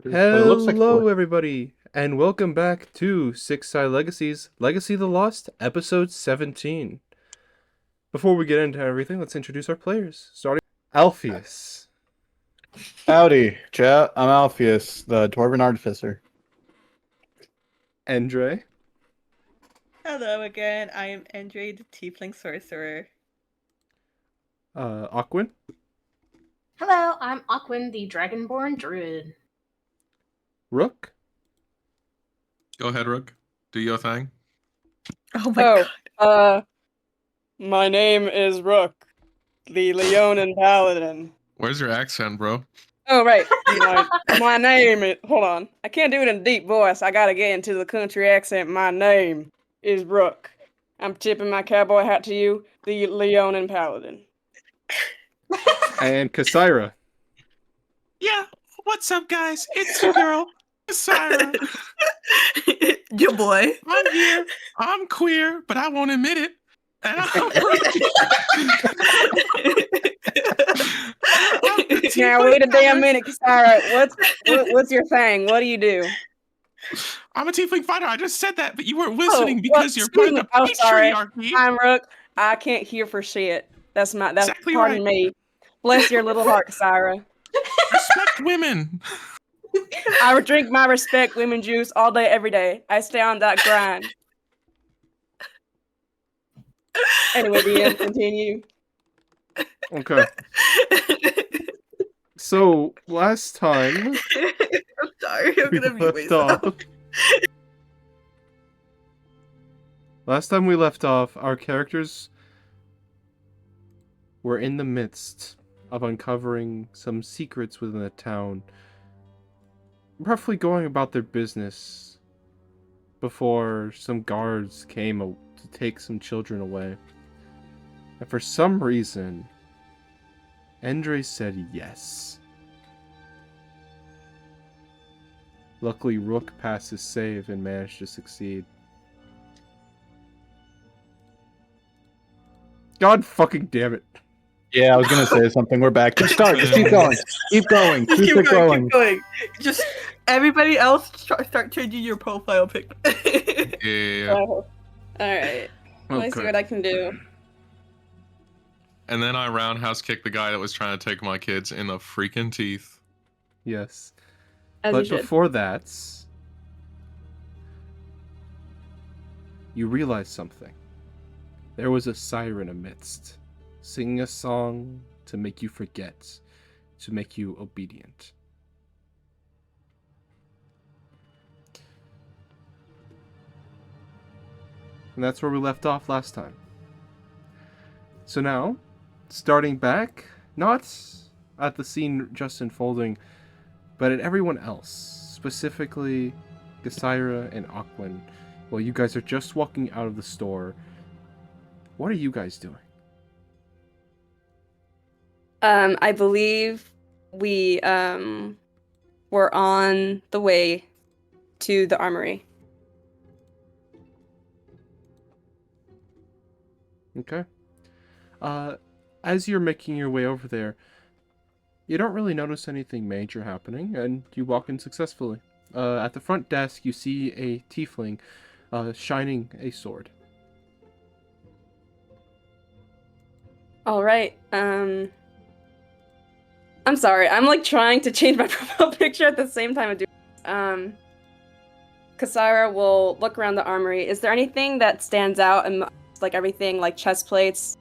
But it looks like Hello, four. everybody, and welcome back to Six Side Legacies Legacy of the Lost, episode 17. Before we get into everything, let's introduce our players. Starting Alpheus, Howdy, chat. I'm Alpheus, the Dwarven Artificer. Endre, Hello again, I am Andre, the Tiefling Sorcerer. Aquin, Hello, I'm Aquin, the Dragonborn Druid. Rook, Go ahead, Rook. Do your thing. Oh my My name is Rook, the Leonin Paladin. Where's your accent, bro? Oh, right. My name is. Hold on. I can't do it in a deep voice. I gotta get into the country accent. My name is Rook. I'm tipping my cowboy hat to you, the Leonin Paladin. and Kasira. Yeah. What's up, guys? It's your girl, Sarah. Your boy. I'm here. I'm queer, but I won't admit it. And Now wait a damn minute, Sarah. What's your thing? What do you do? I'm a tiefling fighter. I just said that, but you weren't listening because you're excuse part of me. the Oh, sorry. patriarchy. I'm Rook. I can't hear for shit. That's Exactly pardon right. me. Bless your little heart, Sarah. Respect women. I would drink my respect women juice all day, every day. I stay on that grind. Anyway, DM, continue. Okay, so last time I'm sorry, I'm we gonna mute left myself. off. Last time we left off, our characters were in the midst of uncovering some secrets within the town, roughly going about their business before some guards came to take some children away. And for some reason, Endre said yes. Luckily, Rook passed his save and managed to succeed. God fucking damn it. Yeah, I was gonna say something. We're back. Just start. Just keep going. Keep going. Just Keep it going. keep going. Just everybody else start changing your profile pic. Yeah. All right. Let me see what I can do. And then I roundhouse kicked the guy that was trying to take my kids in the freaking teeth. Yes. As But you should. before that, you realize something. There was a siren amidst, singing a song to make you forget, to make you obedient. And that's where we left off last time. So now, starting back, not at the scene just unfolding, but at everyone else, specifically Gasira and Aquin. Well, you guys are just walking out of the store. What are you guys doing? I believe we were on the way to the armory. Okay. As you're making your way over there, you don't really notice anything major happening, and you walk in successfully. At the front desk, you see a tiefling shining a sword. All right. I'm sorry. I'm like trying to change my profile picture at the same time of doing this. Kasara will look around the armory. Is there anything that stands out and like everything like chest plates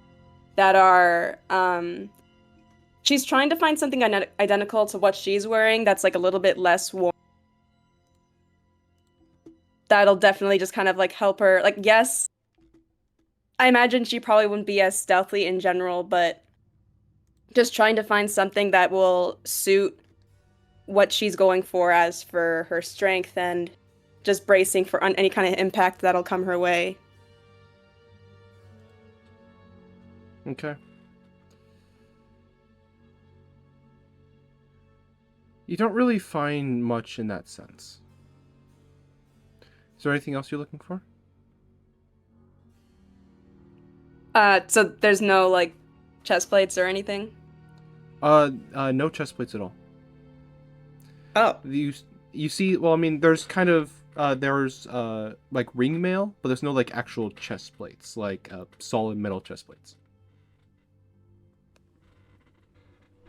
that are she's trying to find something identical to what she's wearing that's like a little bit less warm. That'll definitely just kind of like help her. Like, yes, I imagine she probably wouldn't be as stealthy in general, but just trying to find something that will suit what she's going for as for her strength and just bracing for any kind of impact that'll come her way. Okay. You don't really find much in that sense. Is there anything else you're looking for? So there's no like chest plates or anything? No chest plates at all. Oh. You see, well, I mean, there's kind of there's like ring mail, but there's no like actual chest plates, like solid metal chest plates.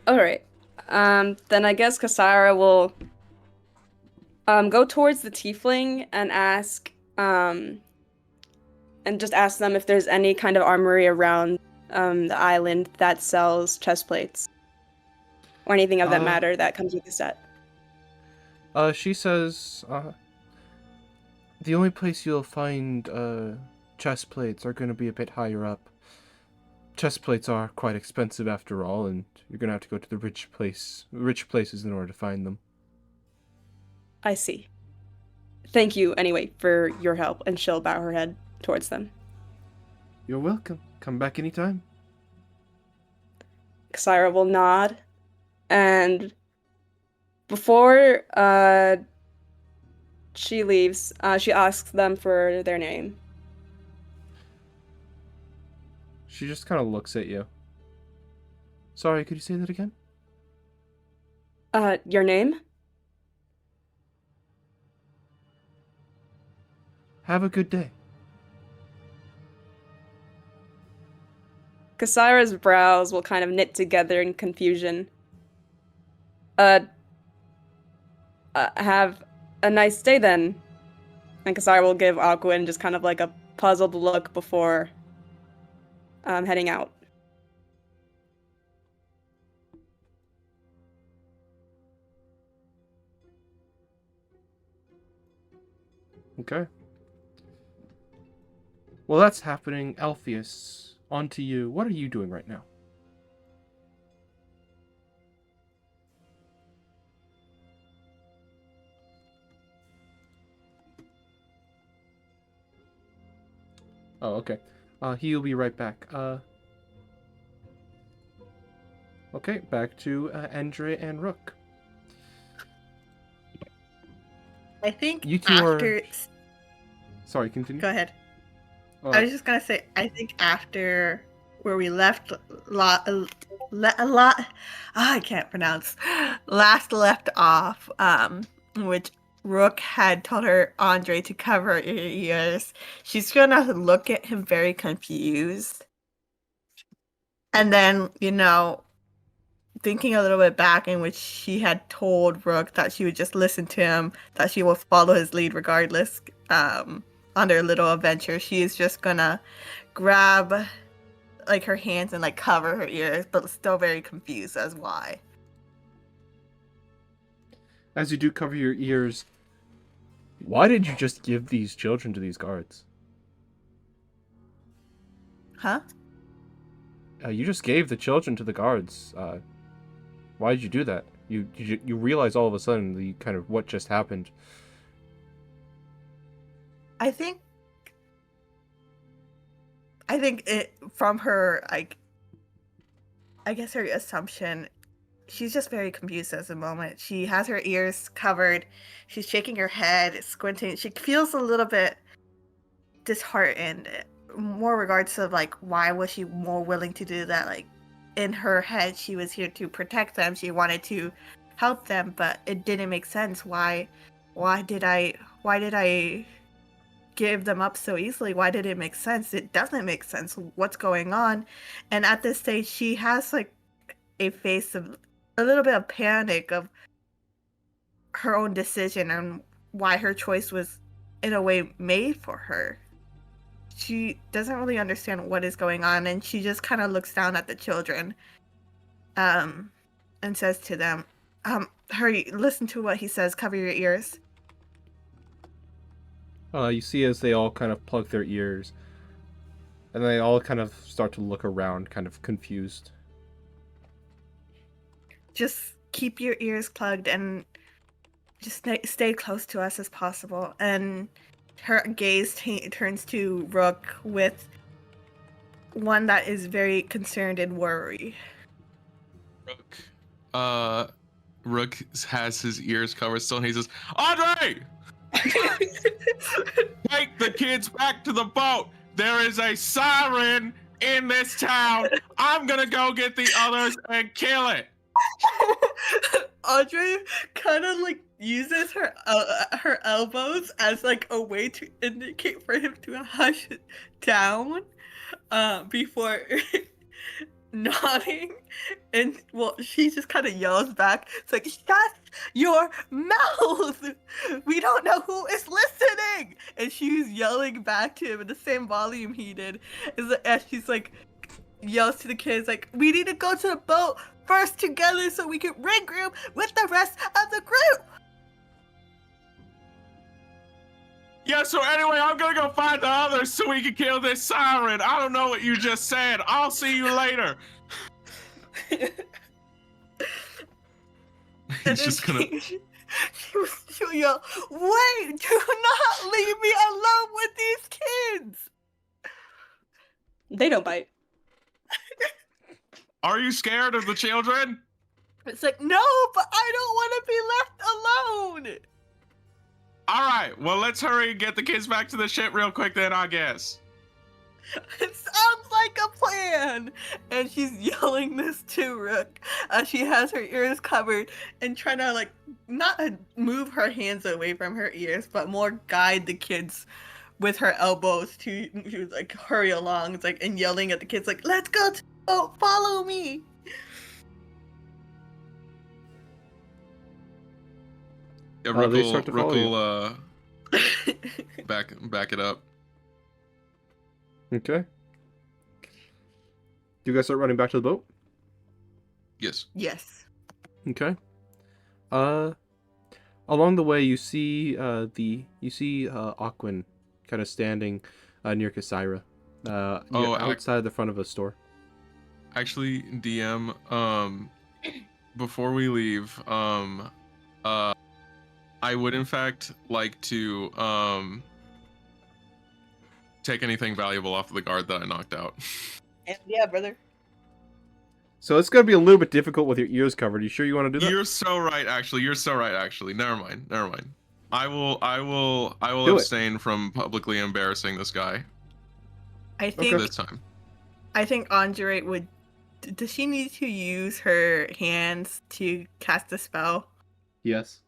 All right. Then I guess Kasara will go towards the tiefling and ask and just ask them if there's any kind of armory around the island that sells chest plates or anything of that matter that comes with the set. She says, the only place you'll find chest plates are going to be a bit higher up. Chest plates are quite expensive after all, and you're going to have to go to the rich places in order to find them. I see. Thank you anyway for your help, and she'll bow her head towards them. You're welcome. Come back anytime. Kasara will nod, and before she leaves, she asks them for their name. She just kind of looks at you. Sorry, could you say that again? Your name? Have a good day. Kasara's brows will kind of knit together in confusion. Have a nice day then. And Kasara will give Aquin just kind of like a puzzled look before heading out. Okay. Well, that's happening. Alpheus, on to you. What are you doing right now? Oh, okay. He'll be right back. Okay, back to Andre and Rook. I think You two after. Sorry, continue. Go ahead. I was just gonna say, I think after where we left, I can't pronounce. Last left off, which Rook had told her Andre to cover her ears. She's gonna look at him very confused, and then thinking a little bit back in which she had told Rook that she would just listen to him, that she will follow his lead regardless. On their little adventure, she is just gonna grab like her hands and like cover her ears, but still very confused as why. As you do cover your ears, why did you just give these children to these guards? Huh? You just gave the children to the guards. Why did you do that? You realize all of a sudden the kind of what just happened. I think it from her, like, I guess her assumption, she's just very confused at the moment. She has her ears covered. She's shaking her head, squinting. She feels a little bit disheartened. More regards to like, why was she more willing to do that? Like, in her head, she was here to protect them. She wanted to help them, but it didn't make sense. Why did I give them up so easily? Why did it make sense? It doesn't make sense. What's going on? And at this stage, she has like a face of a little bit of panic of her own decision and why her choice was in a way made for her. She doesn't really understand what is going on, and she just kind of looks down at the children and says to them, hurry, listen to what he says, cover your ears. You see as they all kind of plug their ears, and they all kind of start to look around, kind of confused. Just keep your ears plugged and just stay close to us as possible. And her gaze turns to Rook with one that is very concerned and worried. Rook has his ears covered still, and he says, Andre! Take the kids back to the boat. There is a siren in this town. I'm gonna go get the others and kill it. Audrey kind of like uses her elbows as like a way to indicate for him to hush it down before nodding, and well, she just kind of yells back. It's like, shut your mouth! We don't know who is listening! And she's yelling back to him in the same volume he did. As she's like, yells to the kids, like, we need to go to the boat first together so we can regroup with the rest of the group! Yeah, so anyway, I'm gonna go find the others so we can kill this siren. I don't know what you just said. I'll see you later. And He's just gonna. she'll yell, wait, do not leave me alone with these kids! They don't bite. Are you scared of the children? It's like, no, but I don't want to be left alone! All right, well, let's hurry and get the kids back to the ship real quick then, I guess. It sounds like a plan! And she's yelling this to Rook as she has her ears covered and trying to, like, not move her hands away from her ears, but more guide the kids with her elbows to like, hurry along. It's like, and yelling at the kids, like, let's go to the boat, follow me! Yeah, They start to follow Rook will back it up. Okay. Do you guys start running back to the boat? Yes. Yes. Okay. Along the way, you see Aquin kind of standing near Kasira, outside the front of a store. Actually, DM, before we leave, I would in fact like to take anything valuable off of the guard that I knocked out. Yeah, brother. So it's gonna be a little bit difficult with your ears covered. You sure you want to do that? You're so right, actually. Never mind. I will Do it. abstain from publicly embarrassing this guy I think this time. I think Andre would. Does she need to use her hands to cast a spell? Yes.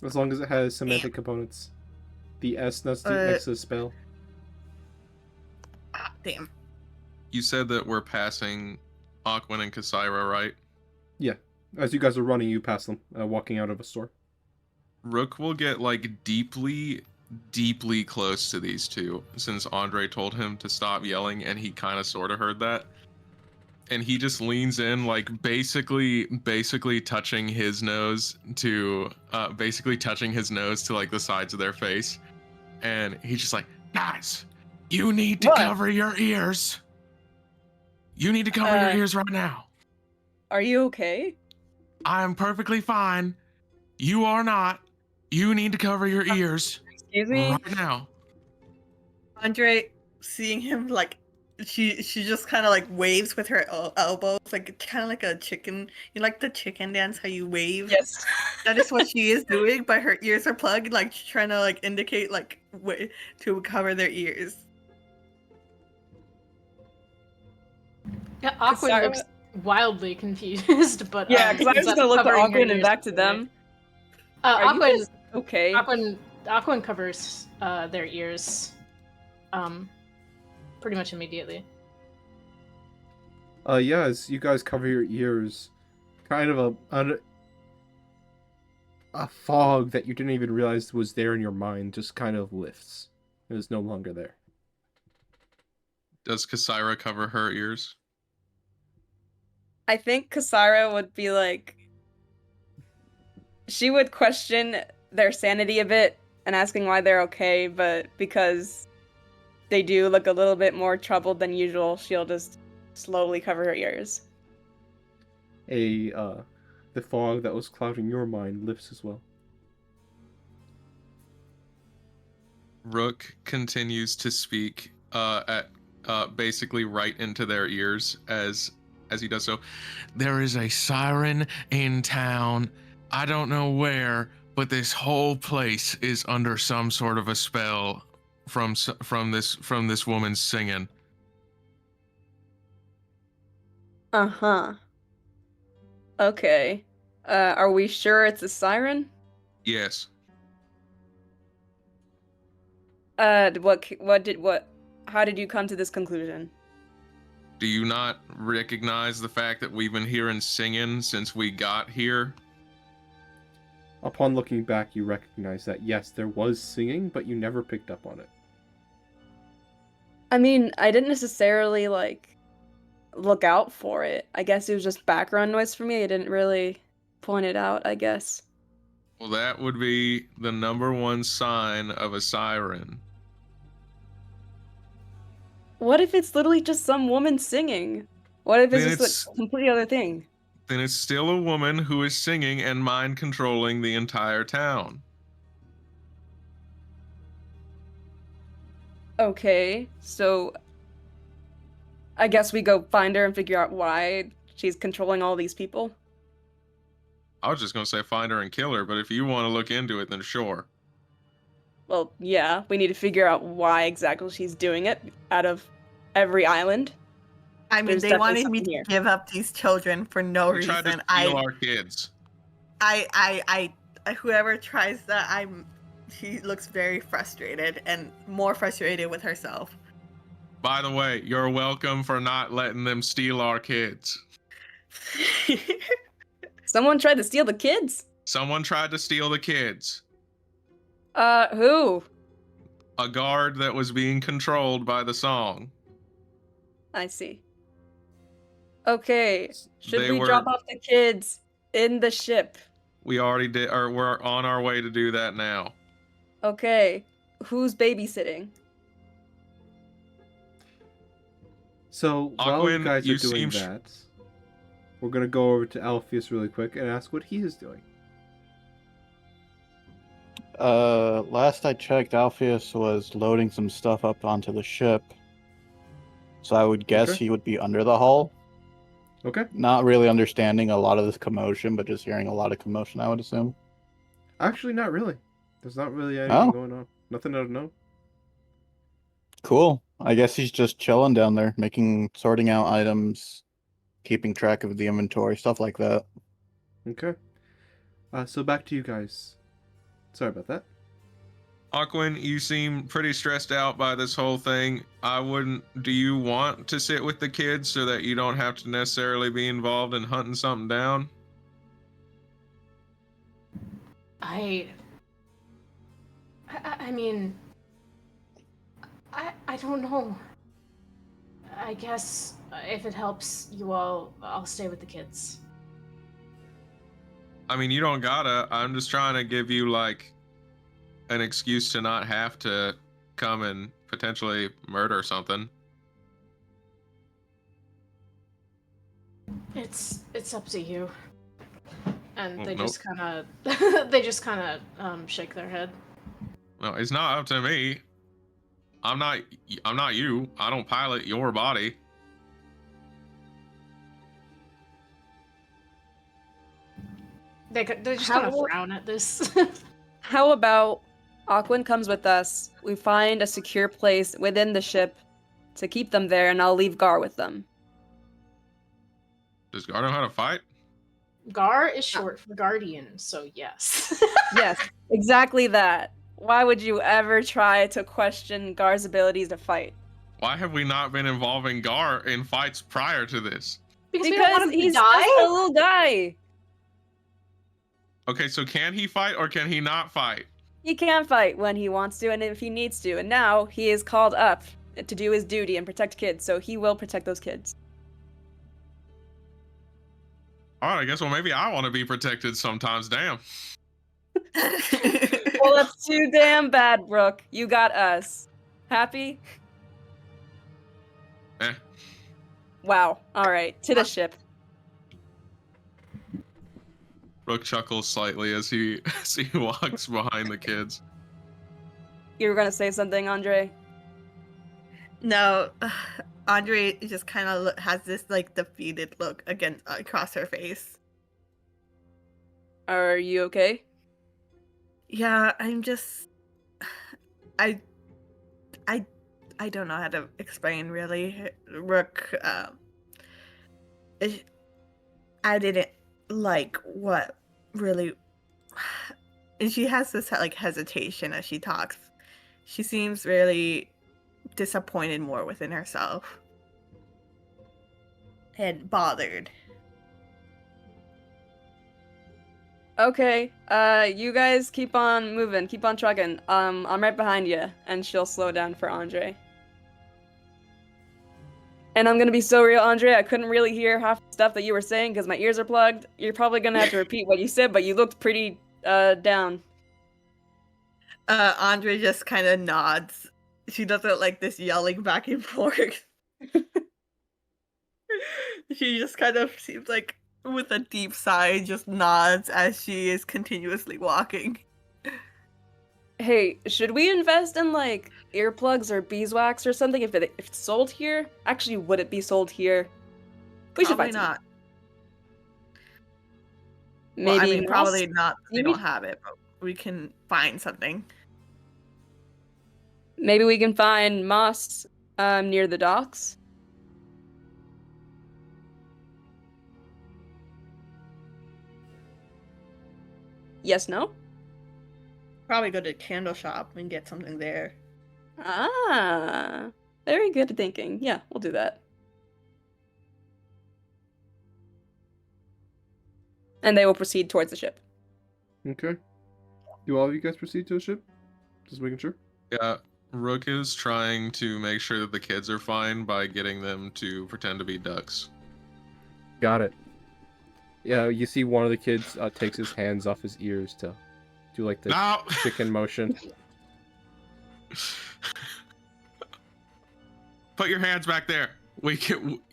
As long as it has semantic components. The S next to the spell. Ah, damn. You said that we're passing Aquin and Kasira, right? Yeah. As you guys are running, you pass them, walking out of a store. Rook will get like deeply close to these two since Andre told him to stop yelling and he kind of sort of heard that. And he just leans in, like basically touching his nose to like the sides of their face. And he's just like, guys, you need to cover your ears. You need to cover your ears right now. Are you okay? I am perfectly fine. You are not. You need to cover your ears Excuse me? right now. Andre, seeing him like, she just kind of like waves with her elbows, like kind of like a chicken. You like the chicken dance, how you wave? Yes. That is what she is doing, but her ears are plugged, like trying to like indicate like way to cover their ears. Yeah, Aquin Sorry. looks wildly confused, but Yeah, because I was ends gonna up look at covering her Aquin and ears back to anyway. them. Are you Aquin, guys okay? Aquin covers their ears, pretty much immediately. Yeah, as you guys cover your ears, kind of a fog that you didn't even realize was there in your mind just kind of lifts. It is no longer there. Does Kasira cover her ears? I think Kasara would be like, she would question their sanity a bit and asking why they're okay, but because they do look a little bit more troubled than usual, she'll just slowly cover her ears. The fog that was clouding your mind lifts as well. Rook continues to speak at basically right into their ears as he does so. There is a siren in town. I don't know where, but this whole place is under some sort of a spell from this woman singing. Uh-huh. Okay. Are we sure it's a siren? Yes. How did you come to this conclusion? Do you not recognize the fact that we've been hearing singing since we got here? Upon looking back, you recognize that yes, there was singing, but you never picked up on it. I mean, I didn't necessarily, look out for it. I guess it was just background noise for me. I didn't really point it out, I guess. Well, that would be the number one sign of a siren. What if it's literally just some woman singing? What if it's Then just a completely other thing? Then it's still a woman who is singing and mind controlling the entire town. Okay, so I guess we go find her and figure out why she's controlling all these people. I was just gonna say find her and kill her, but if you want to look into it, then sure. Well, yeah, we need to figure out why exactly she's doing it out of every island. I mean, There's they definitely wanted me something to here. give up these children for no They tried to reason. steal our kids. Whoever tries that, she looks very frustrated and more frustrated with herself. By the way, you're welcome for not letting them steal our kids. Someone tried to steal the kids? Someone tried to steal the kids. Who? A guard that was being controlled by the song. I see. Okay, should They we were- drop off the kids in the ship? We already did, or we're on our way to do that now. Okay, who's babysitting? So while you Aquin, guys you are doing seem that, we're gonna go over to Alpheus really quick and ask what he is doing. Last I checked, Alpheus was loading some stuff up onto the ship. So I would guess Okay. he would be under the hull. Okay. Not really understanding a lot of this commotion, but just hearing a lot of commotion, I would assume. Actually, not really. There's not really anything Oh. going on. Nothing out of note. Cool. I guess he's just chilling down there, sorting out items, keeping track of the inventory, stuff like that. Okay. So back to you guys. Sorry about that. Aquin, you seem pretty stressed out by this whole thing. Do you want to sit with the kids so that you don't have to necessarily be involved in hunting something down? I mean, I don't know. I guess if it helps you all, I'll stay with the kids. I mean, you don't gotta. I'm just trying to give you, an excuse to not have to come and potentially murder something. It's up to you. And Well, they nope. just kind of shake their head. No, it's not up to me. I'm not you. I don't pilot your body. They just How- kind of frown at this. How about Aquin comes with us, we find a secure place within the ship to keep them there, and I'll leave Gar with them. Does Gar know how to fight? Gar is short for guardian, so yes. Yes, exactly that. Why would you ever try to question Gar's abilities to fight? Why have we not been involving Gar in fights prior to this? Because we don't want him to he's die. just a little guy. Okay, so can he fight or can he not fight? He can fight when he wants to and if he needs to, and now he is called up to do his duty and protect kids, so he will protect those kids. Alright, I guess maybe I want to be protected sometimes, damn. Well, that's too damn bad, Brooke. You got us. Happy? Eh. Wow. Alright, to the ship. Rook chuckles slightly as he walks behind the kids. You were gonna say something, Andre? No, Andre just kind of has this defeated look across her face. Are you okay? Yeah, I'm just I don't know how to explain really. Rook I like what really, and she has this like hesitation as she talks. She seems really disappointed more within herself and bothered. Okay, you guys keep on moving, keep on trucking. I'm right behind you, and she'll slow down for Andre. And I'm gonna be so real, Andre, I couldn't really hear half the stuff that you were saying because my ears are plugged. You're probably gonna have to repeat what you said, but you looked pretty, down. Andre just kind of nods. She doesn't like this yelling back and forth. She just kind of seems like with a deep sigh, just nods as she is continuously walking. Hey, should we invest in, like, earplugs or beeswax or something if it's sold here? Actually, would it be sold here? We should Probably find some. not. Maybe Well, I mean, moss? probably not. We Maybe- don't have it, but we can find something. Maybe we can find moss near the docks. Yes, no? Probably go to a candle shop and get something there. Ah, very good thinking. Yeah, we'll do that. And they will proceed towards the ship. Okay. Do all of you guys proceed to the ship? Just making sure. Yeah, Rook is trying to make sure that the kids are fine by getting them to pretend to be ducks. Got it. Yeah, you see one of the kids takes his hands off his ears to do like the No! chicken motion. Put your hands back there.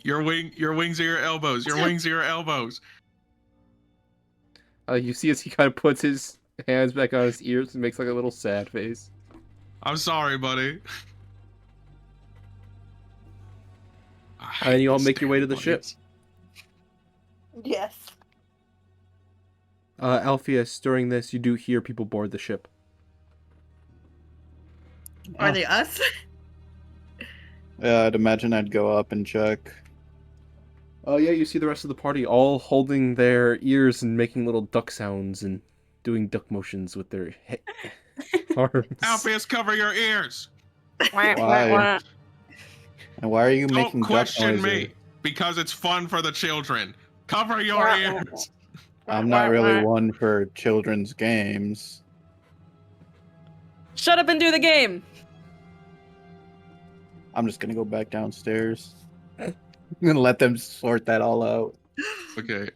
Your wings are your elbows. Your wings are your elbows. You see as he kind of puts his hands back on his ears and makes like a little sad face. I'm sorry, buddy. And then you all make your way to the ship. Yes. Alpheus, during this, you do hear people board the ship. Are they us? Yeah, I'd imagine I'd go up and check. Oh yeah, you see the rest of the party all holding their ears and making little duck sounds and doing duck motions with their arms. Alpheus, cover your ears. Why? And why are you Don't making duck question noises? me, because it's fun for the children. Cover your ears. I'm not really one for children's games. Shut up and do the game! I'm just gonna go back downstairs. I'm gonna let them sort that all out. Okay.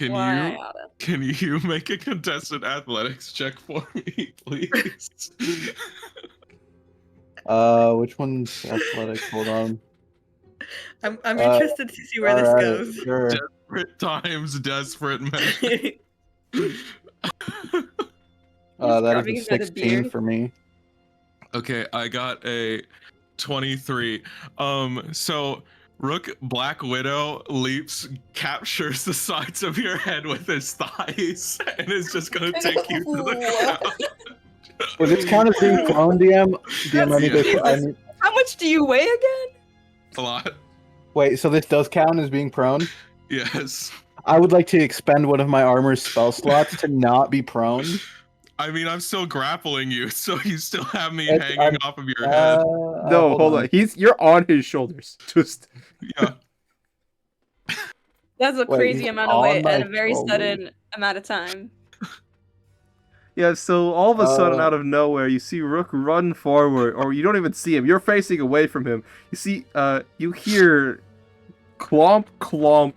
Why? Can you make a contested athletics check for me, please? Which one's athletic? Hold on. I'm interested to see where this Alright, goes. Sure. Desperate times, desperate measures. That rubbing is his a other beard. 16 for me. Okay, I got a 23. So Rook Black Widow leaps, captures the sides of your head with his thighs, and is just gonna take you to the ground. Well, this count as being prone, DM? DM, I need to, I need, How much do you weigh again? A lot. wait, so this does count as being prone? Yes. I would like to expend one of my armor's spell slots to not be prone. I mean, I'm still grappling you, so you still have me It's- hanging I'm- off of your head. No, hold on. You're on his shoulders. Just Yeah. That's a Wait, crazy he's amount of on weight my at a very shoulders. sudden amount of time. yeah. So all of a sudden, Uh, out of nowhere, you see Rook run forward, or you don't even see him. You're facing away from him. You see, you hear clomp, clomp,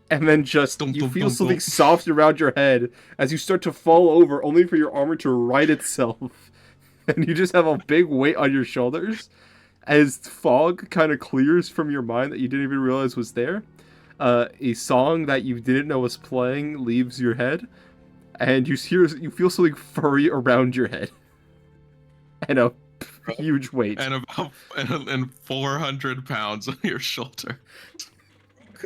and then just Dum, you dum, feel dum, something dum. soft around your head as you start to fall over, only for your armor to right itself, and you just have a big weight on your shoulders. As fog kind of clears from your mind that you didn't even realize was there, a song that you didn't know was playing leaves your head, and you feel something furry around your head, and a huge weight. And about and 400 pounds on your shoulder.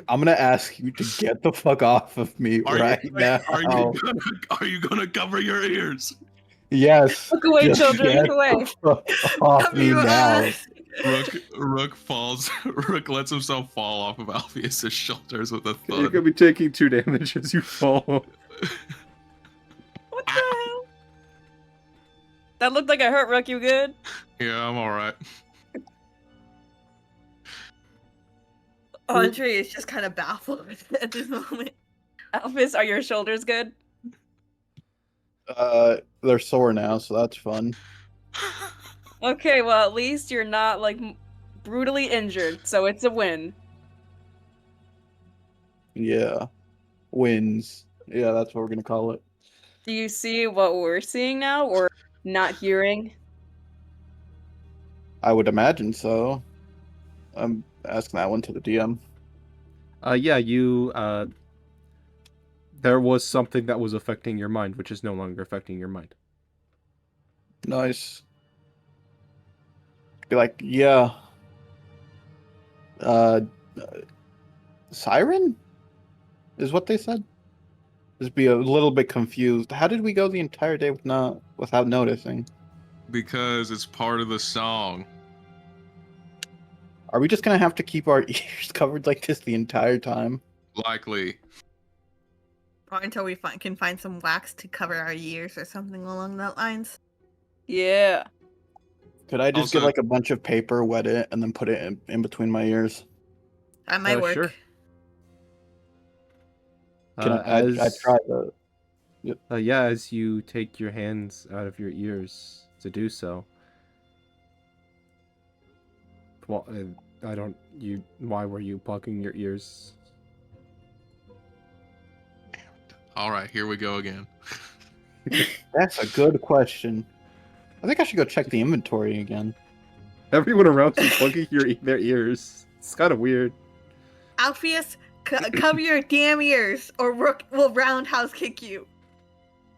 I'm gonna ask you to get the fuck off of me Are right you, now. are you gonna cover your ears? Yes. Look away, just children, get look away. the fuck off Cover me your now. eyes. Rook falls. Rook lets himself fall off of Alpheus's shoulders with a You're thud. gonna be taking 2 damage as you fall. What the hell? That looked like it hurt, Rook. You good? Yeah, I'm all right. Andre is just kind of baffled at this moment. Alphys, are your shoulders good? They're sore now, so that's fun. Okay, well, at least you're not, like, brutally injured, so it's a win. Yeah. Wins. Yeah, that's what we're gonna call it. Do you see what we're seeing now, or not hearing? I would imagine so. I'm asking that one to the DM. Yeah, you, there was something that was affecting your mind, which is no longer affecting your mind. Nice. Be like, yeah. Siren? Is what they said? Just be a little bit confused. How did we go the entire day without noticing? Because it's part of the song. Are we just gonna have to keep our ears covered like this the entire time? Likely. Or until we can find some wax to cover our ears or something along that lines. Yeah. Could I just Also- get like a bunch of paper, wet it, and then put it in between my ears? That might work. Sure. Can I try that? Yeah, as you take your hands out of your ears to do so. Well, I don't. Why were you plugging your ears? All right, here we go again. That's a good question. I think I should go check the inventory again. Everyone around you plugging their ears. It's kind of weird. Alpheus, cover your damn ears, or Rook will roundhouse kick you.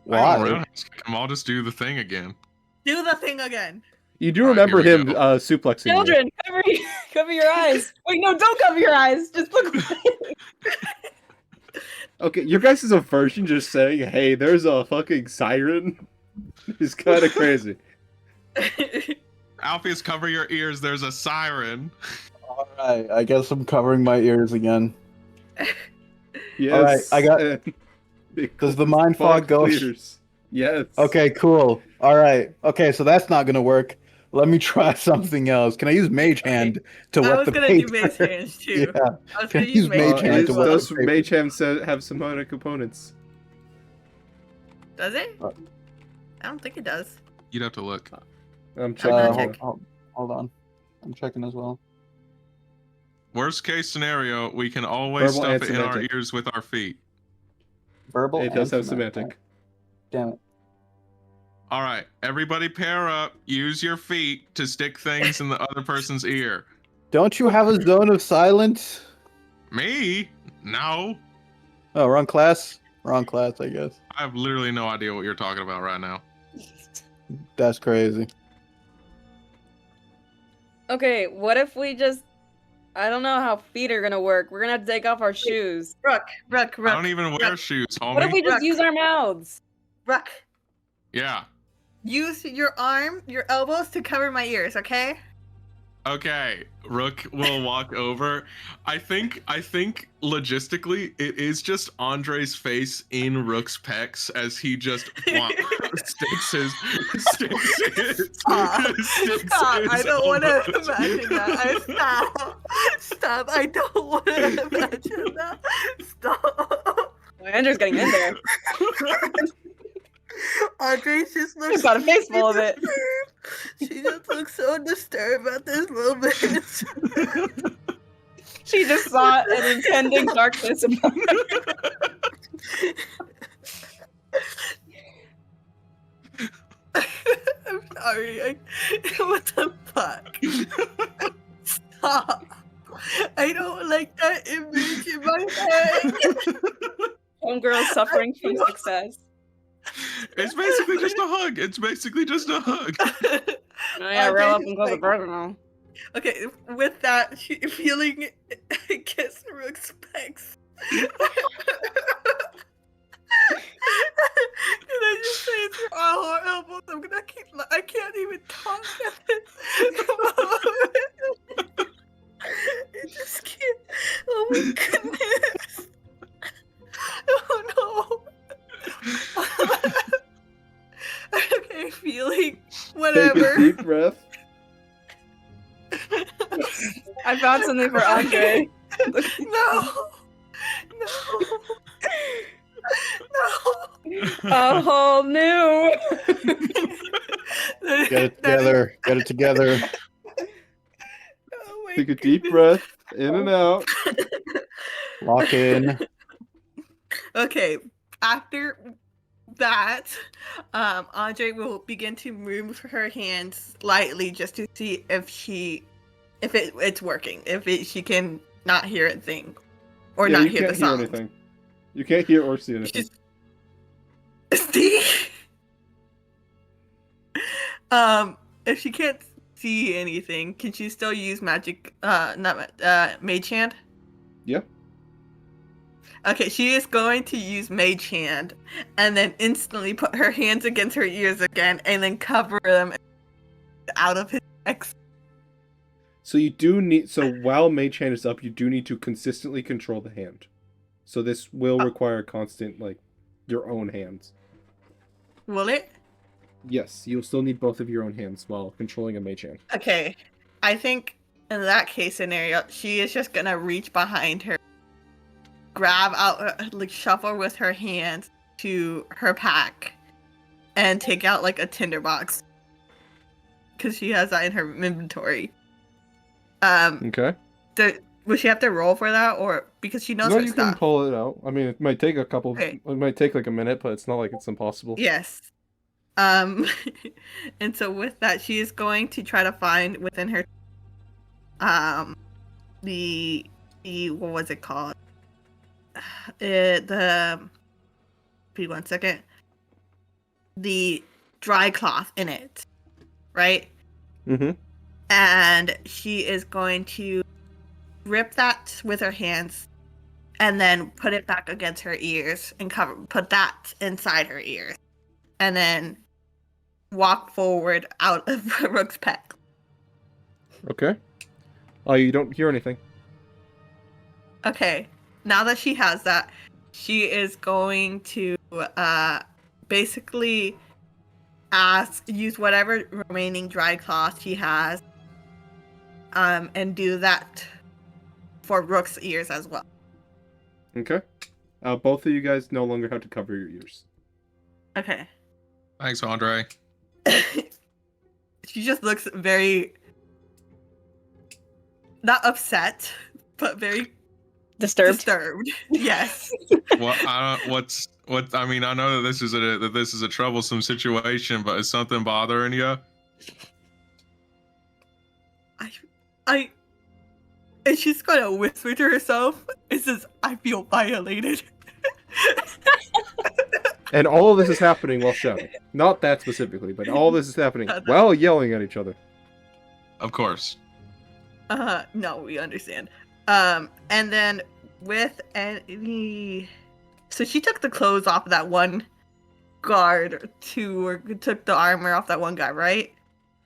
Why? I'll just do the thing again. Do the thing again. You do All right, remember here we him go. suplexing you. Children, cover your eyes. Wait, no, don't cover your eyes. Just look away. Okay, your guys' version just saying, "Hey, there's a fucking siren," is kind of crazy. Alpheus, cover your ears. There's a siren. All right, I guess I'm covering my ears again. Yes. All right, I got- and Does the mind fog go? clears. Yes. Okay, cool. All right. Okay, so that's not gonna work. Let me try something else. Can I use Mage Hand to I wet was the gonna paper? do Mage Hands too. Yeah. I was Can gonna I use use Mage Mage Hand Hands. to as wet well. Does Mage Hand have some other components? Does it? Uh, I don't think it does. You'd have to look. I'm not checking. check. Hold on. I'm checking as well. Worst case scenario, we can always Verbal stuff and it in our semantic. ears with our feet. Verbal. It does and have semantic. Damn it. All right, everybody pair up. Use your feet to stick things in the other person's ear. Don't you have a zone of silence? Me? No. Oh, wrong class. Wrong class, I guess. I have literally no idea what you're talking about right now. That's crazy. Okay, what if we just... I don't know how feet are gonna work. We're gonna have to take off our shoes. Rook. I don't even wear Rook. shoes, homie. What if we just Rook. use our mouths? Rook. Yeah. Use your elbows to cover my ears, okay? Okay, Rook will walk over. I think logistically it is just Andre's face in Rook's pecs as he just sticks his Stop. sticks Stop. I his don't want to elbows. imagine that. Stop. I don't want to imagine that. Stop. Well, Andrew's getting in there. Andre just looks. He's got a face full of it. She just looks so disturbed at this moment. She just saw an impending darkness above her. I'm sorry. What the fuck? Stop. I don't like that image in my head. Homegirl suffering from success. It's basically just a hug. It's basically just a hug. Oh yeah, roll up and close the burger now. Okay, with that, she feeling kiss Rook's pecs. Can I just say it's your all our elbows? I can't even talk at this moment. my feeling. Take a Whatever. deep breath. I found something for Andre. No. No. No. A whole new. Get it together. Get it together. Oh my Take a deep breath in and out. Lock in. Okay, after that, Andre will begin to move her hands lightly just to see if it's working, she can not hear a thing or Yeah, not you hear can't the hear sound. anything. You can't hear or see anything. See? If she can't see anything, can she still use magic? Mage hand. Yeah. Okay, she is going to use Mage Hand and then instantly put her hands against her ears again and then cover them out of his X. So you do need. So while Mage Hand is up, you do need to consistently control the hand. So this will require constant, like, your own hands. Will it? Yes, you'll still need both of your own hands while controlling a Mage Hand. Okay, I think in that case scenario, she is just gonna reach behind her, grab out, like shuffle with her hands to her pack, and take out like a tinderbox. Because she has that in her inventory. Okay. Would she have to roll for that, or because she knows No, her you stuff? can pull it out. I mean, it might take a couple. Okay. It might take like a minute, but it's not like it's impossible. Yes. And so with that, she is going to try to find within her, the what was it called? Be 1 second. The dry cloth in it, right? Mm-hmm. And she is going to rip that with her hands and then put it back against her ears and put that inside her ears. And then walk forward out of Rook's pack. Okay. Oh, you don't hear anything. Okay. Now that she has that, she is going to basically use whatever remaining dry cloth she has, and do that for Rook's ears as well. Okay. Both of you guys no longer have to cover your ears. Okay. Thanks, Andre. She just looks very not upset, but very Disturbed. Yes. What? I mean, I know that this is a troublesome situation, but is something bothering you? And she's gonna whisper to herself, it says, I feel violated. And all of this is happening while shouting. Not that specifically, but all this is happening while yelling at each other. Of course. No, we understand. And then with any... So she took the clothes off of that one guard or took the armor off that one guy, right?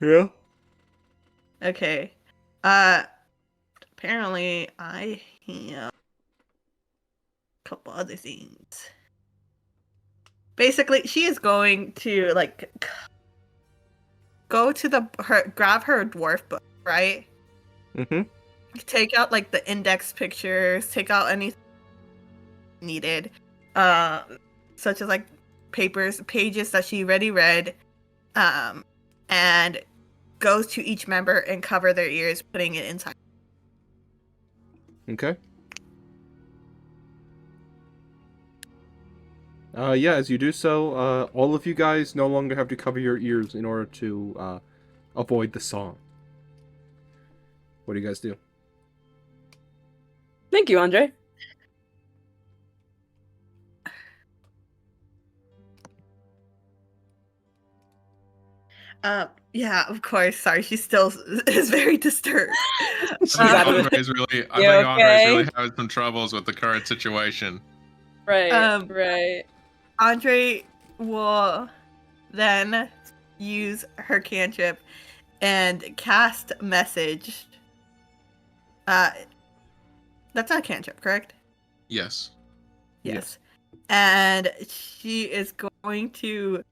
Yeah. Okay. Apparently I have a couple other things. Basically, she is going to like go to grab her dwarf book, right? Mm-hmm. Take out like the index pictures, take out anything needed, such as like pages that she already read, and goes to each member and cover their ears, putting it inside. Okay. Yeah, as you do so, all of you guys no longer have to cover your ears in order to avoid the song. What do you guys do? Thank you, Andre. Yeah, of course. Sorry, she still is very disturbed. Andre's really having some troubles with the current situation. Right, right. Andre will then use her cantrip and cast message. That's not a cantrip, correct? Yes. Yes. And she is going to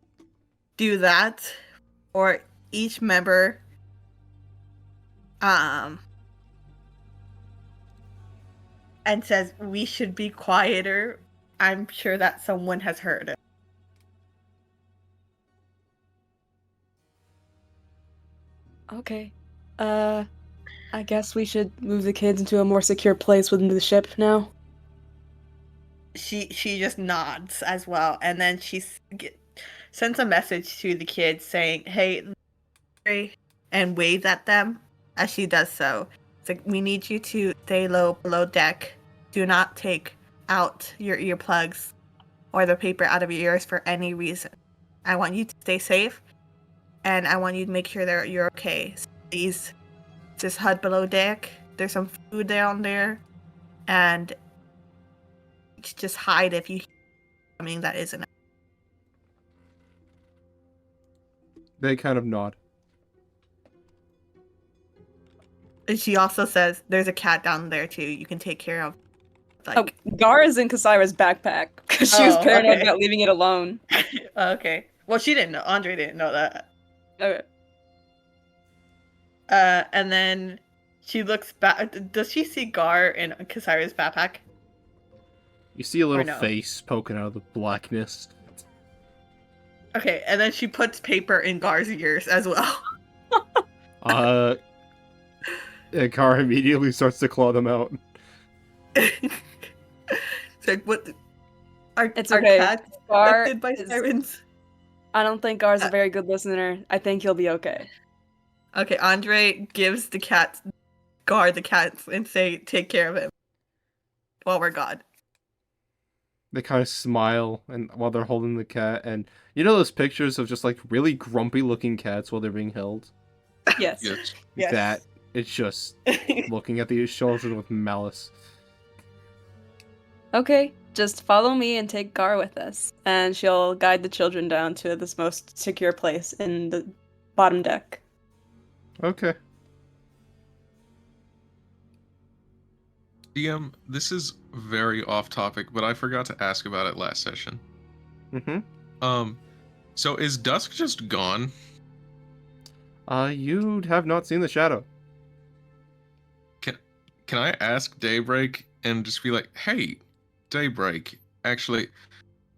do that or each member and says we should be quieter, I'm sure that someone has heard it. Okay. I guess we should move the kids into a more secure place within the ship now. She just nods as well, and then sends a message to the kids saying, "Hey," and waves at them as she does so. It's like, we need you to stay low below deck. Do not take out your earplugs or the paper out of your ears for any reason. I want you to stay safe, and I want you to make sure that you're okay. So please, just HUD below deck. There's some food down there, and just hide if you hear something that isn't. They kind of nod. And she also says there's a cat down there too. You can take care of. Oh, Gar is in Kasira's backpack because she was Oh, paranoid okay. about leaving it alone. Okay. Well, she didn't know. Andre didn't know that. Okay. And then she looks back. Does she see Gar in Kasira's backpack? You see a little no? face poking out of the blackness. Okay, and then she puts paper in Gar's ears as well. And Gar immediately starts to claw them out. It's like, what? It's Are okay. cats Gar affected by sirens? I don't think Gar's a very good listener. I think he'll be okay. Okay, Andre gives Gar the cats and say, take care of him while we're gone. They kind of smile and while they're holding the cat, and you know those pictures of just like really grumpy looking cats while they're being held? Yes. Yes. Yes. That it's just looking at these children with malice. Okay, just follow me and take Gar with us, and she'll guide the children down to this most secure place in the bottom deck. Okay. DM, this is very off topic, but I forgot to ask about it last session. Mm-hmm. So is Dusk just gone? You have not seen the shadow. Can I ask Daybreak and just be like, hey, Daybreak, actually,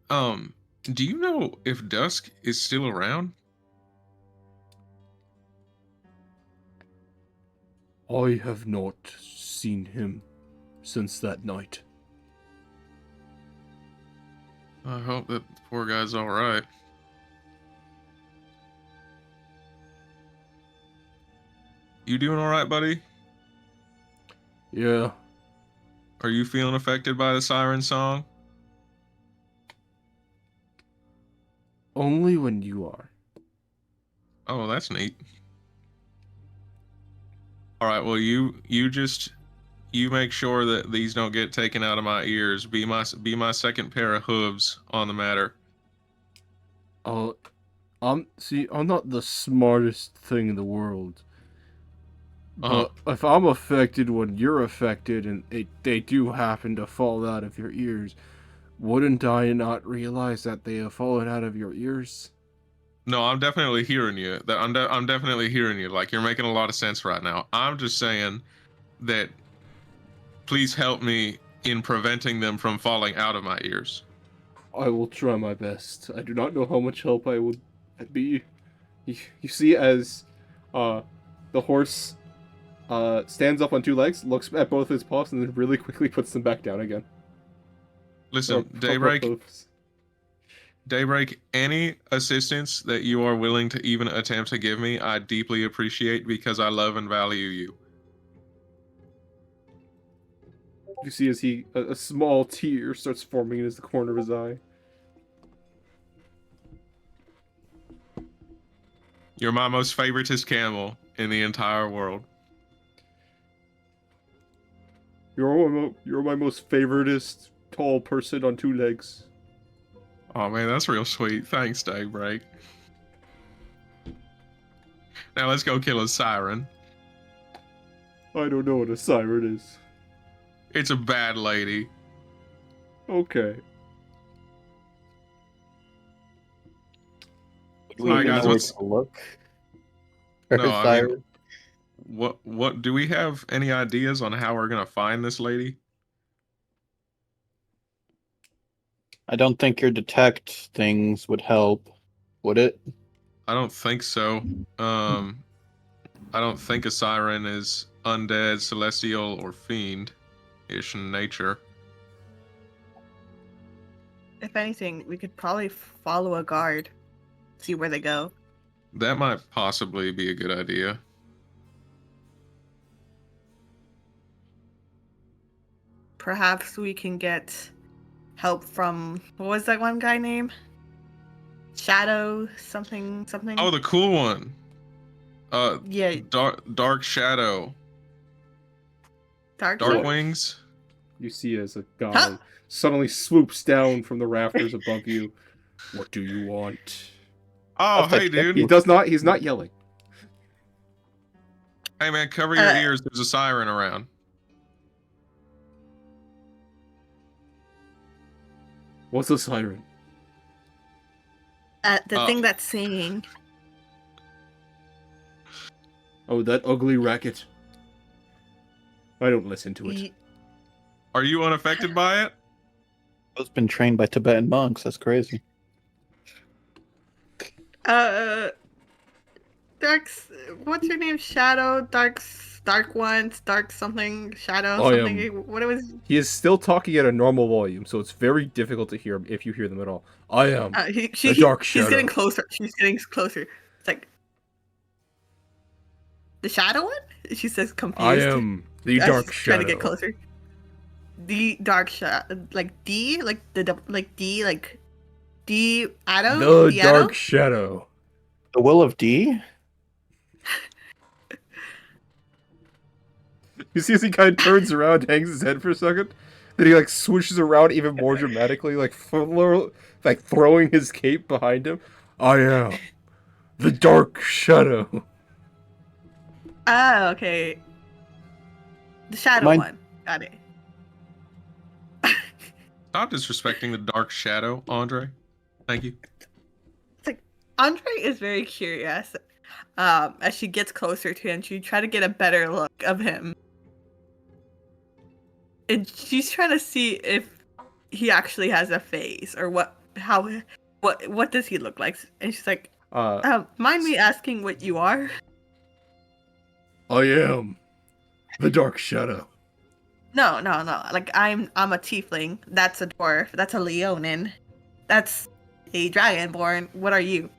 do you know if Dusk is still around? I have not seen him since that night. I hope that the poor guy's alright. You doing alright, buddy? Yeah. Are you feeling affected by the siren song? Only when you are. Oh, that's neat. Alright, well you make sure that these don't get taken out of my ears. Be my second pair of hooves on the matter. I'm not the smartest thing in the world. But if I'm affected when you're affected and they do happen to fall out of your ears, wouldn't I not realize that they have fallen out of your ears? No, I'm definitely hearing you. I'm definitely hearing you. Like, you're making a lot of sense right now. I'm just saying that please help me in preventing them from falling out of my ears. I will try my best. I do not know how much help I would be. You see as the horse stands up on two legs, looks at both his paws, and then really quickly puts them back down again. Listen, Daybreak, any assistance that you are willing to even attempt to give me, I deeply appreciate because I love and value you. You see as a small tear starts forming in the corner of his eye. You're my most favoritist camel in the entire world. You're my most favoritist tall person on two legs. Oh man, that's real sweet. Thanks, Daybreak. Now let's go kill a siren. I don't know what a siren is. It's a bad lady. Okay. Do we Alright, even guys, know where let's- to look? No, I mean, Siren. what do we have any ideas on how we're gonna find this lady? I don't think your detect things would help, would it? I don't think so. Um, I don't think a siren is undead, celestial, or fiend-ish in nature. If anything, we could probably follow a guard, see where they go. That might possibly be a good idea. Perhaps we can get help from what was that one guy name? Shadow something something. Oh, the cool one. Yeah, Dark Shadow. Dark Dark Shadow? Wings. You see as a guy Huh? suddenly swoops down from the rafters above you. What do you want? Oh, That's hey, dude. He's not yelling. Hey, man, cover your Uh, ears. There's a siren around. What's a siren? The thing that's singing. Oh, that ugly racket. I don't listen to it. Ye- Are you unaffected by it? It's been trained by Tibetan monks. That's crazy. Dark's what's your name? Shadow, Dark Ones, Dark something, Shadow I something. am- What it was? He is still talking at a normal volume, so it's very difficult to hear if you hear them at all. I am the Dark He's getting Shadow. closer. She's getting closer. It's like the Shadow one. She says confused. I am the As Dark she's Shadow. trying to get closer. The Dark Shadow, like D, like D Addo. The Diado? Dark Shadow. The Will of D? You see as he kind of turns around, hangs his head for a second, then he like swishes around even more dramatically, like throwing his cape behind him. I am the Dark Shadow. Ah, okay. The Shadow Mine- one. Got it. Stop disrespecting the Dark Shadow, Andre. Thank you. It's like Andre is very curious. As she gets closer to him, she try to get a better look of him, and she's trying to see if he actually has a face or what does he look like? And she's like, mind me asking what you are? I am the Dark Shadow. No. Like I'm a tiefling. That's a dwarf. That's a leonin. That's a dragonborn. What are you?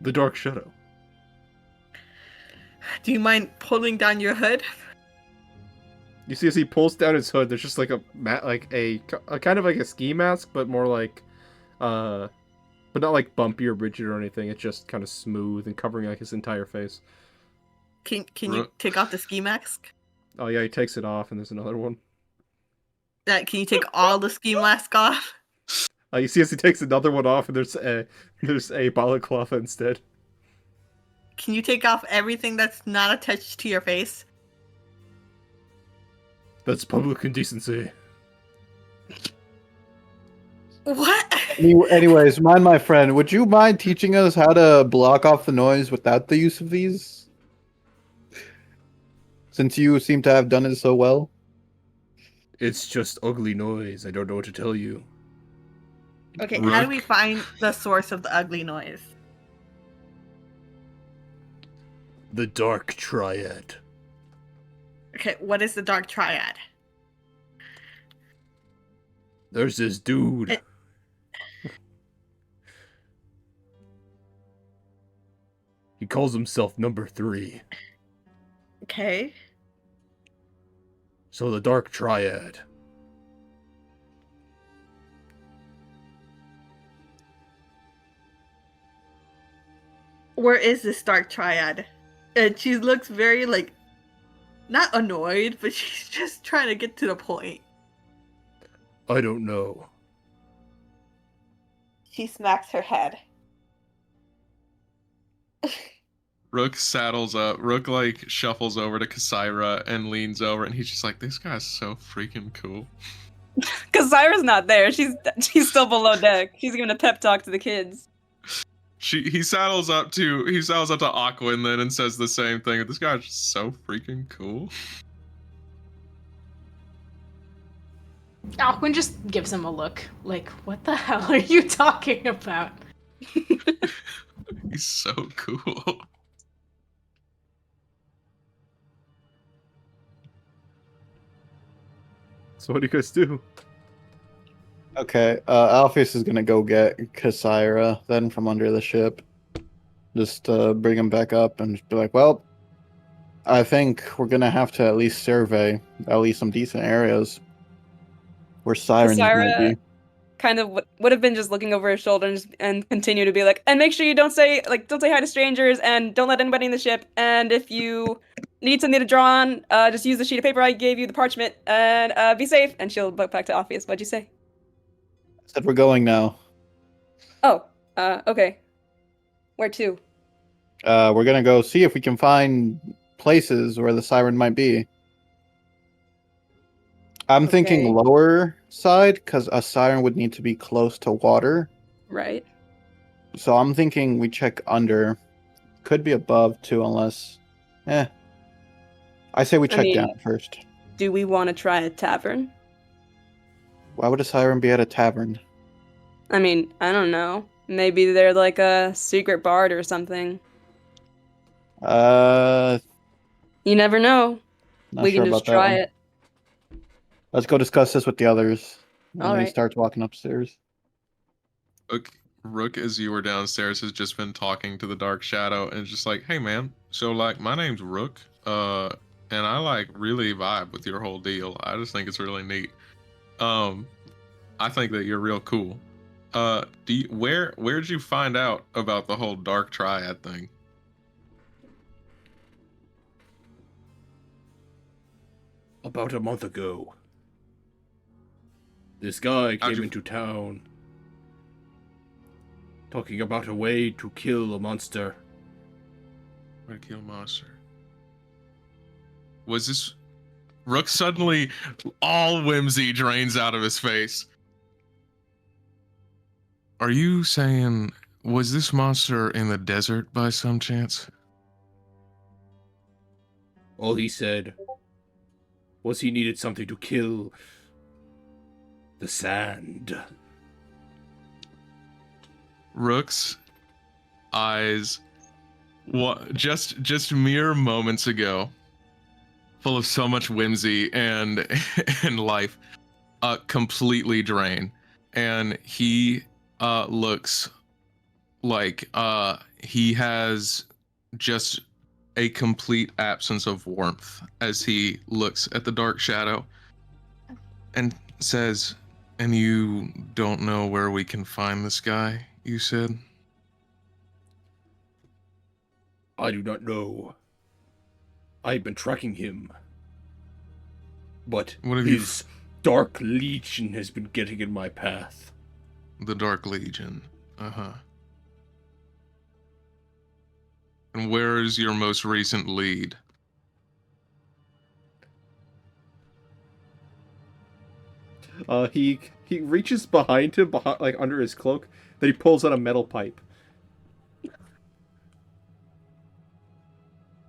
The Dark Shadow. Do you mind pulling down your hood? You see as he pulls down his hood, there's just like a kind of like a ski mask, but more like, but not like bumpy or rigid or anything. It's just kind of smooth and covering like his entire face. Can you take off the ski mask? Oh yeah, he takes it off, and there's another one. Can you take all the ski mask off? You see as he takes another one off, and there's a balaclava instead. Can you take off everything that's not attached to your face? That's public indecency. What? Anyways, mind my friend, would you mind teaching us how to block off the noise without the use of these? Since you seem to have done it so well. It's just ugly noise. I don't know what to tell you. Okay, how do we find the source of the ugly noise? The Dark Triad. Okay, what is the Dark Triad? There's this dude. He calls himself number 3. Okay. So the Dark Triad. Where is this Dark Triad? And she looks very, like, not annoyed, but she's just trying to get to the point. I don't know. She smacks her head. Rook saddles up. Rook like shuffles over to Kasaira and leans over, and he's just like, "This guy's so freaking cool." Because Zyra's not there. She's still below deck. She's giving a pep talk to the kids. he saddles up to Aquin then and says the same thing. This guy's just so freaking cool. Alcuin just gives him a look, like, what the hell are you talking about? He's so cool. So what do you guys do? Okay, Alpheus is gonna go get Kassira then from under the ship. Just bring him back up and just be like, well, I think we're gonna have to at least survey at least some decent areas where sirens might Kassira be. kind of would have been just looking over his shoulder and continue to be like, and make sure you don't say hi to strangers and don't let anybody in the ship. And if you need something to draw on, just use the sheet of paper I gave you, the parchment, and be safe. And she'll look back to Alpheus. What'd you say? Said we're going now. Oh, okay. Where to? We're gonna go see if we can find places where the siren might be. I'm thinking Okay. lower side because a siren would need to be close to water. Right. So I'm thinking we check under. Could be above too, unless. I say we check down first. Do we want to try a tavern? Why would a siren be at a tavern? I mean, I don't know. Maybe they're like a secret bard or something. Not You never know. We sure can about just that try one. it. Let's go discuss this with the others. And All then he right. starts walking upstairs. Okay, Rook, as you were downstairs, has just been talking to the Dark Shadow and just like, hey man, so like my name's Rook, and I like really vibe with your whole deal. I just think it's really neat. I think that you're real cool. Where'd you find out about the whole Dark Triad thing? About a month ago, this guy How'd came you- into town talking about a way to kill a monster. Way to kill a monster. Was this Rook? Suddenly all whimsy drains out of his face. Are you saying, was this monster in the desert by some chance? All he said was he needed something to kill the sand. Rook's eyes, just mere moments ago, full of so much whimsy and and life, completely drain, and he looks like he has just a complete absence of warmth as he looks at the Dark Shadow and says, and you don't know where we can find this guy, you said? I do not know. I've been tracking him. But What have you his Dark Legion has been getting in my path. The Dark Legion. Uh-huh. And where is your most recent lead? He reaches behind him, like under his cloak, then he pulls out a metal pipe.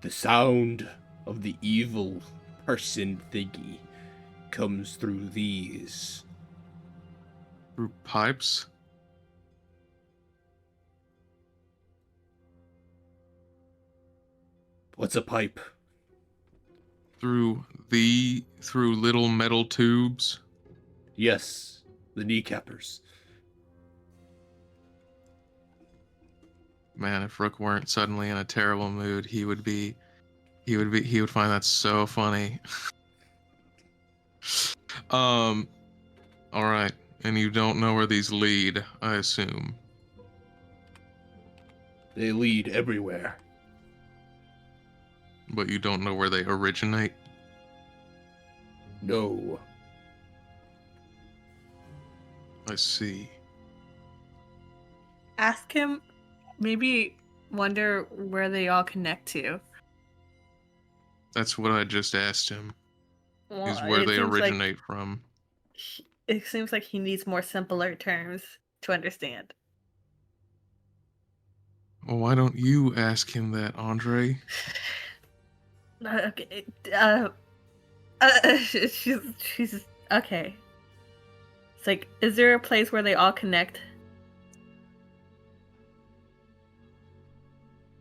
The sound of the evil person thingy comes through these. Through pipes? What's a pipe? Through little metal tubes? Yes, the kneecappers. Man, if Rook weren't suddenly in a terrible mood, he would find that so funny. All right. And you don't know where these lead, I assume. They lead everywhere. But you don't know where they originate? No. I see. Ask him, maybe wonder where they all connect to. That's what I just asked him, Well, is where it they seems like originate from. It seems like he needs more simpler terms to understand. Well, why don't you ask him that, Andre? Okay. She's okay. It's like, is there a place where they all connect?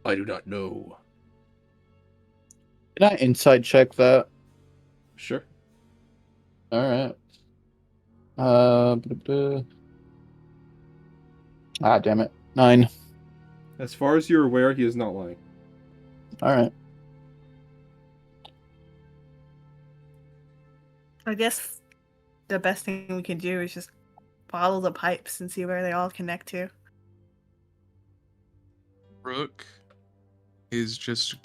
I do not know. Can I inside check that? Sure. All right. Damn it. 9. As far as you're aware, he is not lying. All right. I guess the best thing we can do is just follow the pipes and see where they all connect to. Rook is just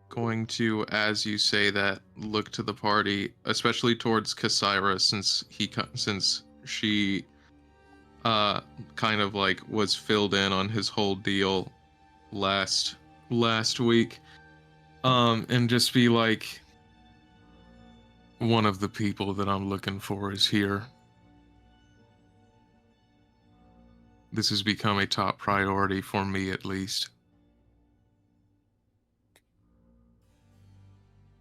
going to, as you say that, look to the party, especially towards Kassira, since she kind of like was filled in on his whole deal last week, and just be like, one of the people that I'm looking for is here. This has become a top priority for me, at least.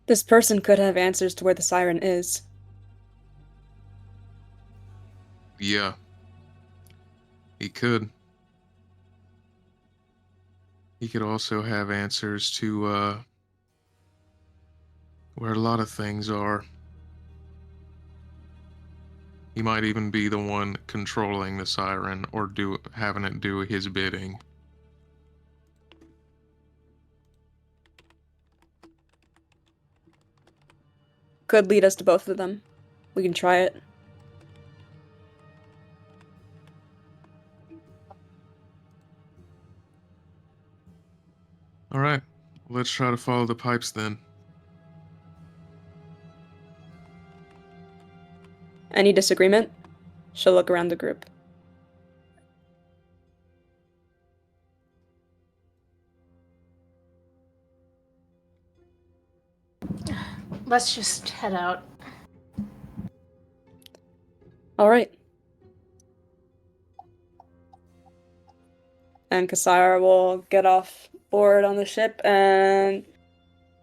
This person could have answers to where the siren is. Yeah. He could. He could also have answers to, where a lot of things are. He might even be the one controlling the siren or having it do his bidding. Could lead us to both of them. We can try it. All right, let's try to follow the pipes then. Any disagreement? She'll look around the group. Let's just head out. All right. And Kassira will get off board on the ship, and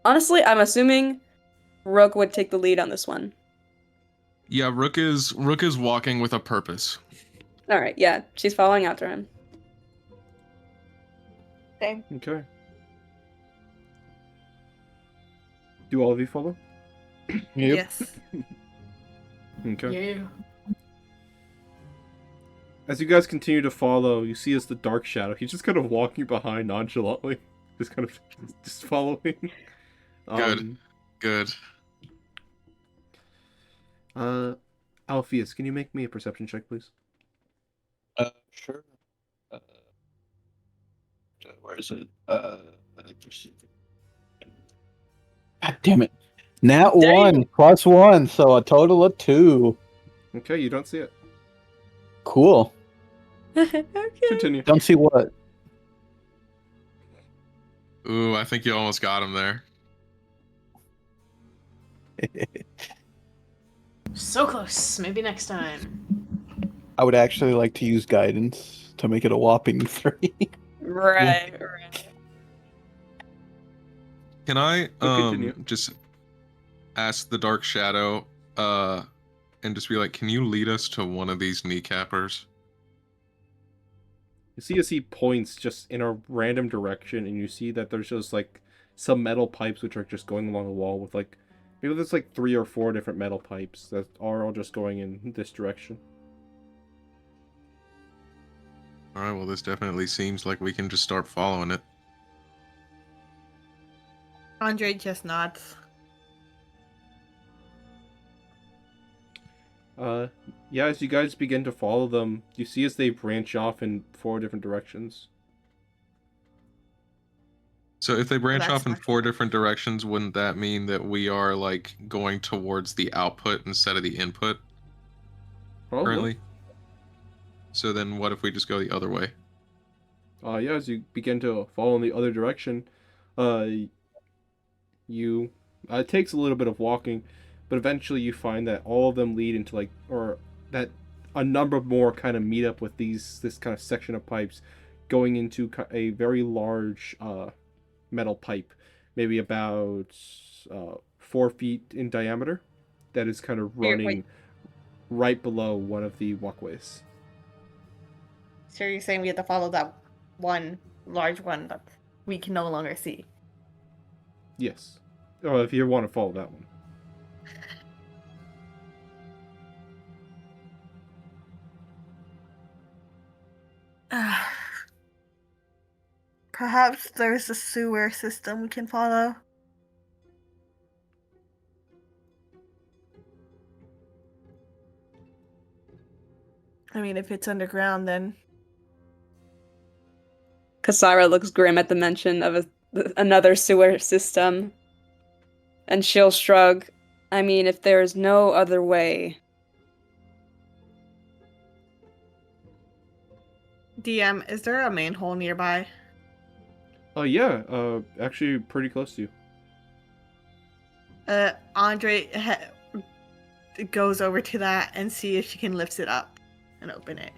honestly, I'm assuming Rook would take the lead on this one. Yeah, Rook is walking with a purpose. All right, yeah, she's following after him. Same. Okay. Do all of you follow? Yep. Yes. Okay. Yeah. As you guys continue to follow, you see as the dark shadow, he's just kind of walking behind nonchalantly. Just kind of just following. Good. Alpheus, can you make me a perception check, please? Sure. Where is it? God damn it. Nat Dang. 1 plus 1, so a total of 2. Okay, you don't see it. Cool. Okay. Continue. Don't see what? Ooh, I think you almost got him there. So close. Maybe next time. I would actually like to use guidance to make it a whopping 3. Right. Can I continue. just ask the Dark Shadow and just be like, can you lead us to one of these kneecappers? You see as he points just in a random direction, and you see that there's just like some metal pipes which are just going along the wall with like maybe there's like 3 or 4 different metal pipes that are all just going in this direction. Alright, well this definitely seems like we can just start following it. Andre just nods. Yeah, as you guys begin to follow them, you see as they branch off in 4 different directions. So if they branch That's off in fine. 4 different directions, wouldn't that mean that we are like going towards the output instead of the input Probably. currently? So then what if we just go the other way? Yeah, as you begin to follow in the other direction, you it takes a little bit of walking, but eventually you find that all of them lead into or that a number more kind of meet up with this kind of section of pipes. going into a very large metal pipe, maybe about 4 feet in diameter, that is kind of Wait, running right below one of the walkways. so you're saying we have to follow that one large one that we can no longer see? Yes. Oh, if you want to follow that one. Perhaps there's a sewer system we can follow. I mean, if it's underground, then Kasara looks grim at the mention of another sewer system. And she'll shrug. I mean, if there's no other way. DM, is there a manhole nearby? Yeah, actually pretty close to you. Andre goes over to that and see if she can lift it up and open it.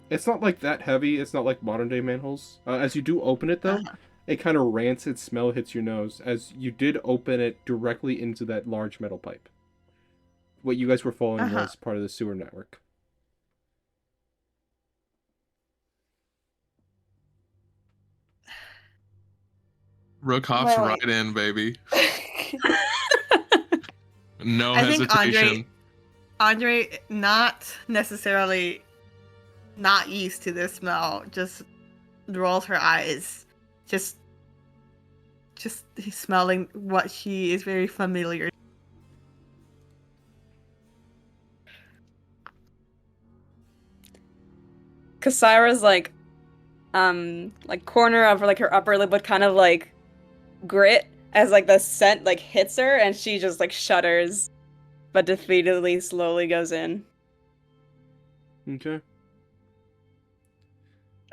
It's not like that heavy. It's not like modern day manholes. As you do open it though, Uh-huh. a kind of rancid smell hits your nose as you did open it directly into that large metal pipe. What you guys were following was part of the sewer network. Rook hops Well, right in, baby. No I think hesitation. Andre, not necessarily not used to this smell, just rolls her eyes, just smelling what she is very familiar. Kasira's like corner of like her upper lip would kind of like grit as like the scent like hits her, and she just like shudders, but defeatedly slowly goes in. Okay.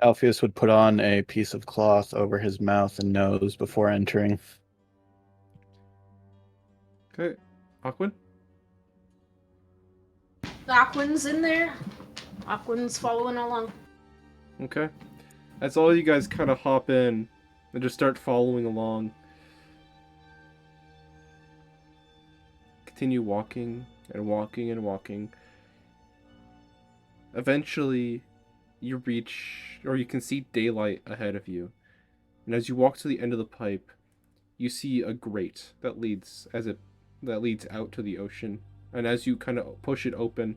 Alpheus would put on a piece of cloth over his mouth and nose before entering. Okay. Aquin? Aquin's in there. Aquin's following along. Okay. As all you guys kind of hop in and just start following along. Continue walking and walking and walking. Eventually, you reach, or you can see daylight ahead of you. And as you walk to the end of the pipe, you see a grate that leads out to the ocean. And as you kind of push it open,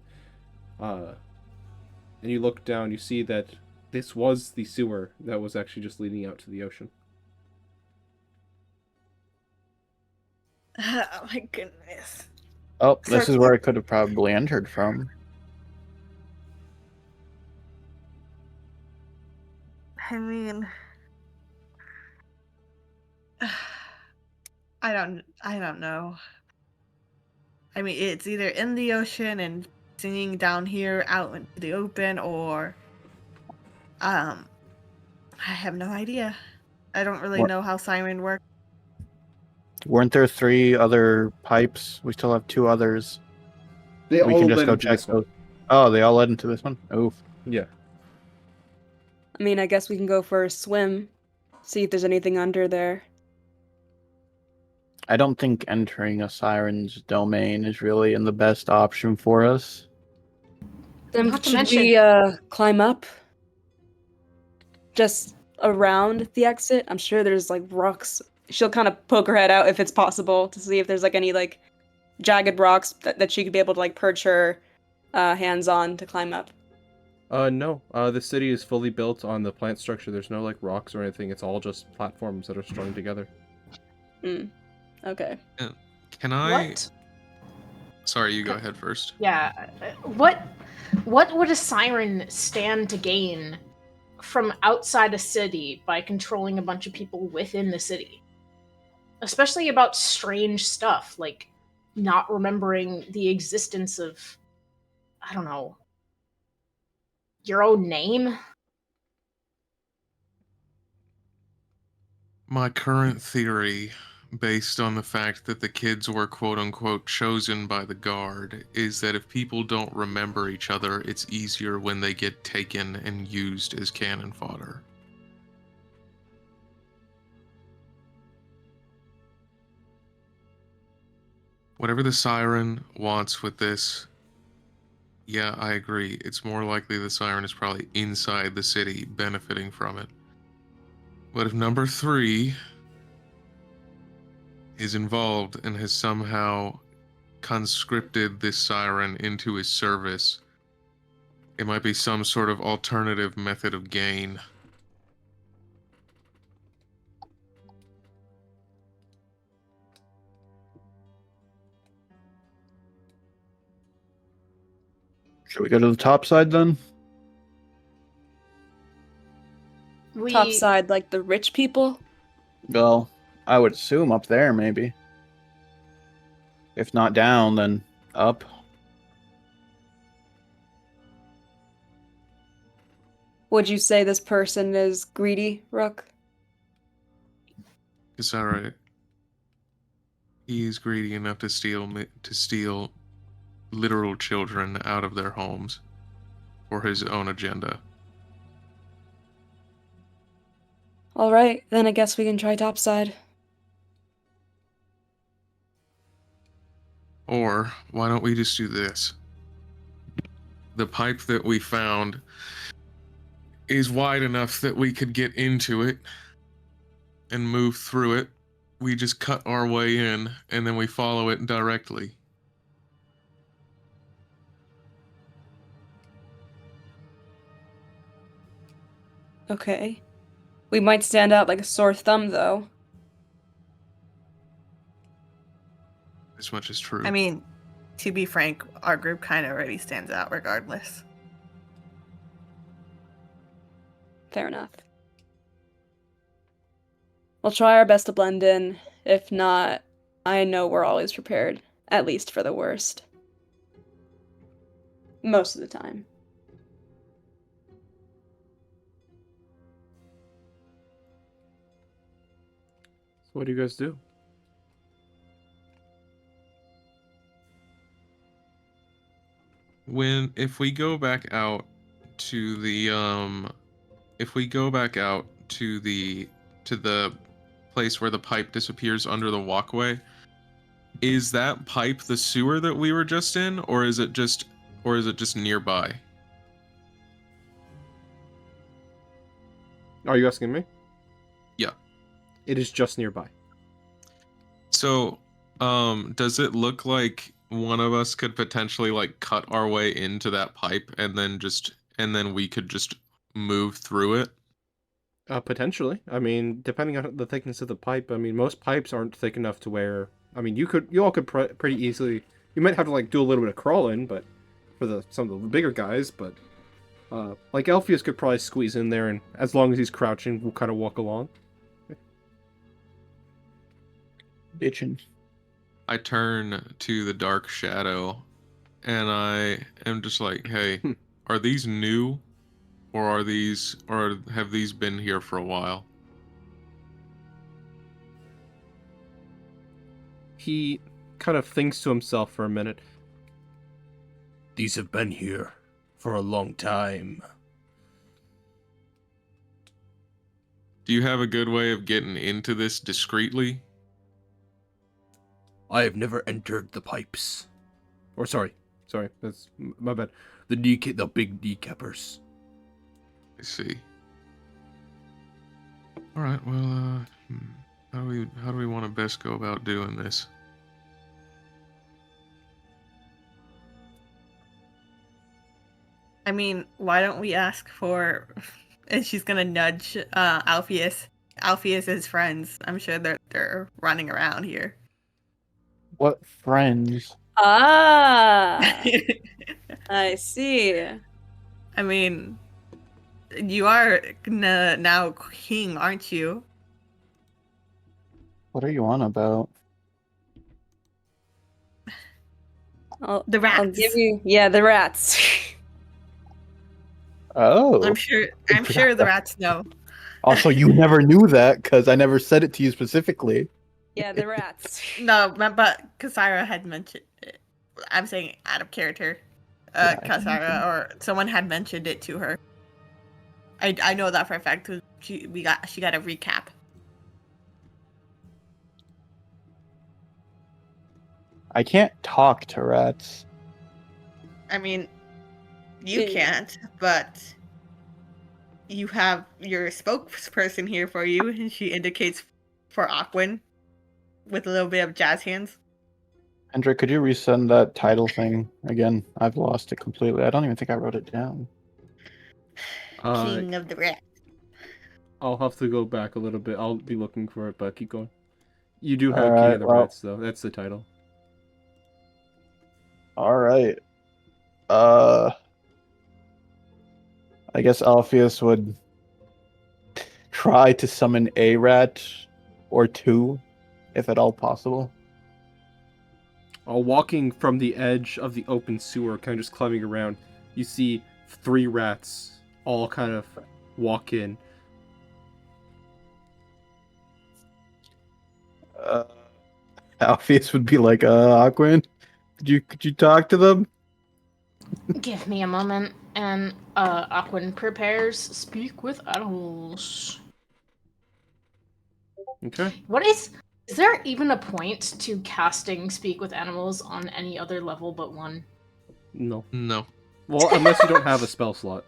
and you look down, you see that this was the sewer that was actually just leading out to the ocean. Oh my goodness. Oh, this So- is where I could have probably entered from. I mean, I don't know. I mean, it's either in the ocean and singing down here out into the open, or I have no idea. I don't really What- know how siren works. Weren't there 3 other pipes? We still have 2 others. They We all can just led go into check this one. those. Oh, they all led into this one? Oof. Yeah. I mean, I guess we can go for a swim, see if there's anything under there. I don't think entering a siren's domain is really the best option for us. Then Not to should mention- we climb up? Just around the exit? I'm sure there's like rocks. She'll kind of poke her head out if it's possible to see if there's like any like jagged rocks that she could be able to like perch her hands on to climb up. No. The city is fully built on the plant structure. There's no like rocks or anything. It's all just platforms that are strung together. Okay. Can I? What? Sorry, you go ahead first. Yeah. What would a siren stand to gain from outside a city by controlling a bunch of people within the city? Especially about strange stuff, like not remembering the existence of, I don't know, your own name? My current theory, based on the fact that the kids were quote unquote chosen by the guard, is that if people don't remember each other, it's easier when they get taken and used as cannon fodder. Whatever the siren wants with this, yeah, I agree. It's more likely the siren is probably inside the city benefiting from it. But if number 3 is involved and has somehow conscripted this siren into his service, it might be some sort of alternative method of gain. Should we go to the top side then? We Top side, like the rich people. Well, I would assume up there, maybe. If not down, then up. Would you say this person is greedy, Rook? It's alright. He's greedy enough to steal literal children out of their homes for his own agenda. All right, then I guess we can try topside. Or why don't we just do this? The pipe that we found is wide enough that we could get into it and move through it. We just cut our way in and then we follow it directly. Okay. We might stand out like a sore thumb, though. As much as true. I mean, to be frank, our group kind of already stands out regardless. Fair enough. We'll try our best to blend in. If not, I know we're always prepared, at least for the worst. Most of the time. So what do you guys do? If we go back out to the to the place where the pipe disappears under the walkway, is that pipe the sewer that we were just in, or is it just nearby? Are you asking me? Yeah. It is just nearby. So, does it look like one of us could potentially like cut our way into that pipe and then we could just move through it? Potentially. I mean, depending on the thickness of the pipe. I mean, most pipes aren't thick enough to where. I mean, you all could pretty easily. You might have to like do a little bit of crawling, but for some of the bigger guys. But like Alpheus could probably squeeze in there, and as long as he's crouching, we'll kind of walk along. Bitchin'. I turn to the dark shadow and I am just like, hey, are these new? Or have these been here for a while? He kind of thinks to himself for a minute. These have been here for a long time. Do you have a good way of getting into this discreetly? I have never entered the pipes. Or sorry, that's my bad. The big kneecappers. I see. All right. Well, how do we want to best go about doing this? I mean, why don't we ask for? And she's gonna nudge Alpheus. Alpheus's friends. I'm sure they're running around here. What friends? Ah, I see. I mean, you are now king, aren't you? What are you on about? The rats. I'll give you, yeah, the rats. Oh. I'm sure the rats know. Also, you never knew that because I never said it to you specifically. Yeah, the rats. No, but Kasira had mentioned it. I'm saying out of character. Yeah, Kasira or someone had mentioned it to her. I know that for a fact because she got a recap. I can't talk to rats. I mean, you Yeah. can't, but you have your spokesperson here for you, and she indicates for Aquin with a little bit of jazz hands. Hendrik, could you resend that title thing again? I've lost it completely. I don't even think I wrote it down. King of the Rat. I'll have to go back a little bit. I'll be looking for it, but keep going. You do All have King right, of the well- Rats, though. That's the title. All right. I guess Alpheus would try to summon a rat or two, if at all possible. Walking from the edge of the open sewer, kind of just climbing around, you see 3 rats all kind of walk in. Alpheus would be like, Aquin, could you talk to them? Give me a moment, and Aquin prepares speak with animals. Okay. What is there even a point to casting speak with animals on any other level but 1? No. No. Well, unless you don't have a spell slot.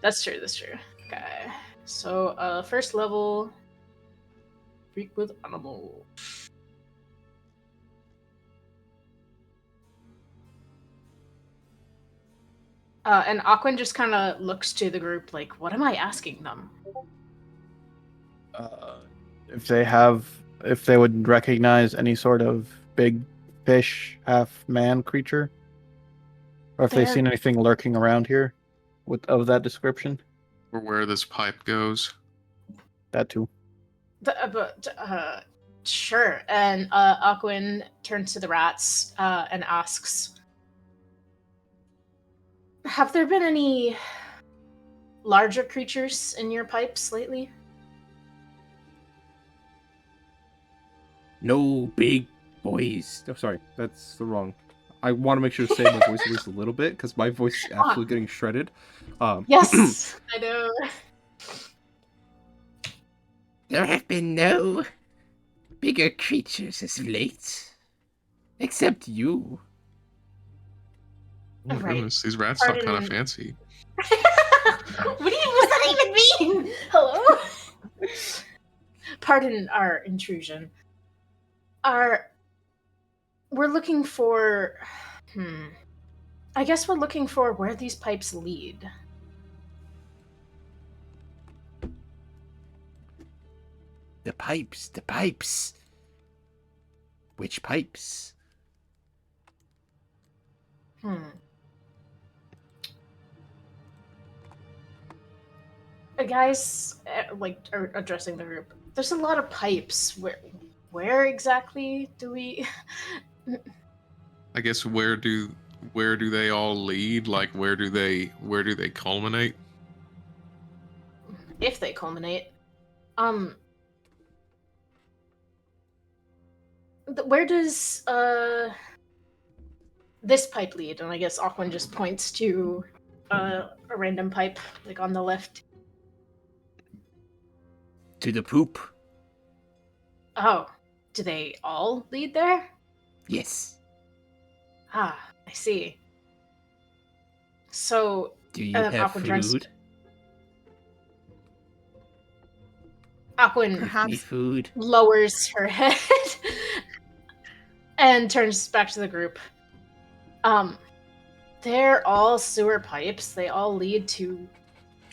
That's true. Okay. So, first level, speak with animal. And Aquin just kind of looks to the group like, what am I asking them? If they would recognize any sort of big fish, half man creature, or if they've They're- seen anything lurking around here of that description. Or where this pipe goes. That too. Sure. And Aquin turns to the rats and asks, have there been any larger creatures in your pipes lately? No big boys. Oh, sorry, that's the wrong. I want to make sure to say my voice at least a little bit, because my voice is absolutely getting shredded. Yes, I know. There have been no bigger creatures as of late. Except you. Oh my Right. goodness, these rats sound kind Pardon. of fancy. What's that even mean? Hello? Pardon our intrusion. We're looking for... I guess we're looking for where these pipes lead. The pipes. Which pipes? Guys, are addressing the group. There's a lot of pipes. Where exactly do we... I guess where do they all lead? Like where do they culminate? if they culminate. Where does this pipe lead? And I guess Aquin just points to a random pipe, like on the left. To the poop. Oh, do they all lead there? Yes. Ah, I see. So, Do you And have Aquin turns- food? Aquin Perhaps. Me food. lowers her head and turns back to the group. They're all sewer pipes. They all lead to...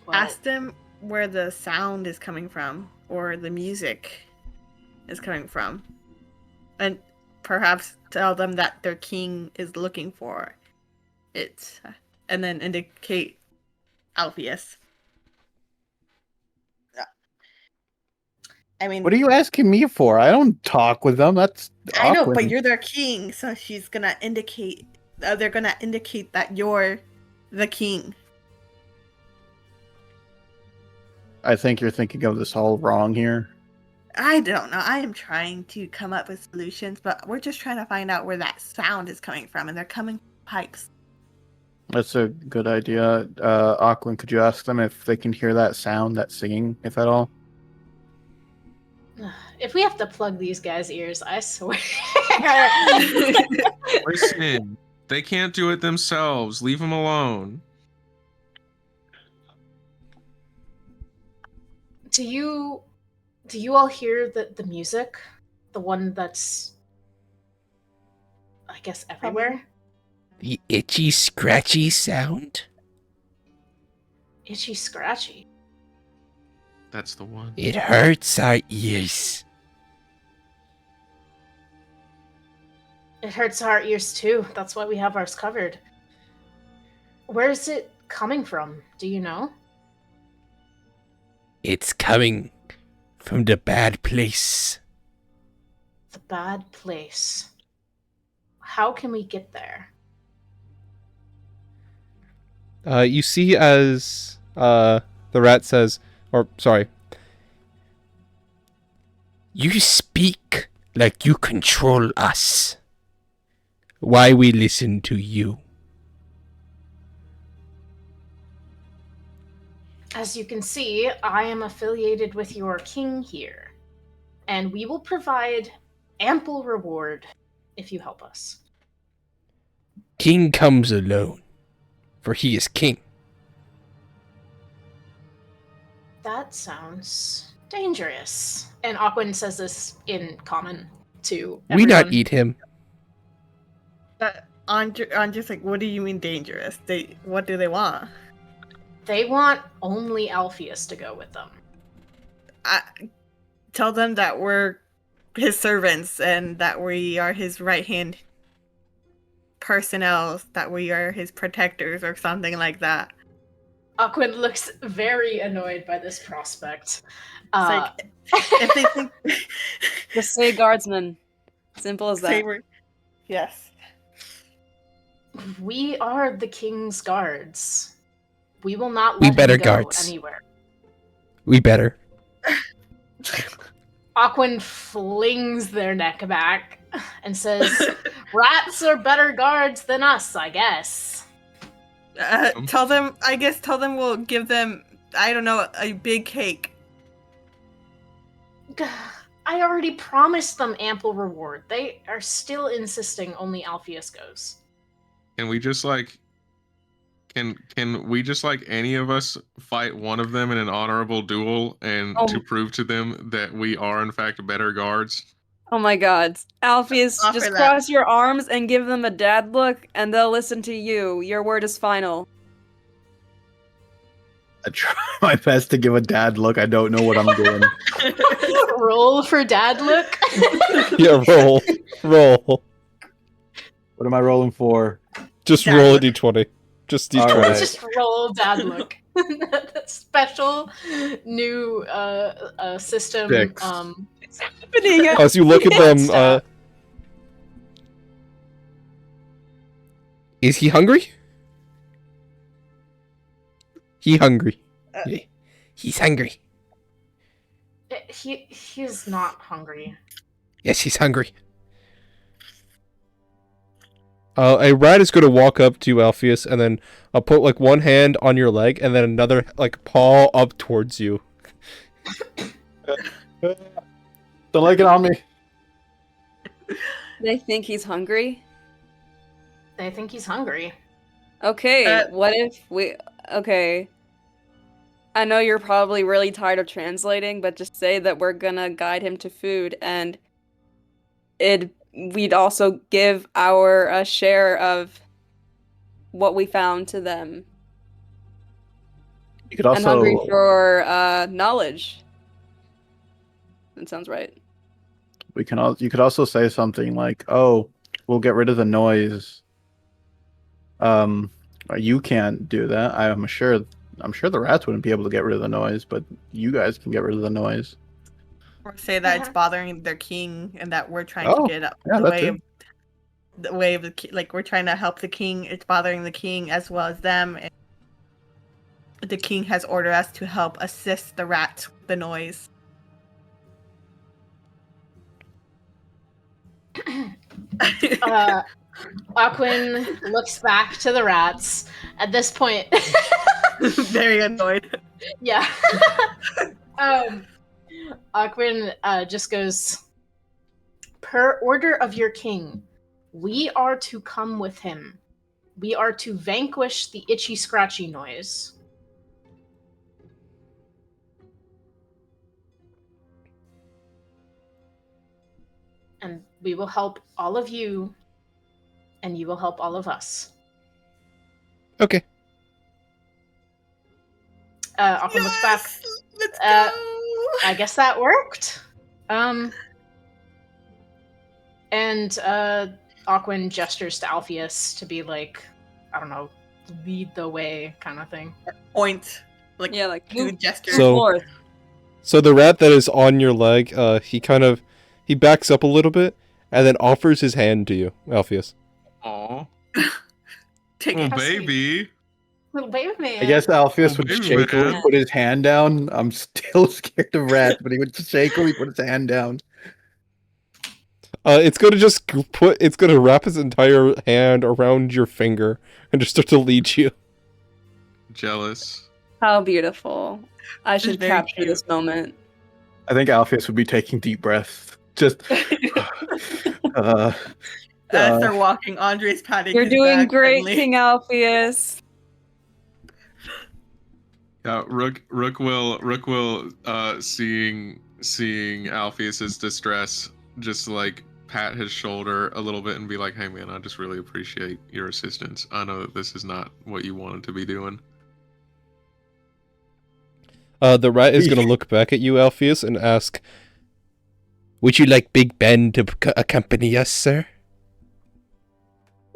Well, Ask them where the sound is coming from, or the music is coming from. And perhaps tell them that their king is looking for it. And then indicate Alpheus. I mean, What are you asking me for? I don't talk with them. That's I know, Aquin. but you're their king, so she's gonna indicate. They're gonna indicate that you're the king. I think you're thinking of this all wrong here. I don't know. I am trying to come up with solutions, but we're just trying to find out where that sound is coming from, and they're coming from pipes. That's a good idea. Aquin, could you ask them if they can hear that sound, that singing, if at all? If we have to plug these guys' ears, I swear. Listen, they can't do it themselves. Leave them alone. Do you all hear the music? The one that's, I guess, everywhere? The itchy, scratchy sound? Itchy scratchy. That's the one. It hurts our ears. It hurts our ears too. That's why we have ours covered. Where is it coming from? Do you know? It's coming from the bad place. The bad place. How can we get there? You see as the rat says, or sorry, You speak like you control us. Why we listen to you? As you can see, I am affiliated with your king here, and we will provide ample reward if you help us. King comes alone, for he is king. That sounds dangerous. And Aquin says this in common to We everyone. not eat him. I'm just like, what do you mean dangerous? What do they want? They want only Alpheus to go with them. Tell them that we're his servants and that we are his right hand personnel, that we are his protectors or something like that. Aquin looks very annoyed by this prospect. It's like, if they think Just say guardsman. Simple as say that. we're yes. We are the king's guards. We will not We let better him go guards. anywhere. We better. Aquin flings their neck back and says, "Rats are better guards than us, I guess." Tell them we'll give them, I don't know, a big cake. I already promised them ample reward. They are still insisting only Alpheus goes. Can we just like can we just like any of us fight one of them in an honorable duel and to prove to them that we are in fact better guards? Oh my god. Alpheus, Offer just that. cross your arms and give them a dad look, and they'll listen to you. Your word is final. I try my best to give a dad look. I don't know what I'm doing. Roll for dad look. yeah, roll. What am I rolling for? Just Dad roll a look. d20. Just d20. All right. Just roll dad look. Special new system. 6. Happening. As you look at them, Stop. Is he hungry? He hungry. Yeah. He's hungry. He's not hungry. Yes, he's hungry. a rat is going to walk up to Alpheus and then put like one hand on your leg and then another like paw up towards you. Don't like it on me. They think he's hungry? They think he's hungry. Okay, what if we... Okay. I know you're probably really tired of translating, but just say that we're gonna guide him to food, and we'd also give our share of what we found to them. You could And hungry also for knowledge. That sounds right. you could also say something like, "Oh, we'll get rid of the noise." You can't do that. I'm sure the rats wouldn't be able to get rid of the noise, but you guys can get rid of the noise. Or say that it's Yeah. bothering their king and that we're trying Oh, to get up yeah, the that way too. of like we're trying to help the king. It's bothering the king as well as them. And the king has ordered us to help assist the rats with the noise. Aquin looks back to the rats. At this point, Very annoyed. yeah. Aquin just goes, per order of your king, we are to come with him. We are to vanquish the itchy scratchy noise. And we will help all of you, and you will help all of us. Okay. Aquin looks back. Let's go. I guess that worked. And Aquin gestures to Alpheus to be like, I don't know, lead the way kind of thing. Point. Like, Yeah, like do move, gesture. So- forth. So the rat that is on your leg, he backs up a little bit and then offers his hand to you, Alpheus. Aw. Take Oh, it. How sweet. baby. Little baby man. I guess Alpheus Oh, would baby shakily man. put his hand down. I'm still scared of rats, but he would shakily put his hand down. It's gonna wrap his entire hand around your finger and just start to lead you. Jealous. How beautiful. I This is should very capture cute. this moment. I think Alpheus would be taking deep breaths. Just, uh, As they're walking, Andre's patting You're his doing back great, friendly. King Alpheus. Yeah, Rook will seeing Alpheus's distress, just like pat his shoulder a little bit and be like, "Hey man, I just really appreciate your assistance. I know that this is not what you wanted to be doing." The rat is gonna look back at you, Alpheus, and ask, "Would you like Big Ben to accompany us, sir?"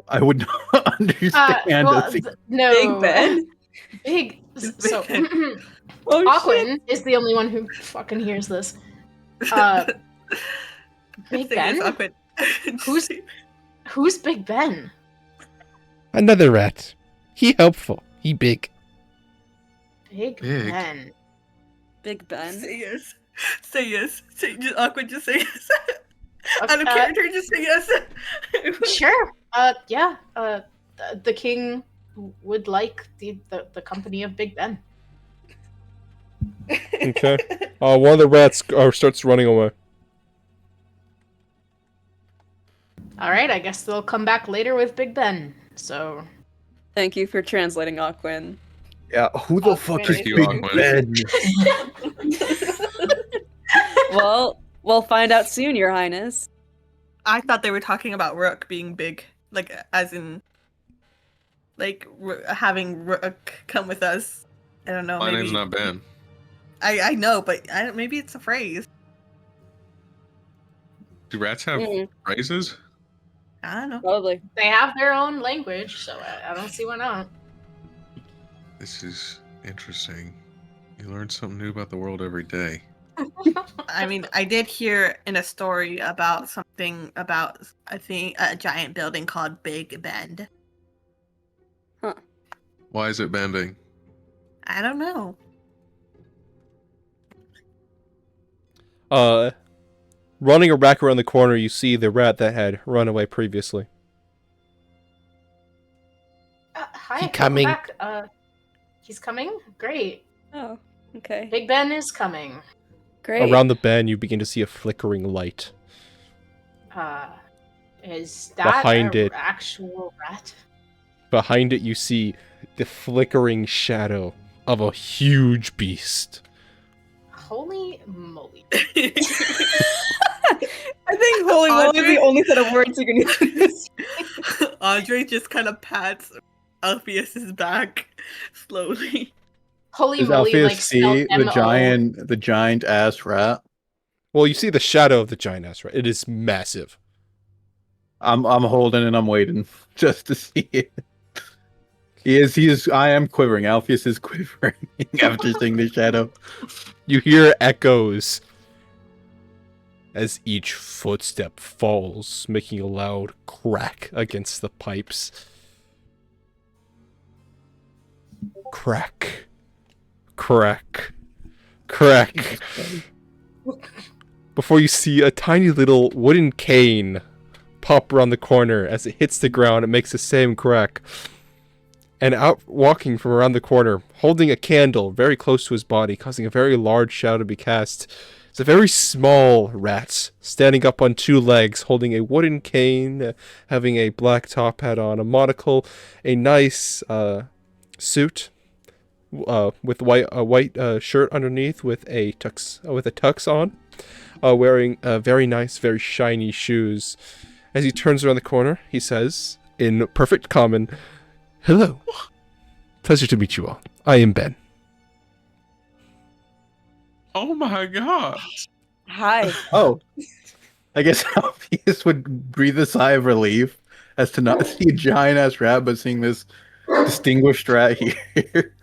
I would not understand. Well, this. no. Big Ben? Big. So, Oh, Aquin is the only one who fucking hears this. Big Say yes, Ben? Aquin. Who's Big Ben? Another rat. He helpful. He big. Big Big. Ben. Big Ben. Say yes. Say yes. Just Aquin, just say yes. Out of Okay, character, just say yes. Sure. Yeah. The king would like the company of Big Ben. Okay. One of the rats starts running away. All right. I guess they'll come back later with Big Ben. So. Thank you for translating, Aquin. Yeah, who the fuck is Thank you, Big Aquin. Ben? Well, we'll find out soon, Your Highness. I thought they were talking about Rook being big, like as in, like having Rook come with us. I don't know. My maybe... name's not Ben. I know, but maybe it's a phrase. Do rats have phrases? I don't know. Probably. They have their own language, so I don't see why not. This is interesting. You learn something new about the world every day. I mean, I did hear in a story about something about, I think, a giant building called Big Bend. Why is it bending? I don't know. Running a rack around the corner, you see the rat that had run away previously. Hi, He welcome coming. back. He's coming. Great. Oh, okay. Big Ben is coming. Great. Around the bend, you begin to see a flickering light. Is that Behind a it. actual rat? Behind it, you see the flickering shadow of a huge beast. Holy moly! I think holy moly is the only set of words you can use. Andre just kind of pats Alpheus's back slowly. Holy Does moly! Alpheus Like spelled see M-O. the giant ass rat? Well, you see the shadow of the giant ass rat. It is massive. I'm holding and I'm waiting just to see it. He is. I am quivering. Alpheus is quivering after seeing the shadow. You hear echoes as each footstep falls, making a loud crack against the pipes. Crack. Crack. Crack. Before you see a tiny little wooden cane pop around the corner. As it hits the ground, it makes the same crack. And out walking from around the corner, holding a candle very close to his body, causing a very large shadow to be cast, It's a very small rat, standing up on two legs, holding a wooden cane, having a black top hat on, a monocle, a nice suit with a white shirt underneath with a tux on, wearing very nice, very shiny shoes. As he turns around the corner, he says, in perfect common, "Hello. Pleasure to meet you all. I am Ben." Oh my god. Hi. Oh, I guess Alpheus would breathe a sigh of relief as to not see a giant ass rat, but seeing this distinguished rat here.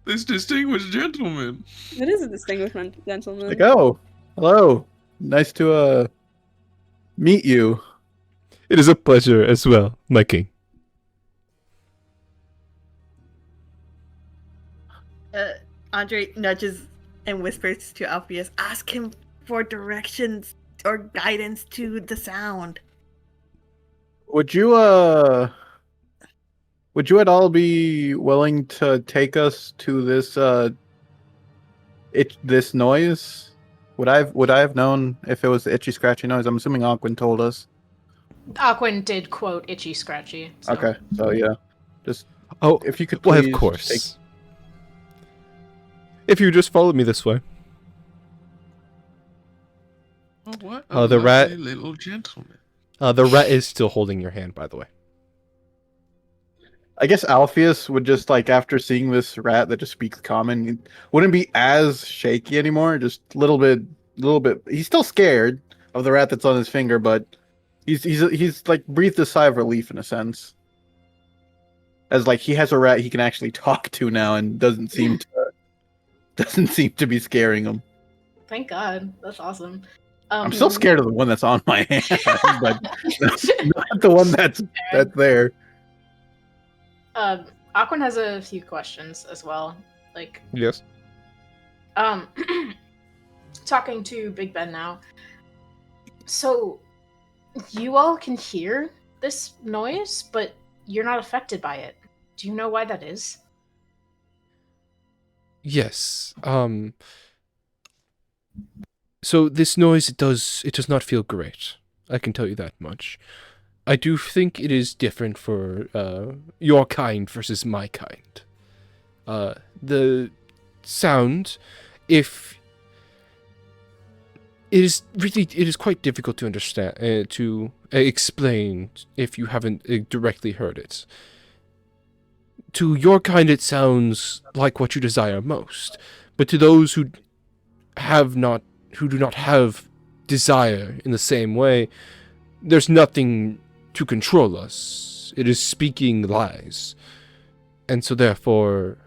This distinguished gentleman. It is a distinguished gentleman. Like, oh, hello. Nice to meet you. It is a pleasure as well, my king. Andre nudges and whispers to Alpheus, ask him for directions or guidance to the sound. Would you at all be willing to take us to this this noise? Would I have known if it was the itchy scratchy noise? I'm assuming Aquin told us. Aquin did quote itchy scratchy. So. Okay, so yeah. Just if you could why, please of course. If you just followed me this way. Oh, what the lovely rat- little gentleman. The rat is still holding your hand, by the way. I guess Alpheus would just like after seeing this rat that just speaks common, wouldn't be as shaky anymore. Just a little bit. He's still scared of the rat that's on his finger, but he's like breathed a sigh of relief in a sense, as like he has a rat he can actually talk to now and doesn't seem to be scaring him. Thank God. That's awesome. I'm still scared of the one that's on my hand, but not the one that's there. Aquin has a few questions as well. Like, Yes. talking to Big Ben now. So, you all can hear this noise, but you're not affected by it. Do you know why that is? Yes. So this noise, it does not feel great. I can tell you that much. I do think it is different for your kind versus my kind. The sound, if it is quite difficult to understand, to explain if you haven't directly heard it. To your kind, it sounds like what you desire most, but to those who do not have desire in the same way, there's nothing to control us. It is speaking lies. And so therefore,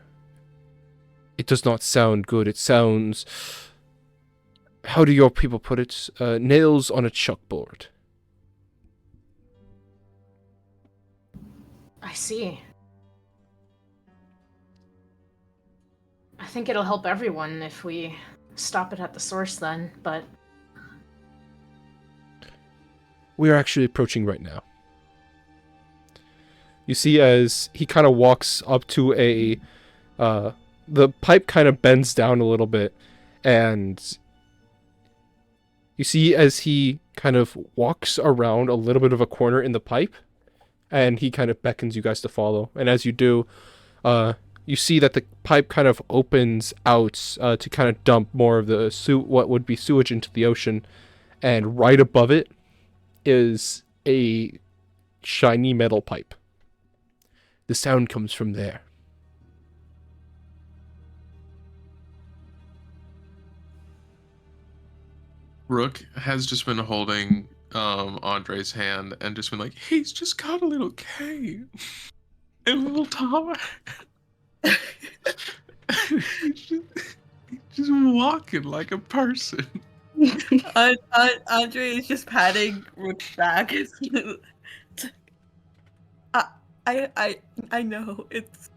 it does not sound good. It sounds, how do your people put it? Nails on a chalkboard. I see. I think it'll help everyone if we stop it at the source then, but... We are actually approaching right now. You see as he kind of walks up to the pipe kind of bends down a little bit, and you see as he kind of walks around a little bit of a corner in the pipe, and he kind of beckons you guys to follow. And as you do, you see that the pipe kind of opens out to kind of dump more of the what would be sewage into the ocean, and right above it is a shiny metal pipe. The sound comes from there. Rook has just been holding Andre's hand and just been like, he's just got a little cave. A little tower. he's just walking like a person. Andre is just patting Rook's back. I know it's.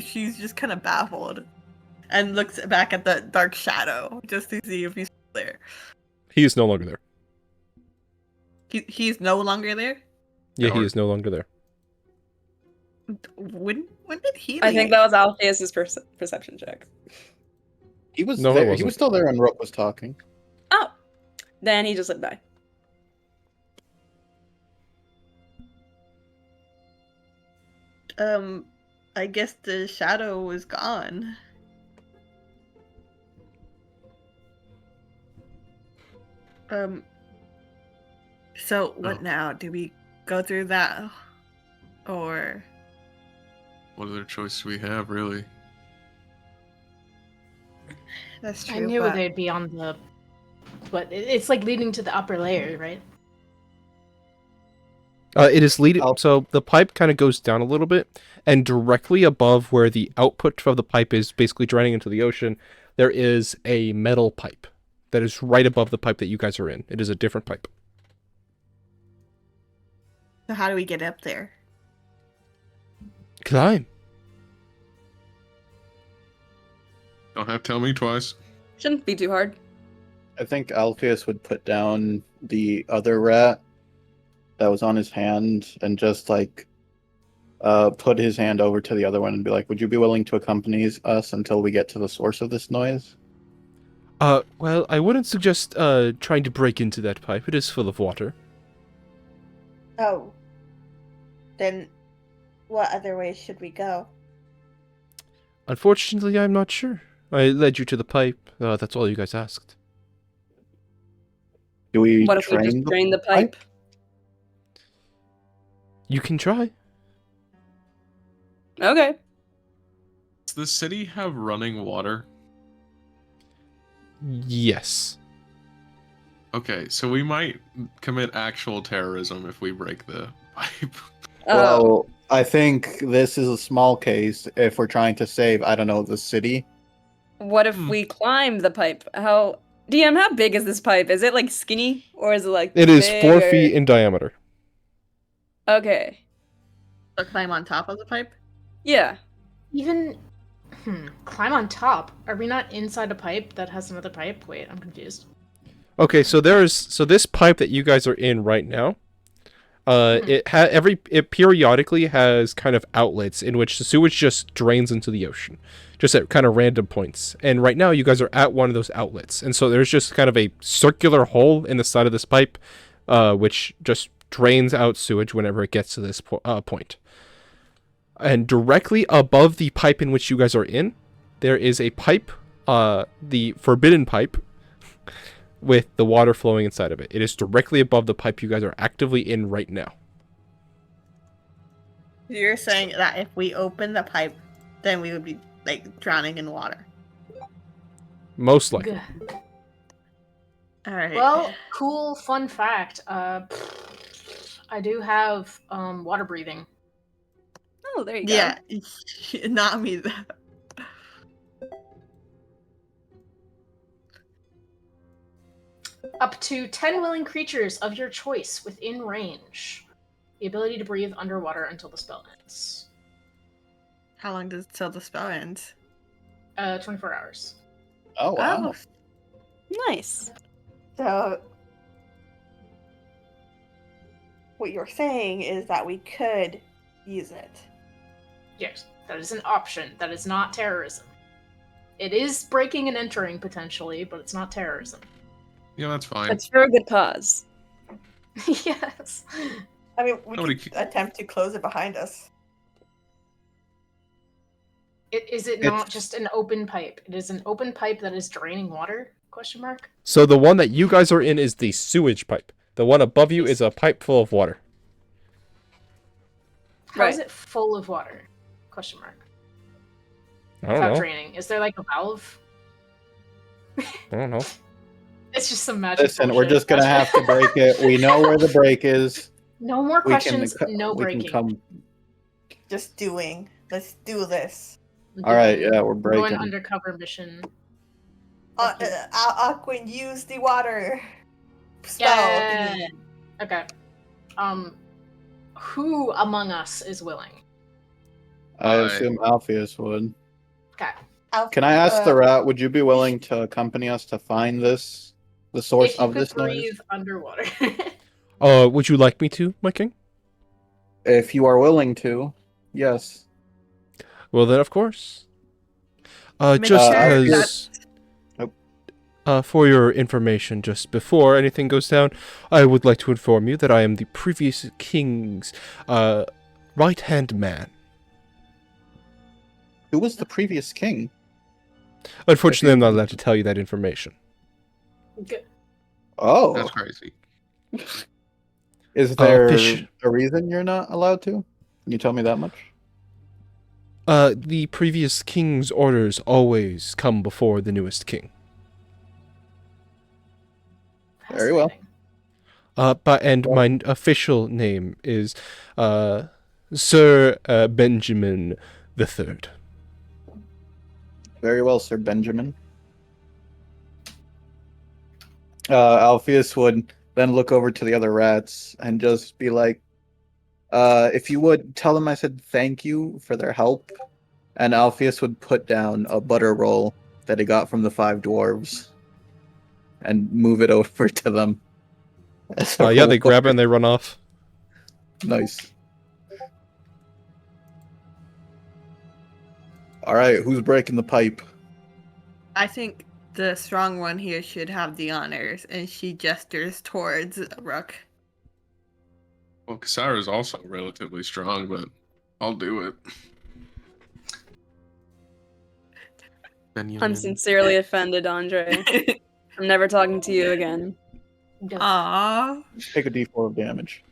She's just kind of baffled, and looks back at the dark shadow just to see if he's there. He is no longer there. He's no longer there. Yeah, he is no longer there. When did he? I think that was Alpheus's perception check. He was No, it there. He wasn't. was still there when Rook was talking. Oh, then he just slipped by. I guess the shadow was gone. So what Oh. now? Do we go through that, or What other choice do we have, really? that's true? I knew but they'd be on the, but it's like leading to the upper layer, right? It is leading. Oh. So the pipe kind of goes down a little bit, and directly above where the output of the pipe is basically draining into the ocean, there is a metal pipe that is right above the pipe that you guys are in. It is a different pipe. So how do we get up there? Climb. Don't have to tell me twice. Shouldn't be too hard. I think Alpheus would put down the other rat that was on his hand and just like put his hand over to the other one and be like, "Would you be willing to accompany us until we get to the source of this noise?" Well, I wouldn't suggest trying to break into that pipe. It is full of water. Oh, then what other way should we go? Unfortunately, I'm not sure. I led you to the pipe. That's all you guys asked. Do we What if we just drain the pipe? You can try. Okay. Does the city have running water? Yes. Okay, so we might commit actual terrorism if we break the pipe. Well, I think this is a small case if we're trying to save, I don't know, the city. What if we climb the pipe? DM, how big is this pipe? Is it like skinny or is it like It is 4 bigger? feet in diameter. Okay. So climb on top of the pipe? Yeah. Even climb on top. Are we not inside a pipe that has another pipe? Wait, I'm confused. Okay, so this pipe that you guys are in right now, it periodically has kind of outlets in which the sewage just drains into the ocean, just at kind of random points. And right now, you guys are at one of those outlets, and so there's just kind of a circular hole in the side of this pipe, which just drains out sewage whenever it gets to this point. And directly above the pipe in which you guys are in, there is a pipe, the forbidden pipe, with the water flowing inside of it. It is directly above the pipe you guys are actively in right now. You're saying that if we open the pipe, then we would be like drowning in water. Most likely. Good. All right. Well, cool fun fact. I do have water breathing. Oh, there you go. Yeah, not me. Up to 10 willing creatures of your choice within range. The ability to breathe underwater until the spell ends. How long does till the spell ends? 24 hours. Oh, wow. Nice. So, what you're saying is that we could use it. Yes, that is an option. That is not terrorism. It is breaking and entering potentially, but it's not terrorism. Yeah, that's fine. It's for a good cause. Yes. I mean, we Nobody could attempt to close it behind us. Is it not just an open pipe? It is an open pipe that is draining water? Question mark. So the one that you guys are in is the sewage pipe. The one above you is a pipe full of water. How is Right. it full of water? Question mark. I don't Without know. draining. Is there like a valve? I don't know. It's just some magic. Listen, we're bullshit. just gonna have to break it. We know where the break is. No more We questions. can, No we breaking. can come. Just doing. Let's do this. All right, yeah, we're Go an breaking. undercover mission. Aquin, use the water spell. Yeah. thingy. Okay. Who among us is willing? I assume Alpheus would. Okay. Can I ask the rat? Would you be willing to accompany us to find the source If you of could this noise? breathe underwater. Would you like me to, my king? If you are willing to, yes. Well, then, of course. Make Just sure as For your information, just before anything goes down, I would like to inform you that I am the previous king's right-hand man. Who was the previous king? Unfortunately, I'm not allowed to tell you that information. Good. Oh, That's crazy. is there fish- a reason you're not allowed to? Can you tell me that much? The previous king's orders always come before the newest king. Very well. Fascinating. But my official name is Sir Benjamin the Third. Very well, Sir Benjamin. Alpheus would then look over to the other rats and just be like, if you would tell them I said thank you for their help. And Alpheus would put down a butter roll that he got from the 5 dwarves and move it over to them. as a Yeah, they reward. grab it and they run off. Nice. All right, who's breaking the pipe? I think the strong one here should have the honors, and she gestures towards Rook. Well, Kasara is also relatively strong, but I'll do it. I'm sincerely offended, Andre. I'm never talking to you again. Aww. Take a d4 of damage.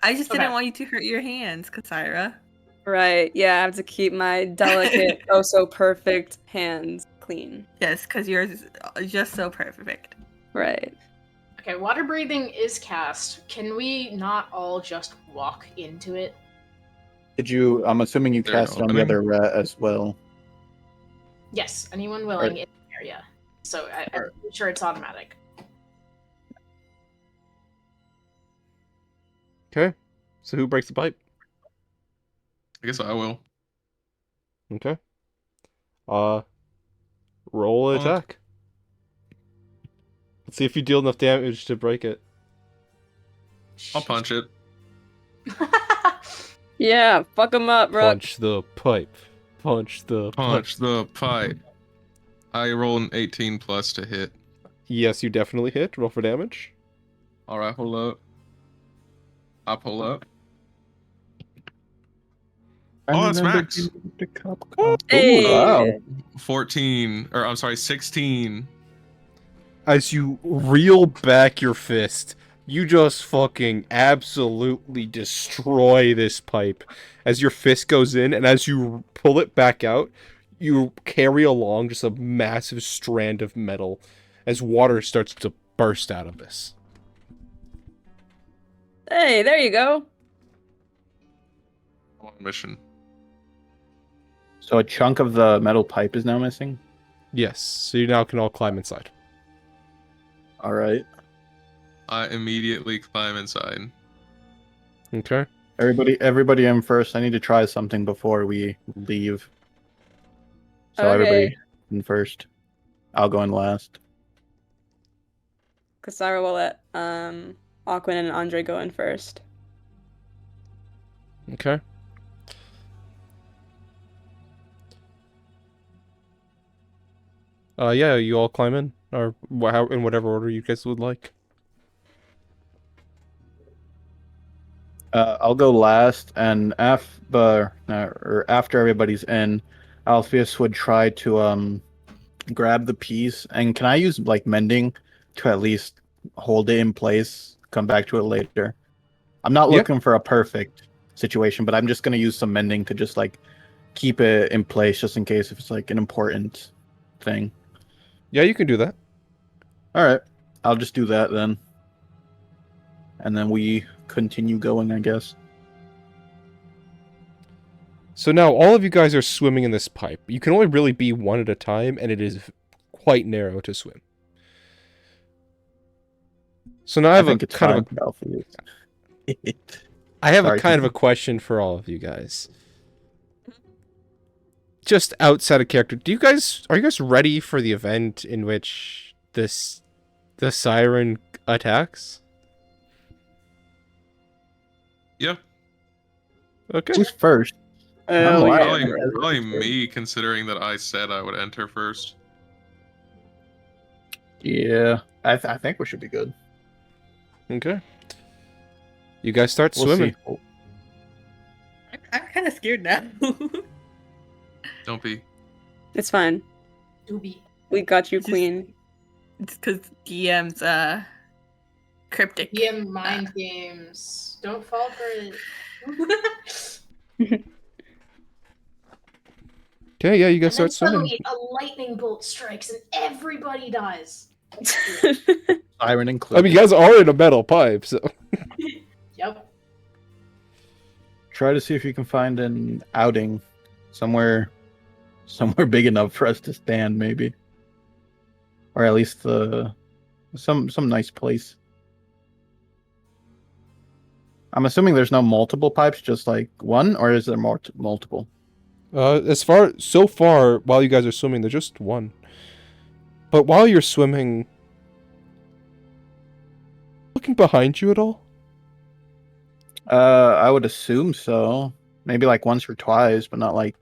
I just didn't Okay. want you to hurt your hands, Kasira. Right, yeah, I have to keep my delicate, oh so perfect hands clean. Yes, because yours is just so perfect. Right. Okay, water breathing is cast. Can we not all just walk into it? Did you? I'm assuming you There an cast it on the opening? other rat as well. Yes, anyone willing in the area. So I'm pretty sure it's automatic. Okay. So who breaks the pipe? I guess I will. Okay. Roll Well, attack. Let's see if you deal enough damage to break it. I'll punch it. Yeah, fuck him up, bro. Punch the pipe. Punch the pipe. Punch the pipe. I roll an 18 plus to hit. Yes, you definitely hit. Roll for damage. Alright, hold up. I pull up. Oh, that's max. Hey. Wow. 14, or I'm sorry, 16. As you reel back your fist, you just fucking absolutely destroy this pipe. As your fist goes in, and as you pull it back out, you carry along just a massive strand of metal as water starts to burst out of this. Hey, there you go. I'm on a mission. So a chunk of the metal pipe is now missing. Yes, so you now can all climb inside. All right, I immediately climb inside. Okay. everybody in first. I need to try something before we leave. So Okay. everybody in first. I'll go in last. Kasara will let Aquin and Andre go in first. Okay. Yeah, you all climb in, or in whatever order you guys would like. I'll go last, and after everybody's in, Alpheus would try to grab the piece. And can I use like mending to at least hold it in place? Come back to it later. I'm not Yeah. looking for a perfect situation, but I'm just gonna use some mending to just like keep it in place, just in case if it's like an important thing. Yeah, you can do that. All right, I'll just do that then, and then we continue going, I guess. So now all of you guys are swimming in this pipe. You can only really be one at a time, and it is quite narrow to swim. So now I have think a it's kind of fine for Alpheus. I have a Sorry, kind of a continue. question for all of you guys. Just outside of character, are you guys ready for the event in which the siren attacks? Yeah. Okay. Who's first? Oh, Wow. yeah. Probably me, considering that I said I would enter first. Yeah, I think we should be good. Okay. You guys start We'll swimming. see. I'm kind of scared now. Don't be. It's fine. Doobie. We got you, Just- queen. It's because DM's cryptic. DM mind games. Don't fall for it. Okay, yeah, you guys And then start swimming. suddenly a lightning bolt strikes and everybody dies. Siren I included. mean, you guys are in a metal pipe, so. Yep. Try to see if you can find an outing somewhere big enough for us to stand, maybe, or at least some nice place. I'm assuming there's no multiple pipes, just like one, or is there multiple? So far, while you guys are swimming, there's just one. But while you're swimming, looking behind you at all? I would assume so. Maybe like once or twice, but not like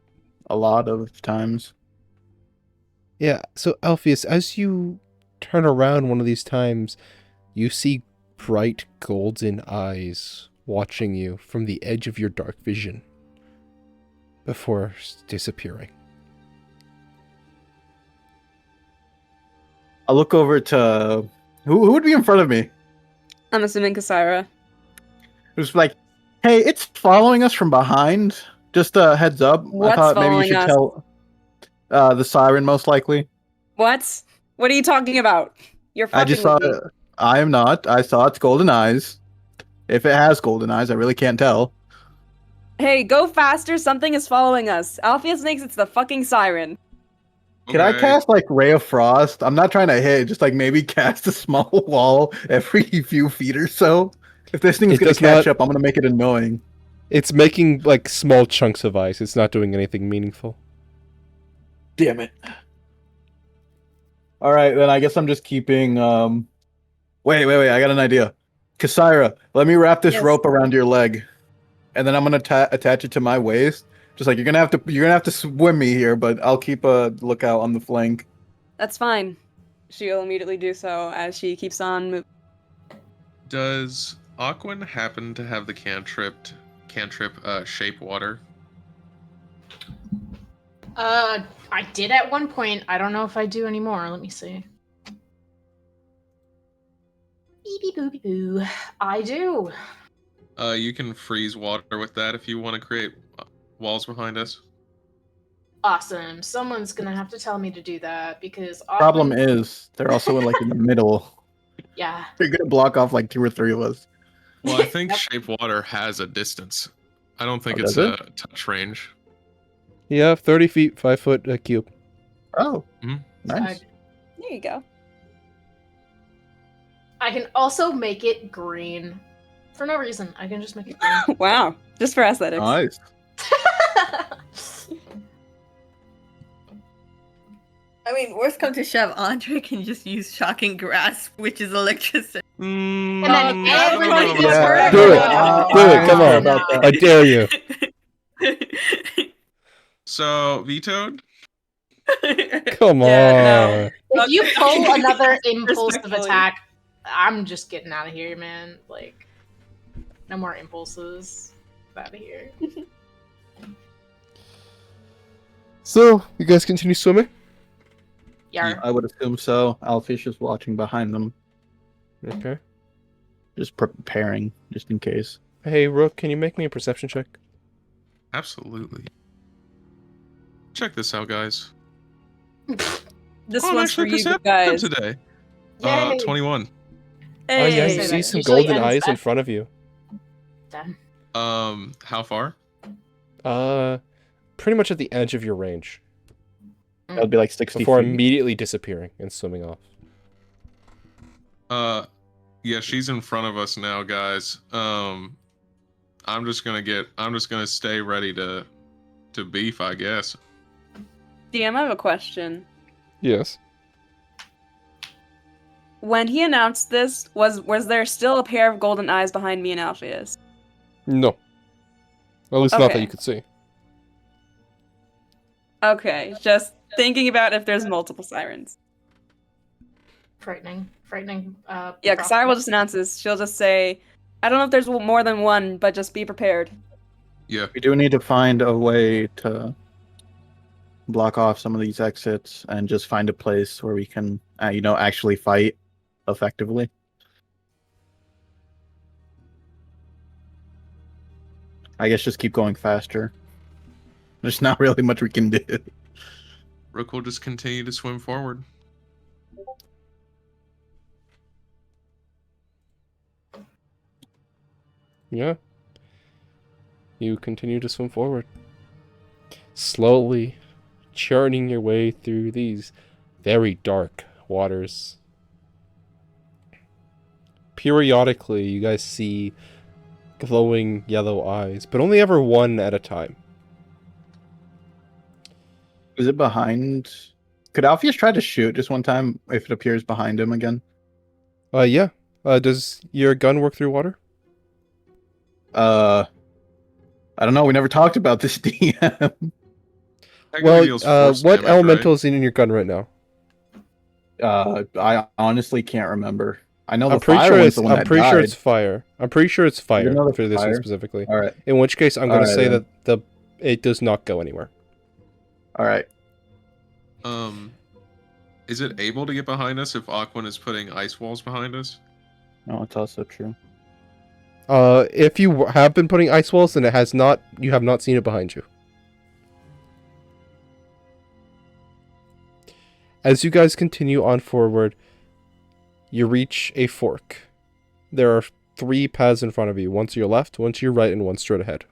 a lot of times. Yeah, so Alpheus, as you turn around one of these times, you see bright golden eyes watching you from the edge of your dark vision before disappearing. I'll look over to who would be in front of me. I'm assuming Kasira. Who's like, hey, it's following us from behind. Just a heads up. What's I thought maybe you following should us? tell the siren, most likely. What? What are you talking about? You're fucking I just saw with me. it. I am not. I saw its golden eyes. If it has golden eyes, I really can't tell. Hey, go faster. Something is following us. Alpheus thinks it's the fucking siren. Can I Okay. cast like Ray of Frost? I'm not trying to hit, just like maybe cast a small wall every few feet or so. If this thing's It gonna does catch not- up, I'm gonna make it annoying. It's making, like, small chunks of ice. It's not doing anything meaningful. Damn it. Alright, then I guess I'm just keeping Wait, I got an idea. Kasira, let me wrap this Yes. rope around your leg. And then I'm gonna attach it to my waist. Just like you're gonna have to swim me here, but I'll keep a lookout on the flank. That's fine. She'll immediately do so as she keeps on moving. Does Aquan happen to have the cantrip shape water? I did at one point. I don't know if I do anymore. Let me see. Beep boopy boo. I do. You can freeze water with that if you want to create walls behind us. Awesome. Someone's gonna have to tell me to do that because Problem often- is, they're also like in the middle. yeah. They're gonna block off like 2 or 3 of us. Well, I think Yep. shape water has a distance. I don't think Oh, it's does a touch range. Yeah, 30 feet, 5 foot cube. Oh, Mhm. nice. There you go. I can also make it green. For no reason. I can just make it green. Wow. Just for aesthetics. Nice. I mean, worst come to shove, Andre can just use shocking grasp, which is electricity. And then I don't everybody know gets about hurt. that. Do it. Do it, come on. About that. I dare you. So vetoed. Come Yeah, on. If you pull another impulsive Respectfully. attack, I'm just getting out of here, man. Like, no more impulses. Out of here. So, you guys continue swimming? Yar. I would assume so. Alfish is watching behind them, Okay. just preparing, just in case. Hey, Rook, can you make me a perception check? Absolutely. Check this out, guys. This Oh, one's for actually you perception guys. today. Yay. 21. Oh, yeah, Hey. you Say see that. some Usually golden ends eyes in that. front of you. Done. How far? Pretty much at the edge of your range. That would be like 60 Before feet. immediately disappearing and swimming off. Yeah, she's in front of us now, guys. I'm just gonna stay ready to beef, I guess. DM, I have a question. Yes. When he announced this, was there still a pair of golden eyes behind me and Alpheus? No. At least not that Okay. you could see. Okay, just thinking about if there's multiple sirens. frightening. Yeah, Cassandra will just announce this. She'll just say, I don't know if there's more than one, but just be prepared. Yeah. We do need to find a way to block off some of these exits and just find a place where we can, actually fight effectively. I guess just keep going faster. There's not really much we can do. Rook will just continue to swim forward. Yeah. You continue to swim forward. Slowly churning your way through these very dark waters. Periodically, you guys see glowing yellow eyes, but only ever one at a time. Is it behind? Could Alpheus try to shoot just one time if it appears behind him again? Yeah. Does your gun work through water? I don't know. We never talked about this, DM. Well, Deals force what damage, elemental right? is in your gun right now? I honestly can't remember. I know I'm the pretty fire sure was it's. the one I'm that pretty died. sure it's fire. I'm pretty sure it's fire know the for this one fire? specifically. All right. In which case, I'm going to Alright, say then. that it does not go anywhere. All right. Is it able to get behind us if Aquan is putting ice walls behind us? No, it's also true. If you have been putting ice walls, then it has not. You have not seen it behind you. As you guys continue on forward, you reach a fork. There are 3 paths in front of you. One to your left, one to your right, and one straight ahead.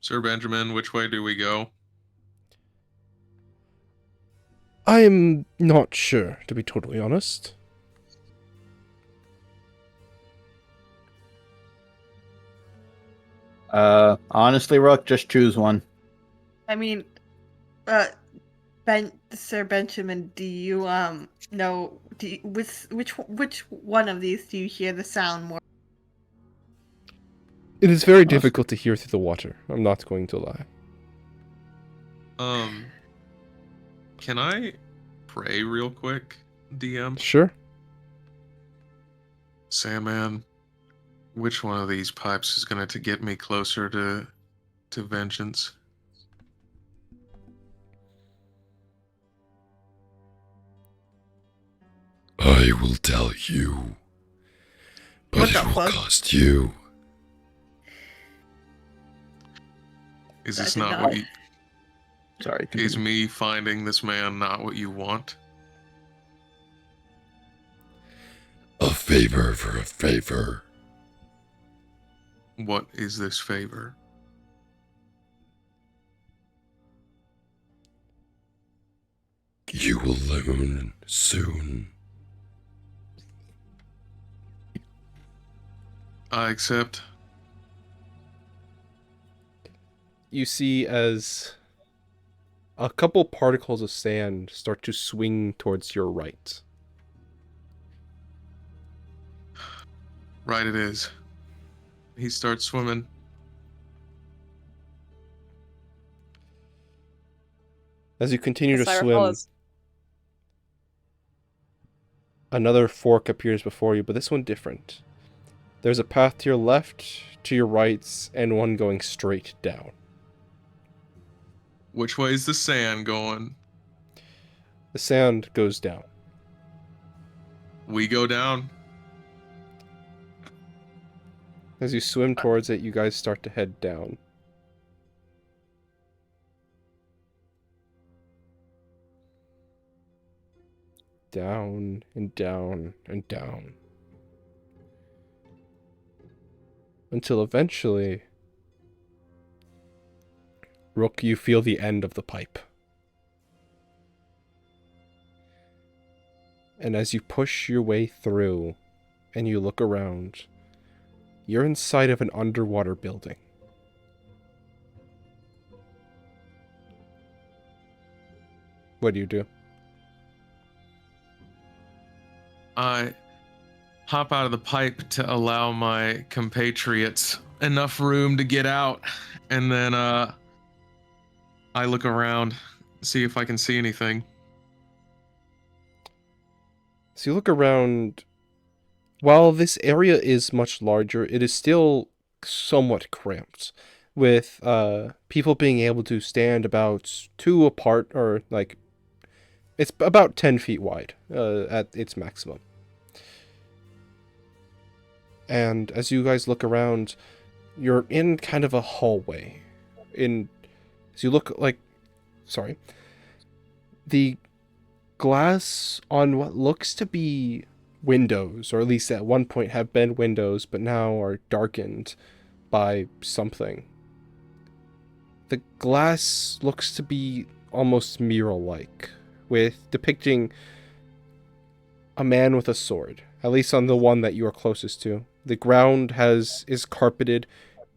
Sir Benjamin, which way do we go? I am not sure, to be totally honest. Honestly, Rook, just choose one. I mean, Sir Benjamin, do you know which one of these do you hear the sound more? It is very difficult to hear through the water. I'm not going to lie. Can I pray real quick, DM? Sure. Sandman, which one of these pipes is going to get me closer to vengeance? I will tell you, but What it the will fuck? cost you. Is I this did not not. what you... Sorry. Is me finding this man not what you want? A favor for a favor. What is this favor? You will learn soon. I accept. You see as a couple particles of sand start to swing towards your right. Right it is. He starts swimming. As you continue to Cassandra swim, follows. another fork appears before you, but this one different. There's a path to your left, to your right, and one going straight down. Which way is the sand going? The sand goes down. We go down. As you swim towards it, you guys start to head down. Down and down and down. Until eventually, Rook, you feel the end of the pipe. And as you push your way through and you look around, you're inside of an underwater building. What do you do? I hop out of the pipe to allow my compatriots enough room to get out, and then I look around see if I can see anything. So you look around. While this area is much larger, it is still somewhat cramped, with people being able to stand about 2 apart, or like it's about 10 feet wide at its maximum. And as you guys look around, you're in kind of a hallway. As you look sorry, the glass on what looks to be windows, or at least at one point have been windows, but now are darkened by something. The glass looks to be almost mural-like, with depicting a man with a sword, at least on the one that you are closest to. The ground is carpeted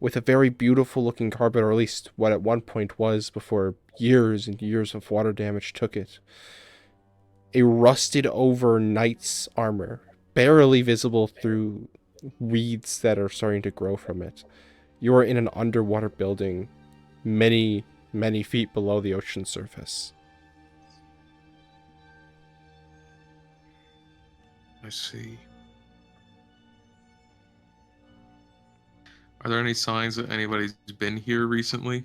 with a very beautiful looking carpet, or at least what at one point was before years and years of water damage took it. A rusted over knight's armor, barely visible through weeds that are starting to grow from it. You are in an underwater building many, many feet below the ocean surface. I see. Are there any signs that anybody's been here recently?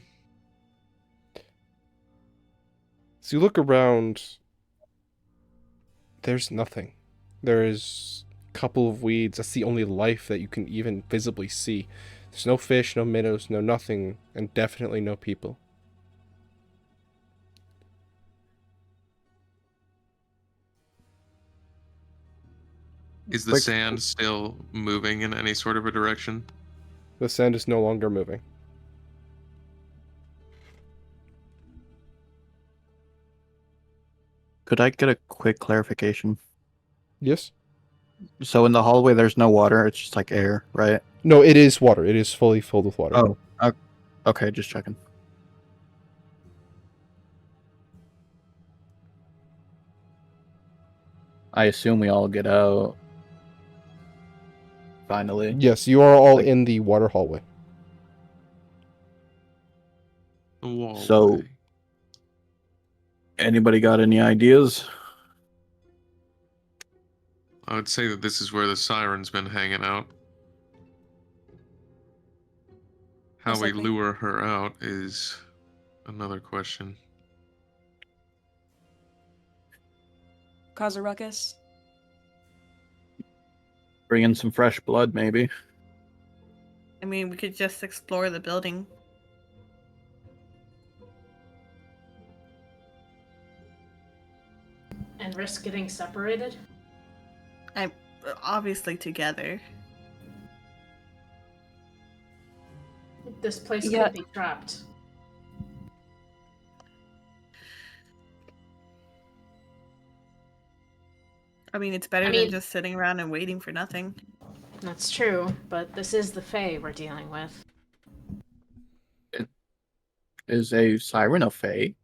So you look around, there's nothing. There is a couple of weeds. That's the only life that you can even visibly see. There's no fish, no minnows, no nothing, and definitely no people. Is the Quick- sand still moving in any sort of a direction? The sand is no longer moving. Could I get a quick clarification? Yes? So in the hallway, there's no water. It's just like air, right? No, it is water. It is fully filled with water. Oh, okay. Just checking. I assume we all get out. Finally. Yes, you are all Like- in the water hallway. The wall. So- Anybody got any ideas? I would say that this is where the siren's been hanging out. How Most we likely. lure her out is another question. Cause a ruckus. Bring in some fresh blood, maybe. I mean, we could just explore the building. And risk getting separated? Obviously together. This place Yeah. could be trapped. I mean, it's better I mean- than just sitting around and waiting for nothing. That's true, but this is the Fae we're dealing with. Is a siren a fae?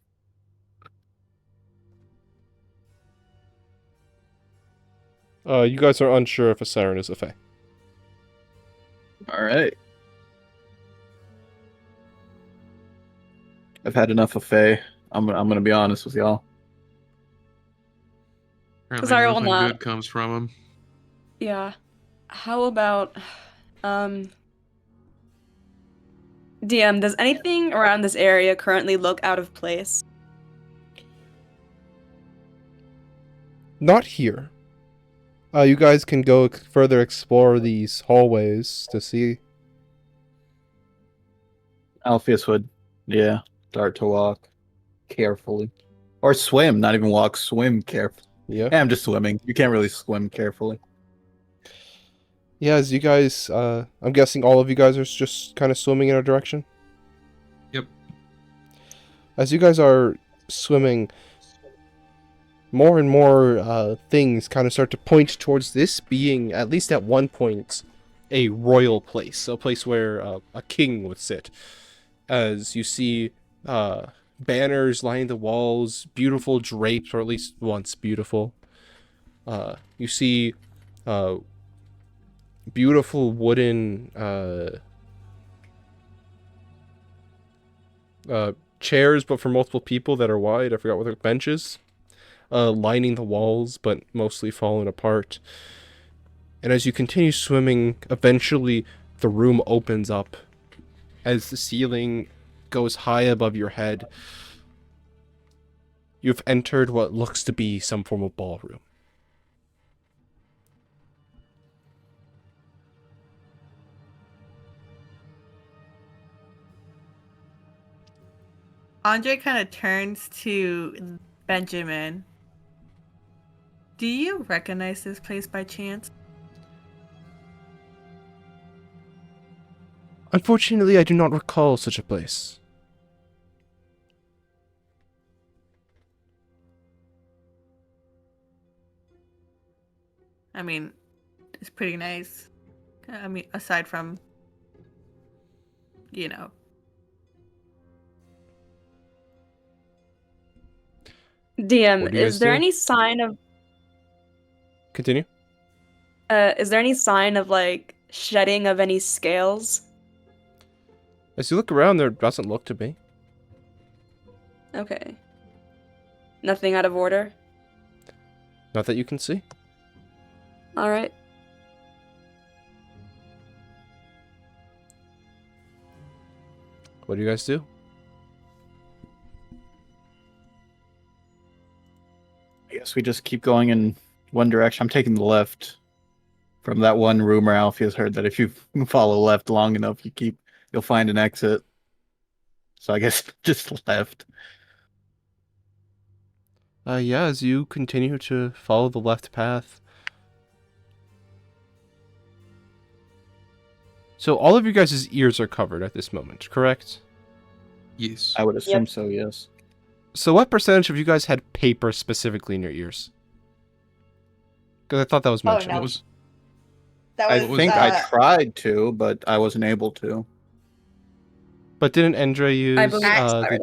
You guys are unsure if a siren is a fae. All right. I've had enough of fae. I'm gonna be honest with y'all. Apparently Sorry, will nothing not. good comes from him. Yeah. How about DM, does anything around this area currently look out of place? Not here. You guys can go further explore these hallways to see. Alpheus would, yeah, start to walk carefully, or swim. Not even walk, swim carefully. Yeah. Yeah, I'm just swimming. You can't really swim carefully. Yeah, as you guys, I'm guessing all of you guys are just kind of swimming in a direction? Yep. As you guys are swimming, more and more things kind of start to point towards this being, at least at one point, a royal place. A place where a king would sit. As you see banners lining the walls, beautiful drapes, or at least once beautiful. You see beautiful wooden chairs, but for multiple people that are wide. I forgot what they're benches. Lining the walls, but mostly falling apart. And as you continue swimming, eventually the room opens up as the ceiling goes high above your head. You've entered what looks to be some form of ballroom. Andre kind of turns to Benjamin. Do you recognize this place by chance? Unfortunately, I do not recall such a place. I mean, it's pretty nice. I mean, aside from, you know. DM, What do you guys is there do? any sign of Continue. is there any sign of like shedding of any scales? As you look around, there doesn't look to be. Okay. Nothing out of order? Not that you can see. Alright. What do you guys do? I guess we just keep going in one direction. I'm taking the left. From that one rumor Alfie has heard that if you follow left long enough, you'll find an exit. So I guess just left. Yeah, as you continue to follow the left path. So all of you guys' ears are covered at this moment, correct? Yes. I would assume so, yes. So what percentage of you guys had paper specifically in your ears? Because I thought that was Oh, mentioned. no. What was That I was, think I tried to, but I wasn't able to. But didn't Endre use I believe I started.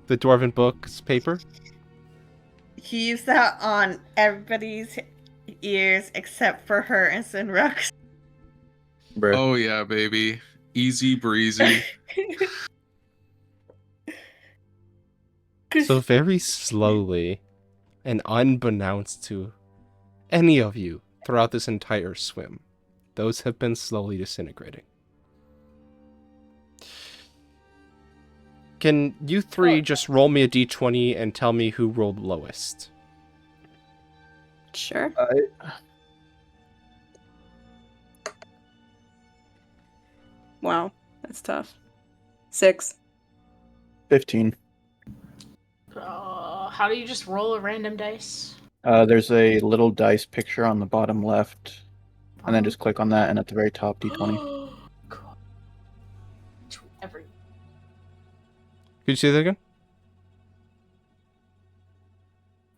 the Dwarven Book's paper? He used that on everybody's ears except for her and Sinrux. Bruh. Oh yeah, baby. Easy breezy. So very slowly, and unbeknownst to any of you throughout this entire swim, those have been slowly disintegrating. Can you three just roll me a d20 and tell me who rolled lowest? Sure. Wow, that's tough. 6. 15. How do you just roll a random dice? There's a little dice picture on the bottom left, and then just click on that, and at the very top, D20. Cool. To every. Could you say that again?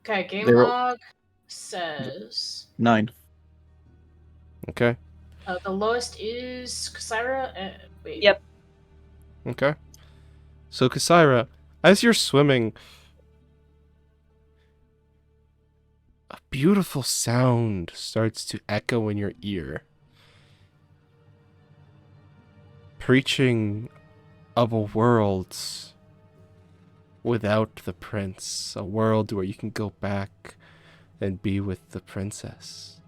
Okay, game They were- log says 9. Okay. the lowest is Kasaira. Wait. Yep. Okay. So, Kasaira, as you're swimming, a beautiful sound starts to echo in your ear, preaching of a world without the prince, a world where you can go back and be with the princess,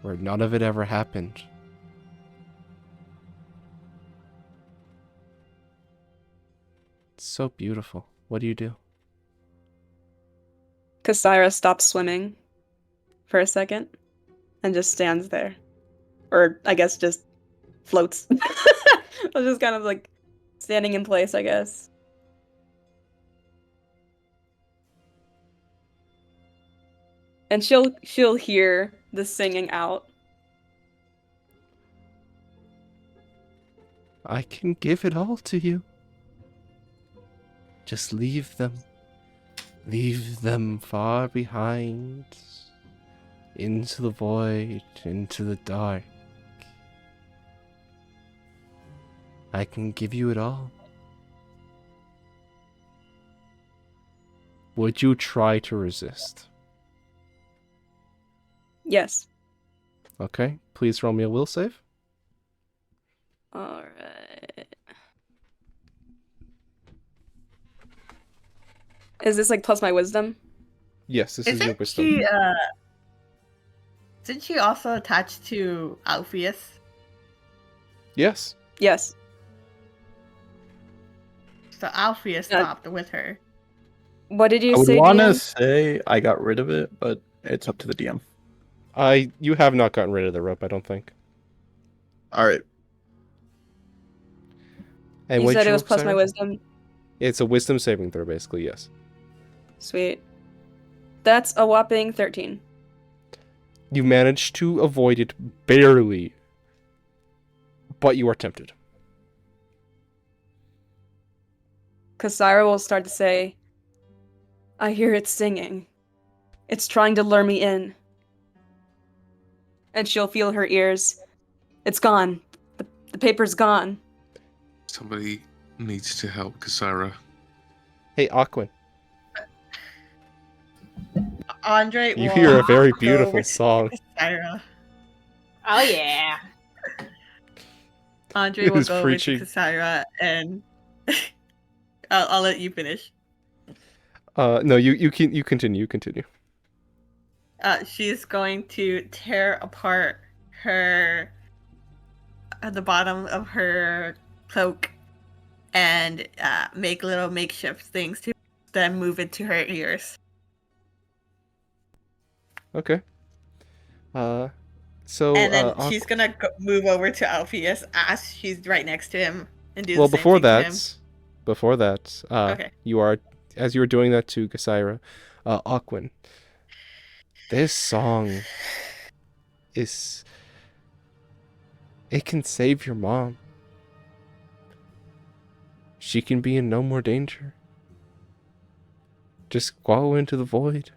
where none of it ever happened. It's so beautiful. What do you do? Kasaira stops swimming for a second and just stands there. Or I guess just floats. I was just kind of like standing in place, I guess. And she'll hear the singing out. I can give it all to you. Just leave them. Leave them far behind. Into the void, into the dark. I can give you it all. Would you try to resist? Yes. Okay, please roll me a will save. Alright. Is this like plus my wisdom? Yes, this is your Isn't wisdom. she isn't she also attached to Alpheus? Yes. Yes. So Alpheus stopped with her. What did you I would say, want to DM? say I got rid of it, but it's up to the DM. You have not gotten rid of the rope, I don't think. All right. And You what did said it you was roll, plus my Sarah? wisdom. It's a wisdom saving throw, basically, yes. Sweet. That's a whopping 13. You managed to avoid it barely, but you are tempted. Kasira will start to say, I hear it singing. It's trying to lure me in. And she'll feel her ears. It's gone. The paper's gone. Somebody needs to help Kasara. Hey, Aquin, Andre you will hear a very go beautiful over to song. Kasira. Oh yeah. Andre It will is go preaching. over to Kasira and I'll let you finish. No, you continue. She's going to tear apart her at the bottom of her cloak and make little makeshift things to then move into her ears. Okay. So And then she's gonna move over to Alpheus as she's right next to him and do well, the same thing to him. before that, Okay. you are, as you were doing that to Kasira, Aquin, this song is, it can save your mom. She can be in no more danger. Just go into the void,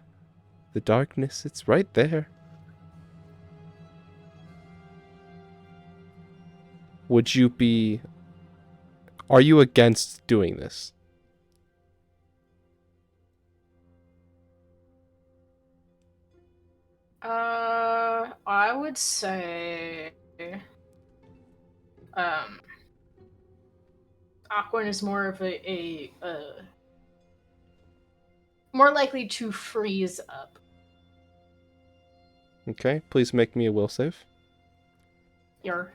the darkness, it's right there. Are you against doing this? I would say, Aquan is more of a more likely to freeze up. Okay, please make me a will save. Your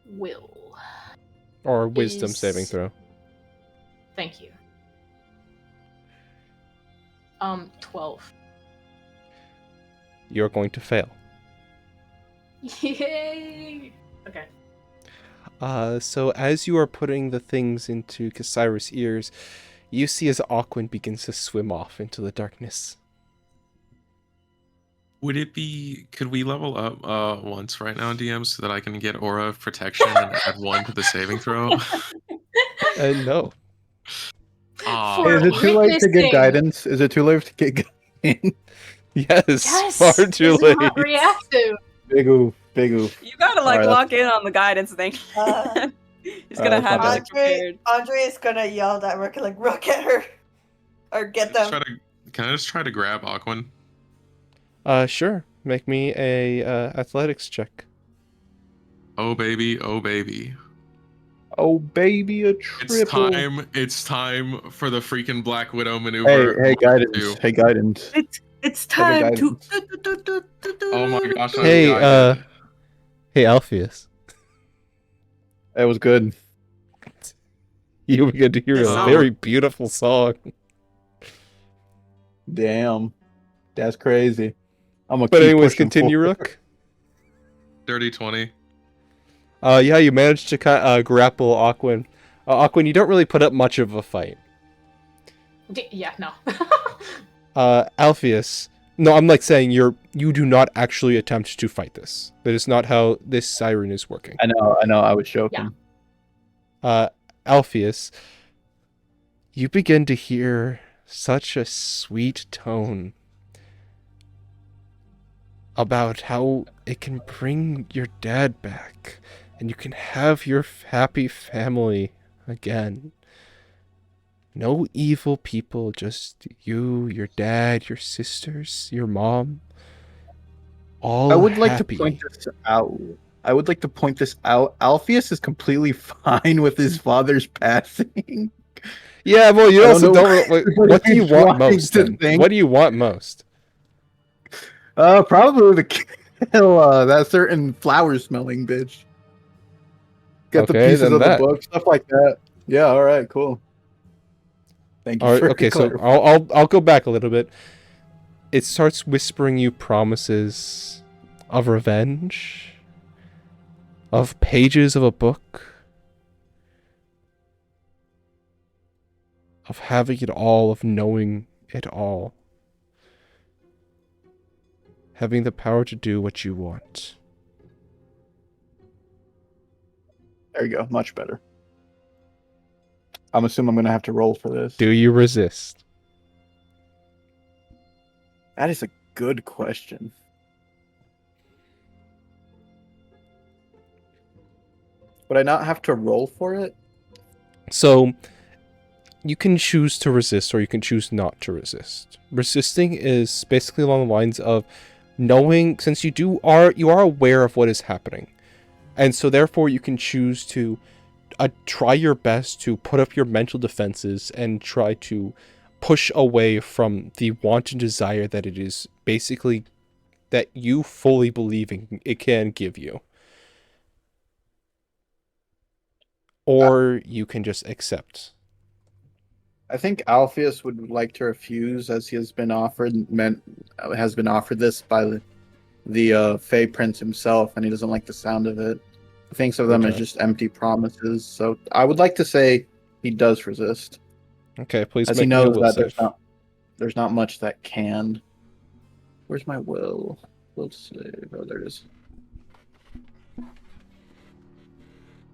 will. Or wisdom saving Is- throw. Thank you. 12. You're going to fail. Yay! Okay. So as you are putting the things into Kasira's ears, you see as Aquin begins to swim off into the darkness. Would it be? Could we level up once right now, DM, so that I can get Aura of Protection and add 1 to the saving throw? No. Aw. For Is it too late to get witnessing- guidance? Is it too late to get guidance? Yes, Yes! far too it's late. not reactive. Big oof, big oof. You gotta like Alright, lock in on the guidance thing. He's gonna that's have not it like, prepared. Andre is gonna yell that Rook like Rook at her or get Just them. can I just try to grab Aquin? Sure. Make me a athletics check. Oh baby, oh baby. Oh baby, a triple. It's time for the freaking Black Widow maneuver. Hey, One, guidance. two. Hey, guidance. It's Have a time to. guidance. Oh my gosh, I'm Hey, guided. Hey, Alpheus. That was good. You begin to hear This a song. very beautiful song. Damn. That's crazy. I'm gonna But keep anyways, pushing continue, forward. Rook. Dirty 20. Yeah, you managed to grapple Aquin. Aquin, you don't really put up much of a fight. Yeah, no. Alpheus. No, I'm like saying you do not actually attempt to fight this. That is not how this siren is working. I know. I was joking. Alpheus, you begin to hear such a sweet tone about how it can bring your dad back and you can have your happy family again. No evil people, just you, your dad, your sisters, your mom. All I would like to happy. point this out. I would like to point this out. Alpheus is completely fine with his father's passing. Yeah, well, you I don't also know don't. What do you he's want trying most? to Then think. what do you want most? Probably to kill that certain flower-smelling bitch. Get the Okay, pieces then of the that. book, stuff like that. Yeah, all right, cool. Thank you All right, for okay, so clarifying. I'll go back a little bit. It starts whispering you promises of revenge, of pages of a book, of having it all, of knowing it all, having the power to do what you want. There you go, much better. I'm assuming I'm gonna have to roll for this. Do you resist? That is a good question. Would I not have to roll for it? So, you can choose to resist or you can choose not to resist. Resisting is basically along the lines of knowing, since you are aware of what is happening. And so therefore you can choose to try your best to put up your mental defenses and try to push away from the wanton desire that it is basically that you fully believing it can give you. Or you can just accept. I think Alpheus would like to refuse, as he has been offered this by the Fey Prince himself, and he doesn't like the sound of it. He thinks of them as Okay. just empty promises. So I would like to say he does resist, Okay, please as he make me a knows will that save. there's not much that can. Where's my will? Will save. Oh, there it is.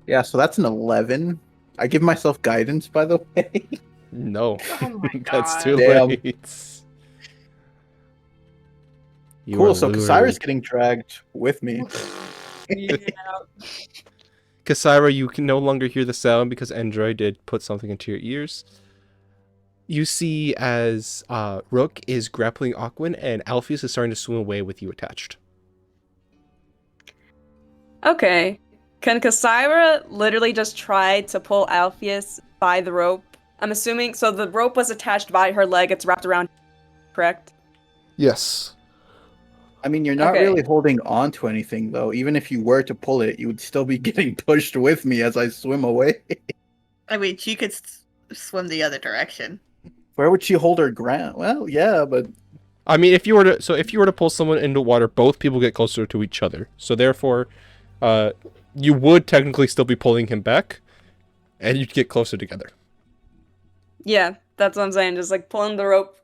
Yeah, so that's an 11. I give myself guidance, by the way. No. Oh my That's too Damn. late. You Cool. are So lured. Kasira's getting dragged with me. Yeah. Kasira, you can no longer hear the sound because Android did put something into your ears. You see as Rook is grappling Aquin and Alpheus is starting to swim away with you attached. Okay. Can Kasira literally just try to pull Alpheus by the rope? I'm assuming, so the rope was attached by her leg, it's wrapped around, correct? Yes. I mean, you're not Okay. really holding on to anything, though. Even if you were to pull it, you would still be getting pushed with me as I swim away. I mean, she could swim the other direction. Where would she hold her ground? Well, yeah, but I mean, if you were to pull someone into water, both people get closer to each other. So therefore, you would technically still be pulling him back, and you'd get closer together. Yeah, that's what I'm saying. Just like pulling the rope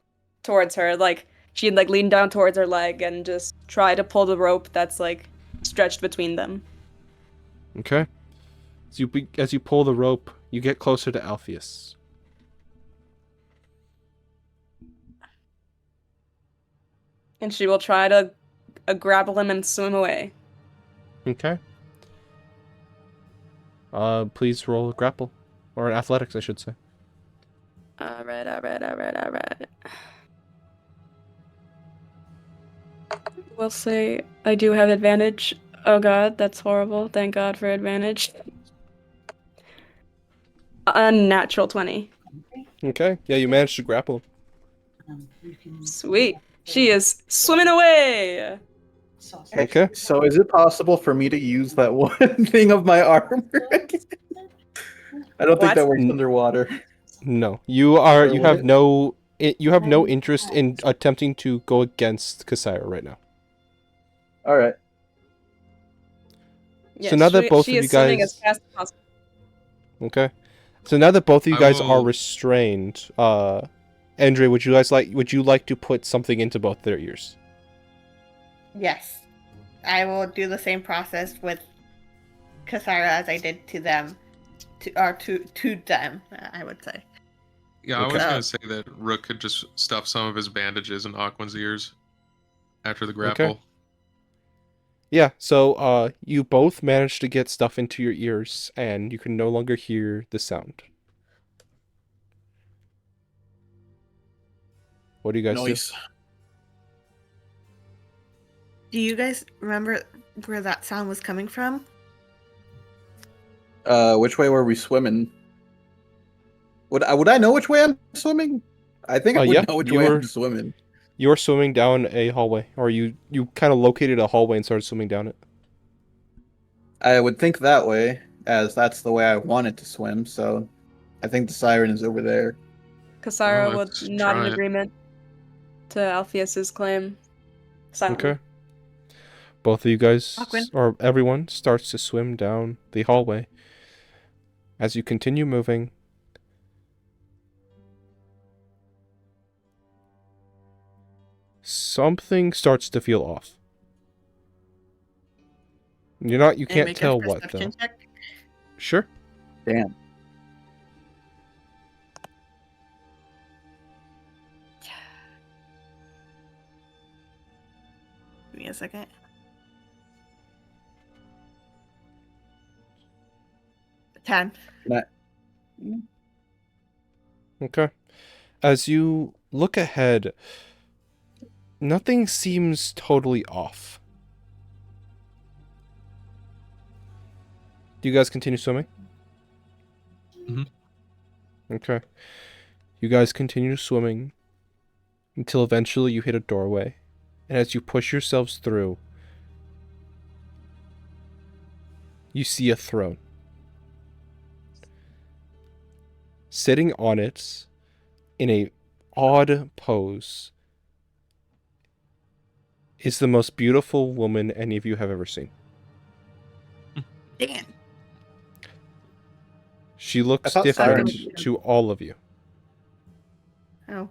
towards her. Like she'd like lean down towards her leg and just try to pull the rope that's like stretched between them. Okay. As you pull the rope, you get closer to Alpheus. And she will try to grapple him and swim away. Okay. Please roll a grapple. Or an athletics, I should say. Alright. We'll say I do have advantage. Oh god, that's horrible. Thank god for advantage. Unnatural 20. Okay. Yeah, you managed to grapple. Sweet. She is swimming away! Okay. So is it possible for me to use that one thing of my armor? I don't think What? that works underwater. No. Or You would have it? you have no interest in attempting to go against Kasira right now. All right. Yeah, So now that both she of is you swimming as guys fast as possible. Okay. So now that both of you I guys are will- restrained, Andre, would you like to put something into both their ears? Yes. I will do the same process with Kasara as I did to them. To them, I would say. Yeah, I was Okay. gonna say that Rook could just stuff some of his bandages in Aquin's ears after the grapple. Yeah, so you both managed to get stuff into your ears and you can no longer hear the sound. What do you guys do? Noise. Do you guys remember where that sound was coming from? Which way were we swimming? Would I know which way I'm swimming? I think I would Yeah, know which you way were I'm swimming. you were swimming down a hallway, or you kind of located a hallway and started swimming down it. I would think that way, as that's the way I wanted to swim. So, I think the siren is over there. Kasara would Let's nod in try it. agreement to Alpheus's claim. Silently. Okay. Both of you guys, Awkward. or everyone, starts to swim down the hallway. As you continue moving, something starts to feel off. You And can't make a tell what though. perception check. Sure. Damn. Give me a second. Ten. Okay. As you look ahead, nothing seems totally off. Do you guys continue swimming? Mhm. Okay. You guys continue swimming until eventually you hit a doorway. And as you push yourselves through, you see a throne. Sitting on it, in a odd pose, is the most beautiful woman any of you have ever seen. Damn. She looks thought different sirens- to all of you. Oh.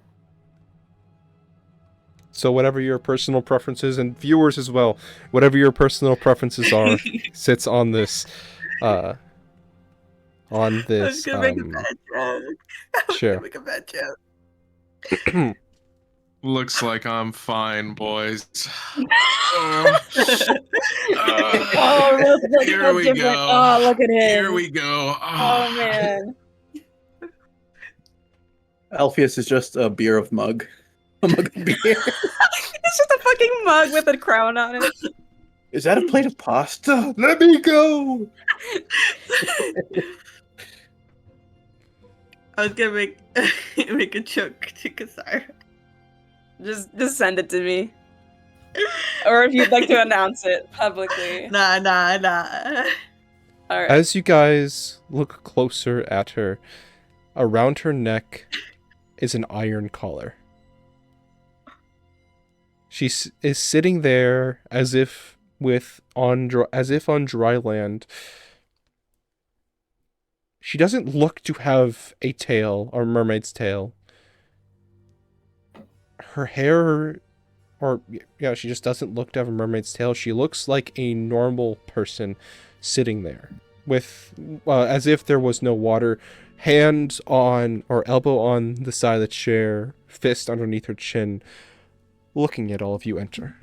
So whatever your personal preferences, and viewers as well, whatever your personal preferences are, sits on this I was gonna make a bad joke. I was chair. gonna make a bad joke. Looks like I'm fine, boys. Oh, Oh, look here how we different. go. Oh, look at him. Here we go. Oh man. Alpheus is just a beer of mug. A mug of beer. It's just a fucking mug with a crown on it. Is that a plate of pasta? Let me go. I was gonna make make a joke to Kasara. Just send it to me. Or if you'd like to announce it publicly. Nah. Alright. As you guys look closer at her, around her neck is an iron collar. She is sitting there as if on dry land. She doesn't look to have a tail or mermaid's tail. Her hair, she just doesn't look to have a mermaid's tail. She looks like a normal person sitting there with, as if there was no water, hand on or elbow on the side of the chair, fist underneath her chin, looking at all of you enter.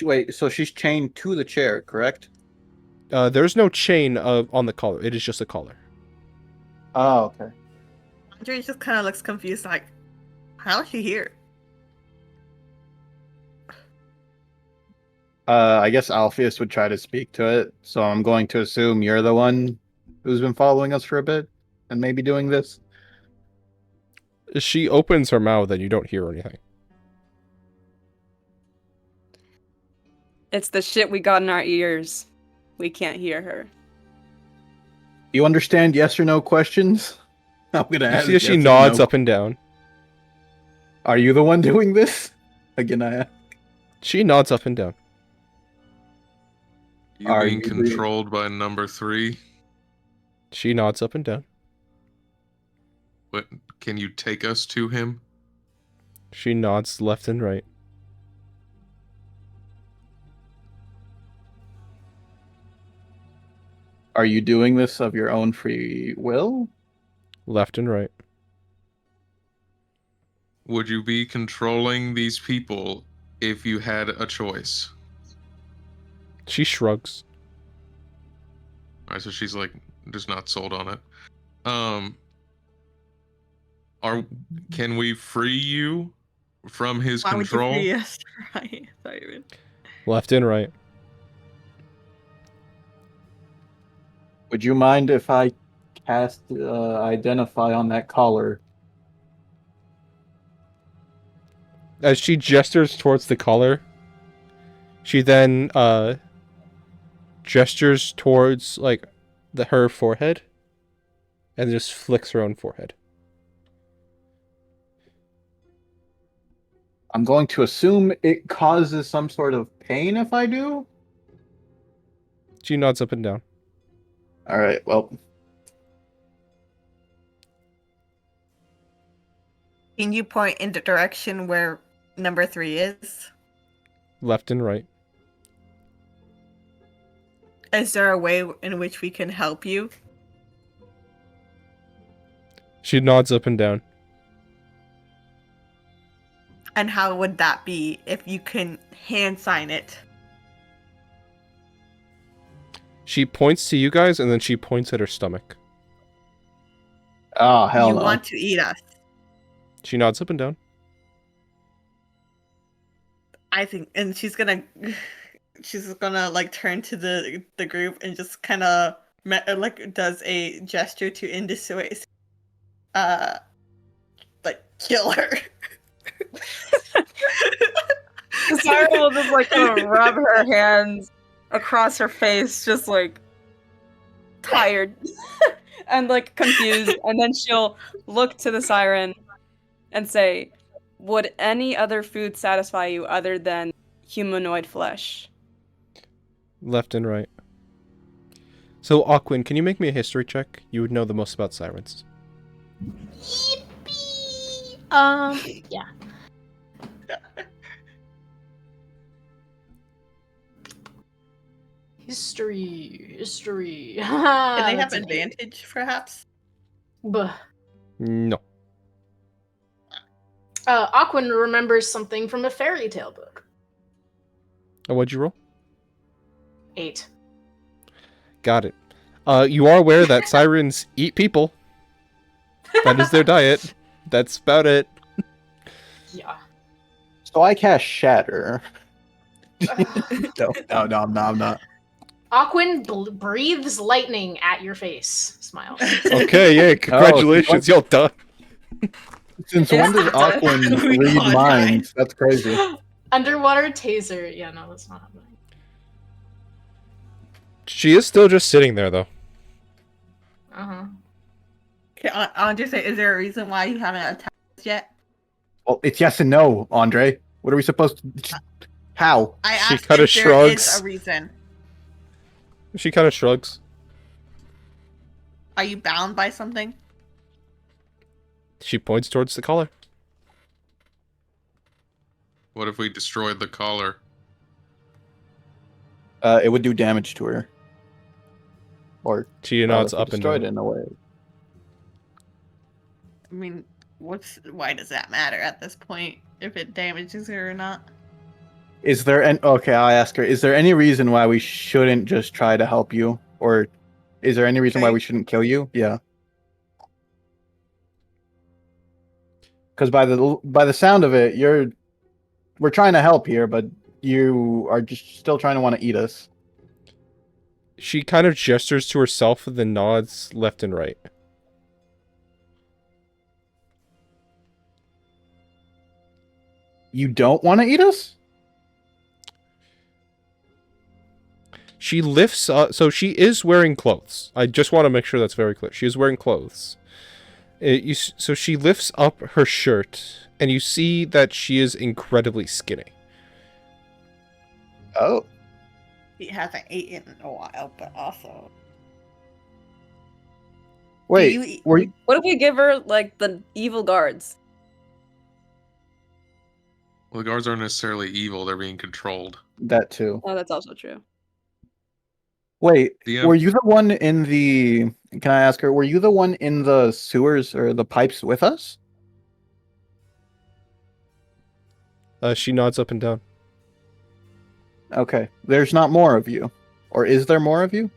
Wait, so she's chained to the chair, correct? There's no chain on the collar. It is just a collar. Oh, okay. Andre just kind of looks confused, like, how is she here? I guess Alpheus would try to speak to it, so I'm going to assume you're the one who's been following us for a bit and maybe doing this. She opens her mouth and you don't hear anything. It's the shit we got in our ears. We can't hear her. You understand yes or no questions? I'm gonna You ask. see as she yes or nods no. up and down. Are you the one doing this? Again, I ask. She nods up and down. You Are being you the- controlled by number 3? She nods up and down. What? Can you take us to him? She nods left and right. Are you doing this of your own free will? Left and right. Would you be controlling these people if you had a choice? She shrugs. Alright, so she's like just not sold on it. Can we free you from his Why would you control. be a siren? Left and right. Would you mind if I cast identify on that collar? As she gestures towards the collar, she then gestures towards like her forehead, and just flicks her own forehead. I'm going to assume it causes some sort of pain if I do. She nods up and down. All right. Well, Can you point in the direction where number 3 is? Left and right. Is there a way in which we can help you? She nods up and down. And how would that be if you can hand sign it? She points to you guys, and then she points at her stomach. oh hell You no. want to eat us? She nods up and down. I think, and she's gonna like turn to the group and just kind of like does a gesture to indicate, like kill her. Sarah will just like kind of rub her hands across her face, just like tired and like confused, and then she'll look to the siren and say, "Would any other food satisfy you other than humanoid flesh?" Left and right. So, Aquin, can you make me a history check? You would know the most about sirens. Yippee! Yeah. History. Can they have That's an eight. advantage, perhaps? Buh. No. Aquin remembers something from a fairy tale book. Oh, what'd you roll? 8. Got it. You are aware that sirens eat people. That is their diet. That's about it. Yeah. So I cast Shatter. No, I'm not. Aquin breathes lightning at your face. Smiles. Okay, yeah, congratulations, y'all done. Since when does Aquin We read apologize. minds? That's crazy. Underwater taser. Yeah, no, that's not happening. She is still just sitting there, though. Uh-huh. Okay, Andre, say, is there a reason why you haven't attacked us yet? Well, it's yes and no, Andre. What are we supposed to? How? I She asked kinda if there shrugs. is a reason. She kind of shrugs. Are you bound by something? She points towards the collar. What if we destroyed the collar? It would do damage to her. Or She nods if we up and destroyed down. it in a way. I mean, why does that matter at this point? If it damages her or not? Is there an okay? I ask her. Is there any reason why we shouldn't just try to help you, or is there any reason why Okay. we shouldn't kill you? Yeah. Because by the sound of it, we're trying to help here, but you are just still trying to want to eat us. She kind of gestures to herself and then nods left and right. You don't want to eat us? She lifts up, so she is wearing clothes. I just want to make sure that's very clear. She is wearing clothes. So she lifts up her shirt, and you see that she is incredibly skinny. Oh. He hasn't eaten in a while, but also. Wait, you eat- were you, What if we give her like the evil guards? Well, the guards aren't necessarily evil; they're being controlled. that too? Oh, that's also true. Wait, DM. were you the one in the? Can I ask her? Were you the one in the sewers or the pipes with us? She nods up and down. Okay, there's not more of you, or is there more of you?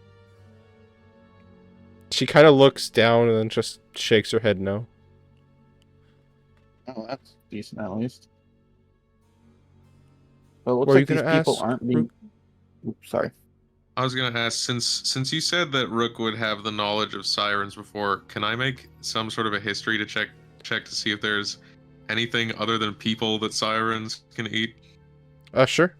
She kind of looks down and then just shakes her head no. Oh, that's decent at least. But it looks What are you like these gonna people ask, aren't being. Oops, sorry. I was gonna ask, since you said that Rook would have the knowledge of sirens before, can I make some sort of a history to check to see if there's anything other than people that sirens can eat? Sure.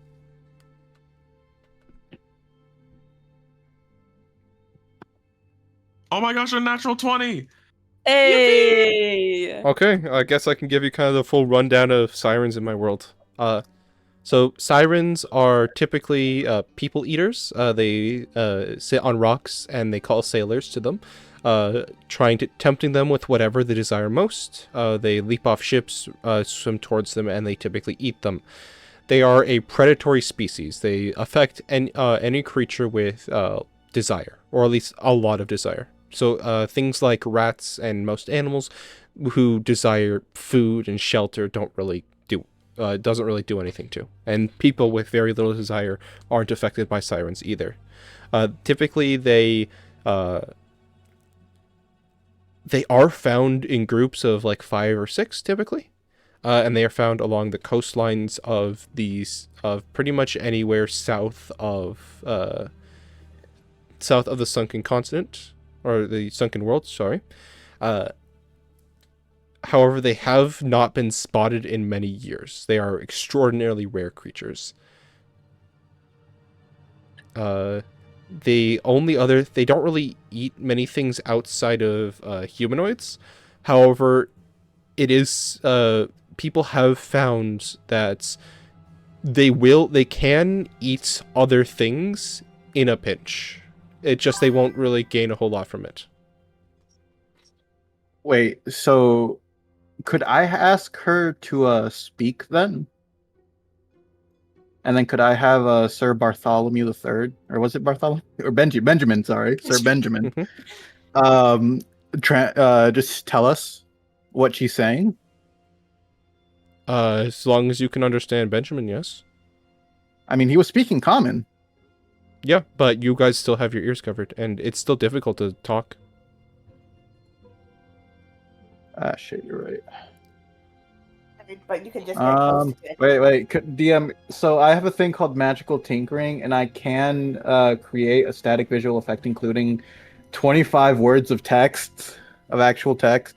Oh my gosh, a natural 20! Hey. Okay, I guess I can give you kind of the full rundown of sirens in my world. So sirens are typically people eaters. They sit on rocks and they call sailors to them, tempting them with whatever they desire most. They leap off ships, swim towards them, and they typically eat them. They are a predatory species. They affect any creature with desire, or at least a lot of desire. So things like rats and most animals who desire food and shelter doesn't really do anything to. And people with very little desire aren't affected by sirens either. Typically, they are found in groups of like 5 or 6, typically. And they are found along the coastlines of pretty much anywhere south of the sunken continent, or the sunken world, sorry. However, they have not been spotted in many years. They are extraordinarily rare creatures. They don't really eat many things outside of humanoids. However, it is people have found that they can eat other things in a pinch. It just they won't really gain a whole lot from it. Wait, so could I ask her to speak then? And then could I have Sir Bartholomew the Third, or was it Bartholomew or Benjamin? Sorry, Sir Benjamin. Just tell us what she's saying. As long as you can understand Benjamin, yes. I mean, he was speaking common. Yeah, but you guys still have your ears covered, and it's still difficult to talk. Ah, shit, you're right. But you could just get close to it. Wait, DM. So I have a thing called magical tinkering, and I can create a static visual effect, including 25 words of text, of actual text.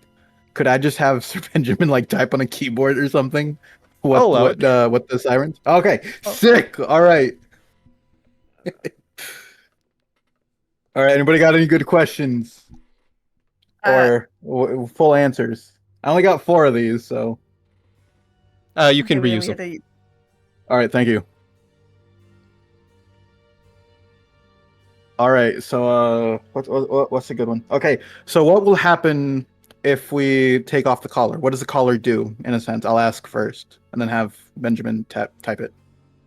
Could I just have Sir Benjamin like type on a keyboard or something? What the sirens? Okay, sick. All right. All right. Anybody got any good questions or full answers? I only got 4 of these, so. You can reuse them. All right, thank you. All right, so what's a good one? Okay, so what will happen if we take off the collar? What does the collar do, in a sense? I'll ask first, and then have Benjamin type it.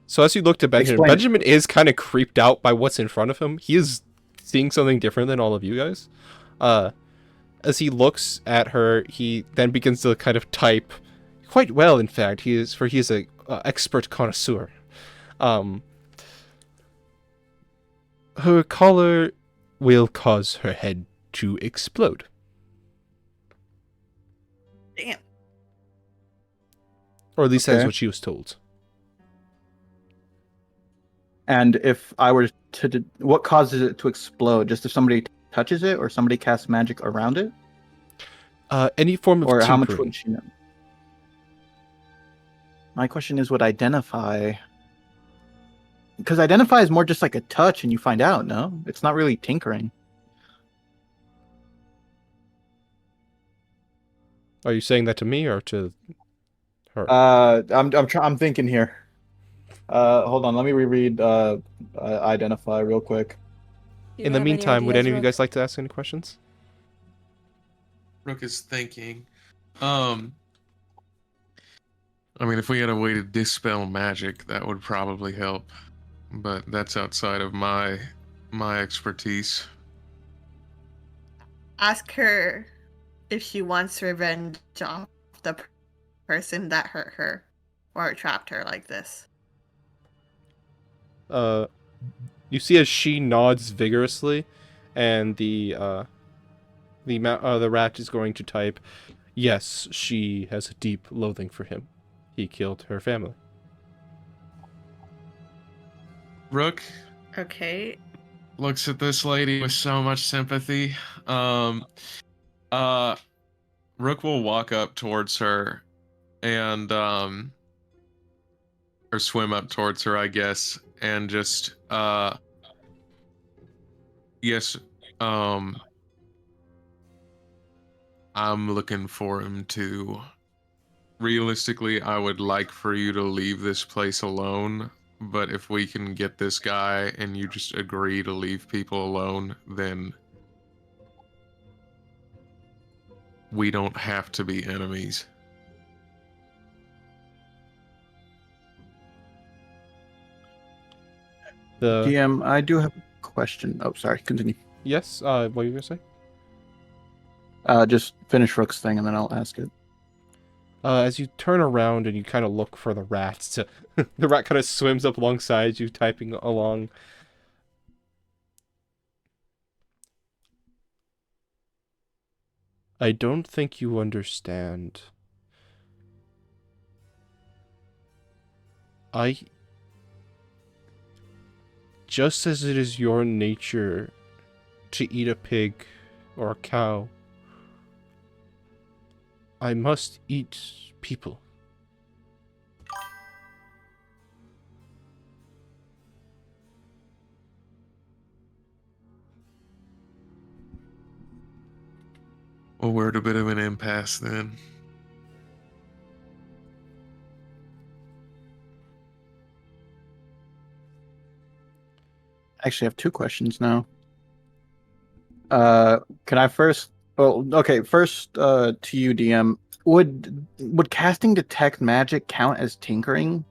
So as you look to Benjamin, Benjamin is kind of creeped out by what's in front of him. He is seeing something different than all of you guys. As he looks at her, he then begins to kind of type quite well. In fact, he is a expert connoisseur. Her collar will cause her head to explode. Damn. Or at least that's what she was told. And if I were to, what causes it to explode? Just if somebody touches it, or somebody casts magic around it? Any form of or tinkering. How much would she know? My question is, would identify? Because identify is more just like a touch, and you find out. No, it's not really tinkering. Are you saying that to me or to her? I'm thinking here. Hold on, let me reread identify real quick. In the meantime, would any of you guys like to ask any questions? Rook is thinking. I mean, if we had a way to dispel magic, that would probably help. But that's outside of my expertise. Ask her if she wants revenge off the person that hurt her or trapped her like this. You see as she nods vigorously, and the rat is going to type, yes, she has a deep loathing for him. He killed her family. Rook Okay. looks at this lady with so much sympathy. Rook will walk up towards her and or swim up towards her, I guess, and just yes, I'm looking for him too. Realistically, I would like for you to leave this place alone, but if we can get this guy and you just agree to leave people alone, then we don't have to be enemies. The DM, I do have a question. Oh, sorry. Continue. yes, what were you gonna say? Just finish Rook's thing and then I'll ask it. As you turn around and you kind of look for the rat to, the rat kind of swims up alongside you, typing along. I don't think you understand. Just as it is your nature to eat a pig or a cow, I must eat people. Well, we're at a bit of an impasse then. I actually have two questions now. Can I first? Well, okay. First, to you, DM. Would casting detect magic count as tinkering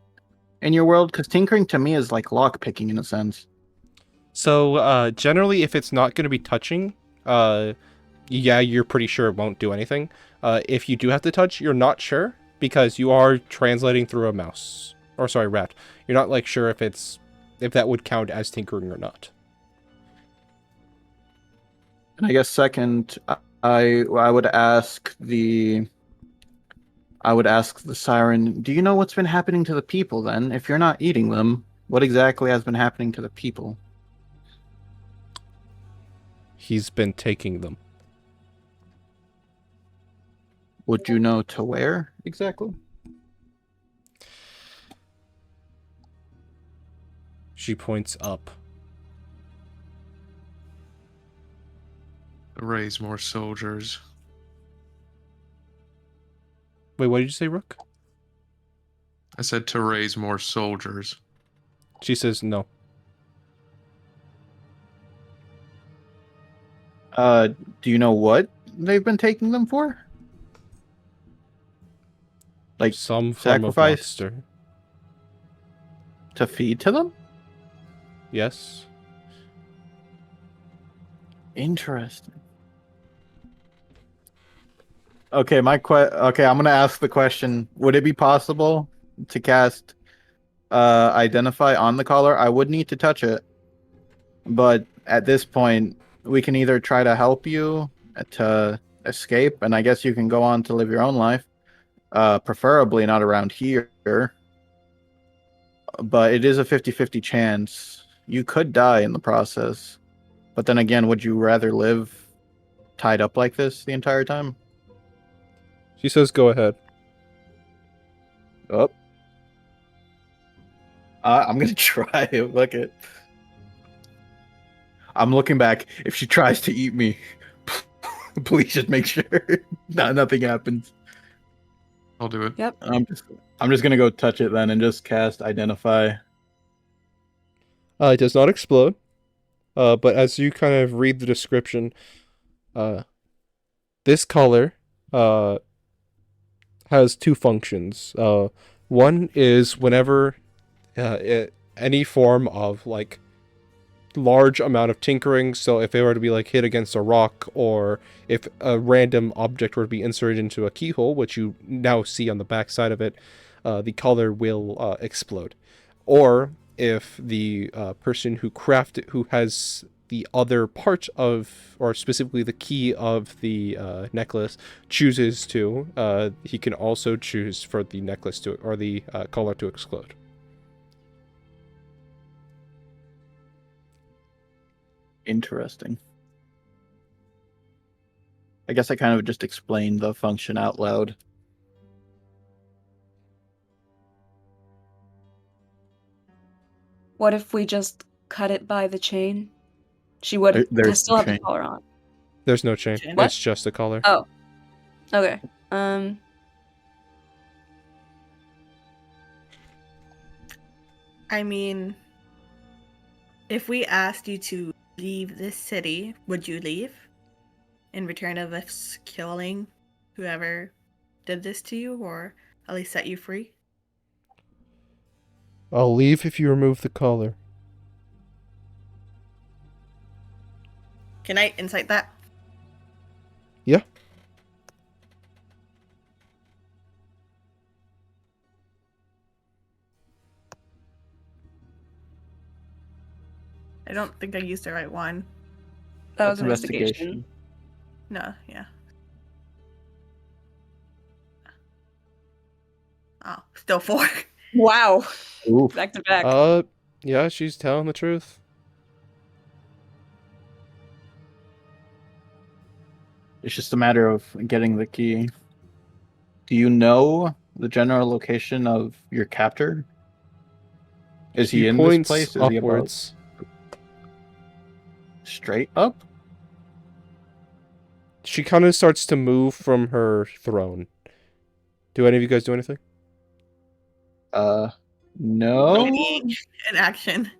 in your world? Because tinkering to me is like lock picking in a sense. So, generally, if it's not going to be touching, yeah, you're pretty sure it won't do anything. If you do have to touch, you're not sure because you are translating through a mouse. Or sorry, rat. You're not like sure if that would count as tinkering or not. And I guess second, I would ask the siren. Do you know what's been happening to the people? Then, if you're not eating them, what exactly has been happening to the people? He's been taking them. Would you know to where exactly? She points up. Raise more soldiers. Wait, what did you say, Rook? I said to raise more soldiers. She says no. Do you know what they've been taking them for? Like Some form of sacrifice monster. to feed to them? Yes. Interesting. Okay, okay, I'm gonna ask the question. Would it be possible to cast identify on the collar? I would need to touch it. But at this point, we can either try to help you to escape, and I guess you can go on to live your own life. Preferably not around here. But it is a 50-50 chance. You could die in the process. But then again, would you rather live tied up like this the entire time? She says go ahead. Oh. I'm gonna try it. Look it. I'm looking back. If she tries to eat me, please just make sure nothing happens. I'll do it. Yep. I'm just gonna go touch it then and just cast identify. It does not explode. But as you kind of read the description, this color has two functions. One is whenever any form of like large amount of tinkering, so if it were to be like hit against a rock, or if a random object were to be inserted into a keyhole, which you now see on the back side of it, the color will explode. Or if the person who has the other part of, or specifically the key of the necklace, chooses to, he can also choose for the necklace to, or the collar to explode. Interesting. I guess I kind of just explained the function out loud. What if we just cut it by the chain? She would There's still no have the chain. collar on. There's no chain. Chain. What? It's just a collar. Oh. Okay. I mean, if we asked you to leave this city, would you leave? In return of us killing whoever did this to you, or at least set you free? I'll leave if you remove the collar. Can I insight that? Yeah. I don't think I used the right one. That That's was investigation. No, yeah. Oh, still 4. Wow. Oof. Back to back. Yeah, she's telling the truth. It's just a matter of getting the key. Do you know the general location of your captor? Is he in this points place? Is he above? upwards. Straight up? She kind of starts to move from her throne. Do any of you guys do anything? No. Ready in action.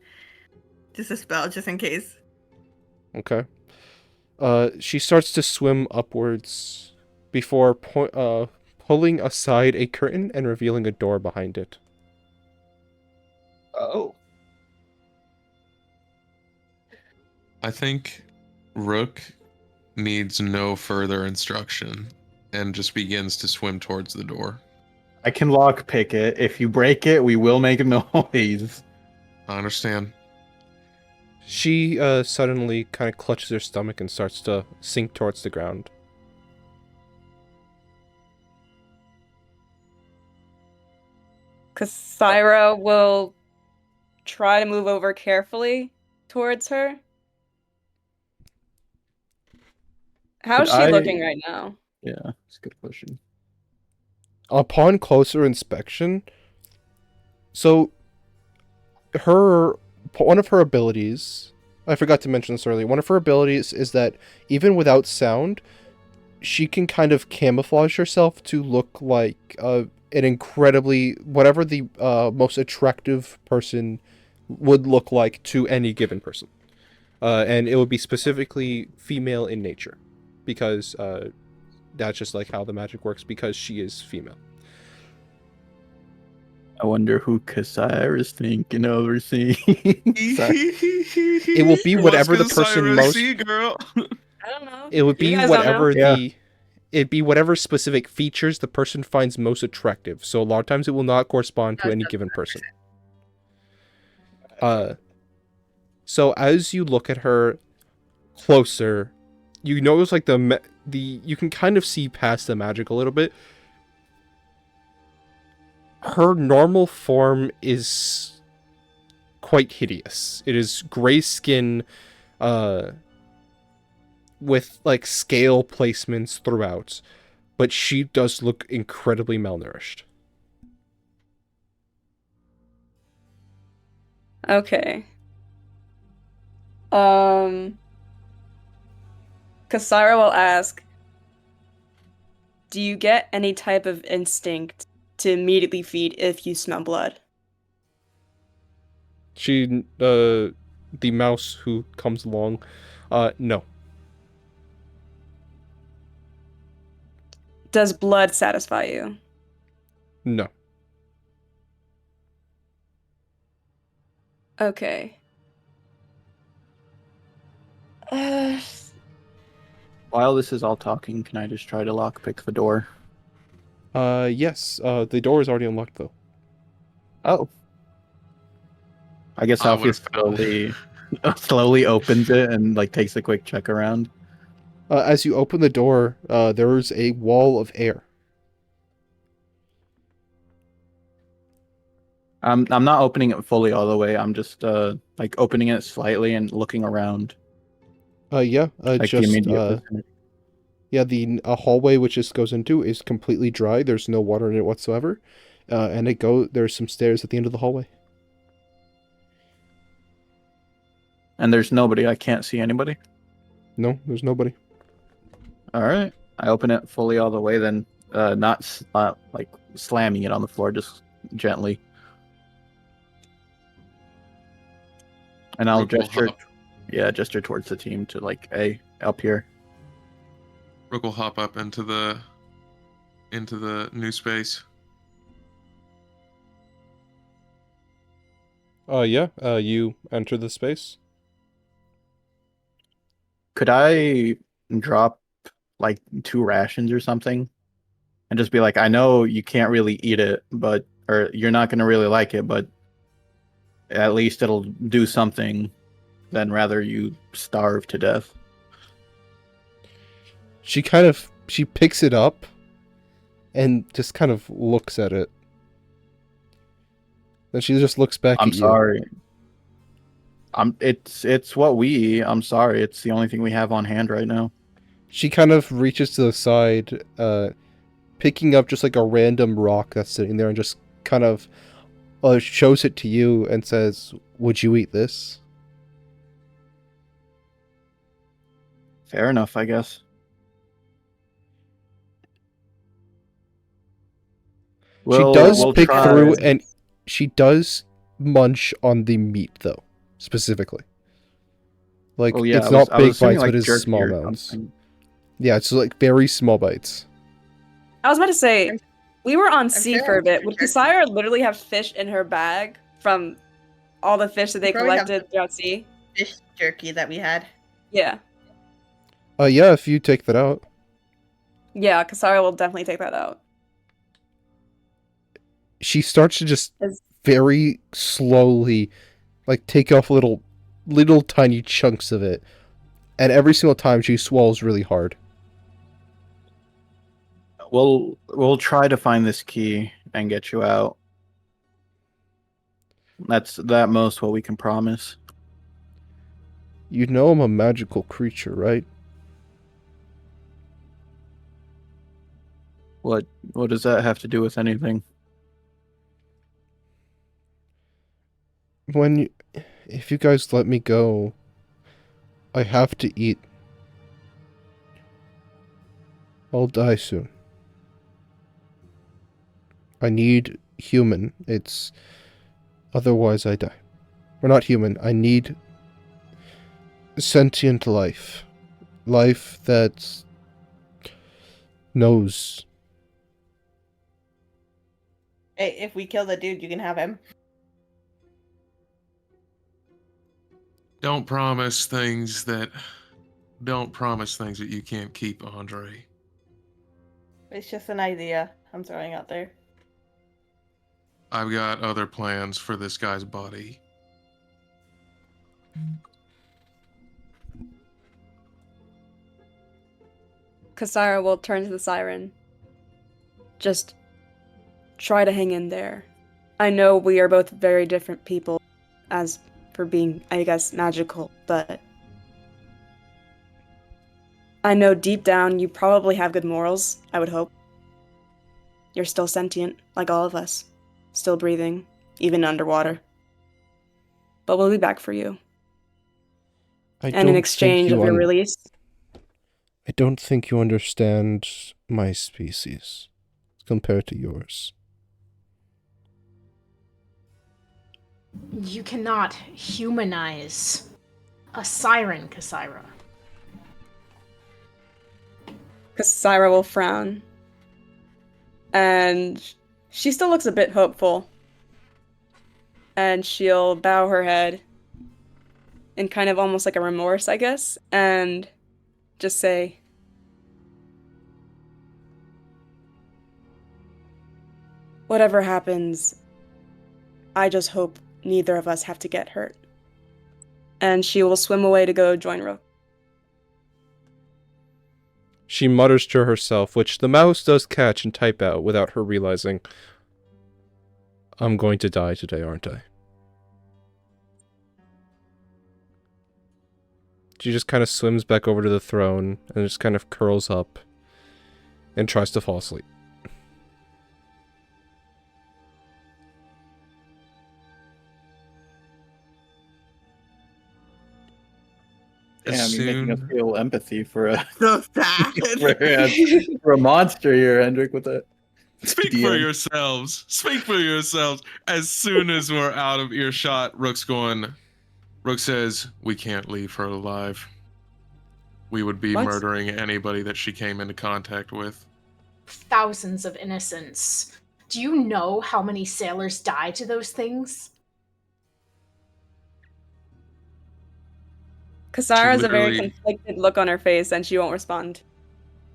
Just a spell, just in case. Okay. She starts to swim upwards before pulling aside a curtain and revealing a door behind it. Oh. I think Rook needs no further instruction and just begins to swim towards the door. I can lockpick it. If you break it, we will make a noise. I understand. She suddenly kind of clutches her stomach and starts to sink towards the ground. Cassira will try to move over carefully towards her. How's Could she I- looking right now? Yeah, that's a good question. Upon closer inspection, so one of her abilities, I forgot to mention this earlier, one of her abilities is that even without sound, she can kind of camouflage herself to look like an incredibly, whatever the most attractive person would look like to any given person. And it would be specifically female in nature, because that's just like how the magic works, because she is female. I wonder who Cassire is thinking of or seeing. It will be whatever the person most. Girl. I don't know. It would You be guys don't know. whatever Yeah. It'd be whatever specific features the person finds most attractive. So a lot of times it will not correspond to any given person. So as you look at her closer, you notice like you can kind of see past the magic a little bit. Her normal form is quite hideous. It is gray skin, with like scale placements throughout, but she does look incredibly malnourished. Okay. Cassira will ask, do you get any type of instinct to immediately feed if you smell blood? She, the mouse who comes along, no. Does blood satisfy you? No. Okay. While this is all talking, can I just try to lockpick the door? Yes, the door is already unlocked though. Oh. I guess I would've Alfie slowly opens it and like takes a quick check around. As you open the door, there is a wall of air. I'm not opening it fully all the way. I'm just like opening it slightly and looking around. Yeah, Like the just, immediate vicinity. yeah, the hallway which this goes into is completely dry. There's no water in it whatsoever. And there's some stairs at the end of the hallway. And there's nobody. I can't see anybody. No, there's nobody. All right. I open it fully all the way, then not like slamming it on the floor, just gently. And I'll Rook will gesture, hop. gesture towards the team to like, hey, up here. Rook will hop up into the new space. Yeah, you enter the space. Could I drop like 2 rations or something, and just be like, I know you can't really eat it, or you're not gonna really like it, but at least it'll do something. Than rather you starve to death. She picks it up and just kind of looks at it. Then she just looks back I'm at you. sorry. It's what we eat. I'm sorry. It's the only thing we have on hand right now. She kind of reaches to the side, picking up just like a random rock that's sitting there and just kind of shows it to you and says, "Would you eat this?" Fair enough, I guess. She does we'll pick try. through and she does munch on the meat though, specifically. Like Well, yeah, it's not I was big assuming, bites, like, but it's jerky small or amounts. something. Yeah, it's like very small bites. I was about to say, we were on sea sure for a bit. Would jerky. Kasira literally have fish in her bag from all the fish that they Probably have collected throughout sea? Fish jerky that we had. Yeah. Yeah, if you take that out. Yeah, Kasara will definitely take that out. She starts to just As- very slowly like take off little tiny chunks of it. And every single time she swallows really hard. We'll try to find this key and get you out. That's that most what we can promise. You know I'm a magical creature, right? What does that have to do with anything? If you guys let me go, I have to eat. I'll die soon. I need human. Otherwise I die. Or not human. I need sentient life. Life that knows. Hey, if we kill the dude, you can have him. Don't promise things that you can't keep, Andre. It's just an idea I'm throwing out there. I've got other plans for this guy's body. Kasara will turn to the siren. Just try to hang in there. I know we are both very different people as for being, I guess, magical, but I know deep down you probably have good morals, I would hope. You're still sentient, like all of us. Still breathing, even underwater. But we'll be back for you. And in exchange of your release. I don't think you understand my species compared to yours. You cannot humanize a siren, Kasira. Kasira will frown. And she still looks a bit hopeful. And she'll bow her head in kind of almost like a remorse, I guess, and just say, whatever happens, I just hope neither of us have to get hurt. And she will swim away to go join Rook. She mutters to herself, which the mouse does catch and type out without her realizing, I'm going to die today, aren't I? She just kind of swims back over to the throne and just kind of curls up and tries to fall asleep. Damn, you're making us Soon, feel empathy for a So sad. for a monster here, Hendrik. With a speak for DM. yourselves. Speak for yourselves. As soon as we're out of earshot, Rook says, we can't leave her alive. We would be What? murdering anybody that she came into contact with. Thousands of innocents. Do you know how many sailors die to those things? Kasara has a very literally- conflicted look on her face, and she won't respond.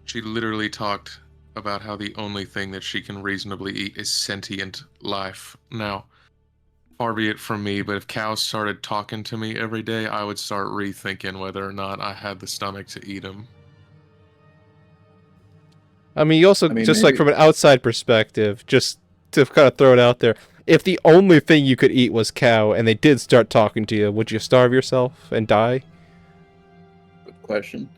She literally talked about how the only thing that she can reasonably eat is sentient life. Now, far be it from me, but if cows started talking to me every day, I would start rethinking whether or not I had the stomach to eat them. I mean, you also, just like maybe- from an outside perspective, just to kind of throw it out there, if the only thing you could eat was cow and they did start talking to you, would you starve yourself and die? Good question.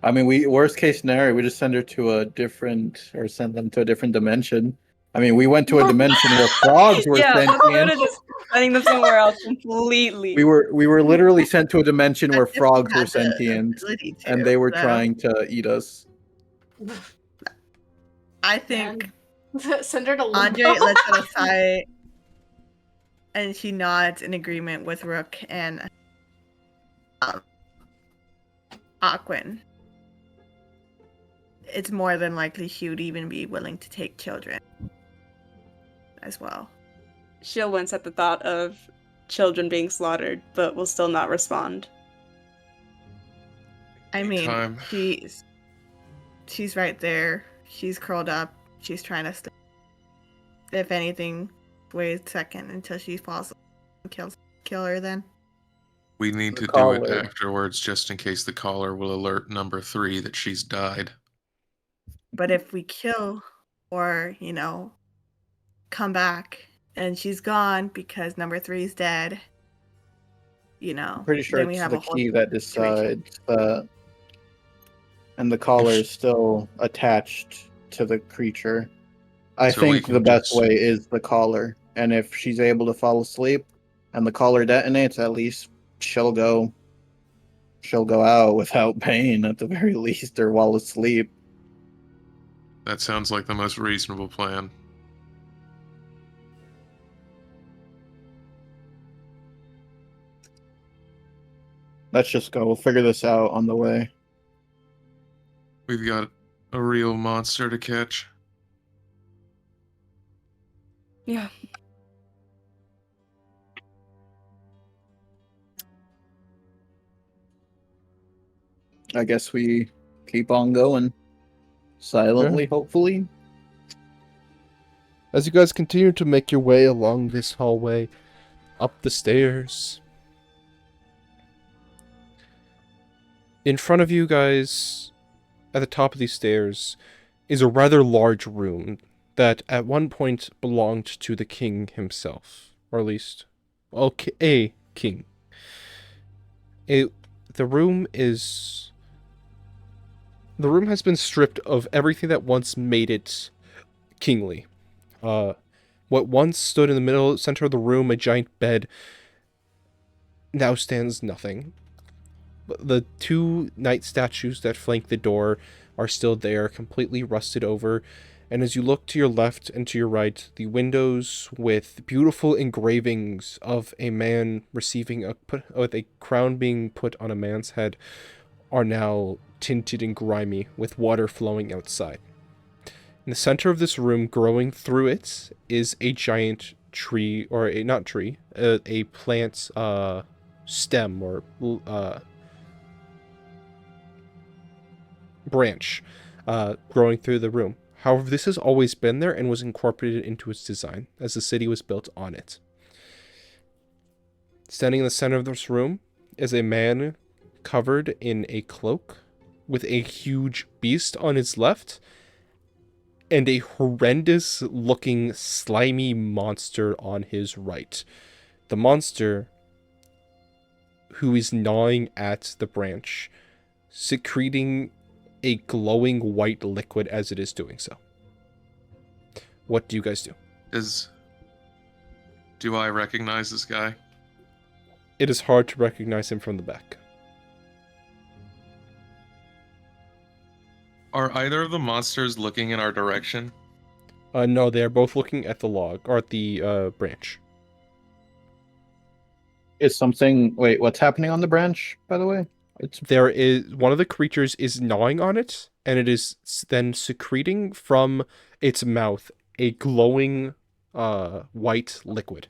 I mean, worst case scenario, we just send her to a different, or send them to a different dimension. I mean, we went to a dimension where frogs were Yeah, let's go to sentient. just sending them somewhere else completely. We were literally sent to a dimension where As if we frogs were had the sentient, ability to, and they were so trying to eat us. I think Send her to limbo. Andre lets it aside, and she nods in agreement with Rook and Aquin. It's more than likely she would even be willing to take children as well. She'll wince at the thought of children being slaughtered, but will still not respond. I mean, Time. she's right there. She's curled up. She's trying to sleep. If anything, wait a second until she falls and kill her then. We need The to do caller. it afterwards just in case the caller will alert number 3 that she's died. But if we kill or, come back and she's gone because number 3 is dead, I'm pretty sure then we it's have the a whole key that situation. decides that, and the collar is still attached to the creature. I So we think can the best just- way is the collar, and if she's able to fall asleep and the collar detonates, at least she'll go out without pain at the very least, or while asleep. That sounds like the most reasonable plan. Let's just go. We'll figure this out on the way. We've got a real monster to catch. Yeah. I guess we keep on going. Silently, hopefully. As you guys continue to make your way along this hallway, up the stairs, in front of you guys, at the top of these stairs, is a rather large room that at one point belonged to the king himself, or at least, well, a king. The room has been stripped of everything that once made it kingly. What once stood in the center of the room, a giant bed, now stands nothing. The 2 knight statues that flank the door are still there, completely rusted over, and as you look to your left and to your right, the windows with beautiful engravings of a man receiving with a crown being put on a man's head are now tinted and grimy, with water flowing outside. In the center of this room, growing through it, is a giant tree, or a plant stem or branch growing through the room. However, this has always been there and was incorporated into its design as the city was built on it. Standing in the center of this room is a man covered in a cloak with a huge beast on his left and a horrendous looking slimy monster on his right. The monster who is gnawing at the branch, secreting a glowing white liquid as it is doing so. What do you guys do? Do I recognize this guy? It is hard to recognize him from the back. Are either of the monsters looking in our direction? No, they are both looking at the log, or at the branch. Is something? Wait, what's happening on the branch? By the way, There is one of the creatures is gnawing on it, and it is then secreting from its mouth a glowing white liquid.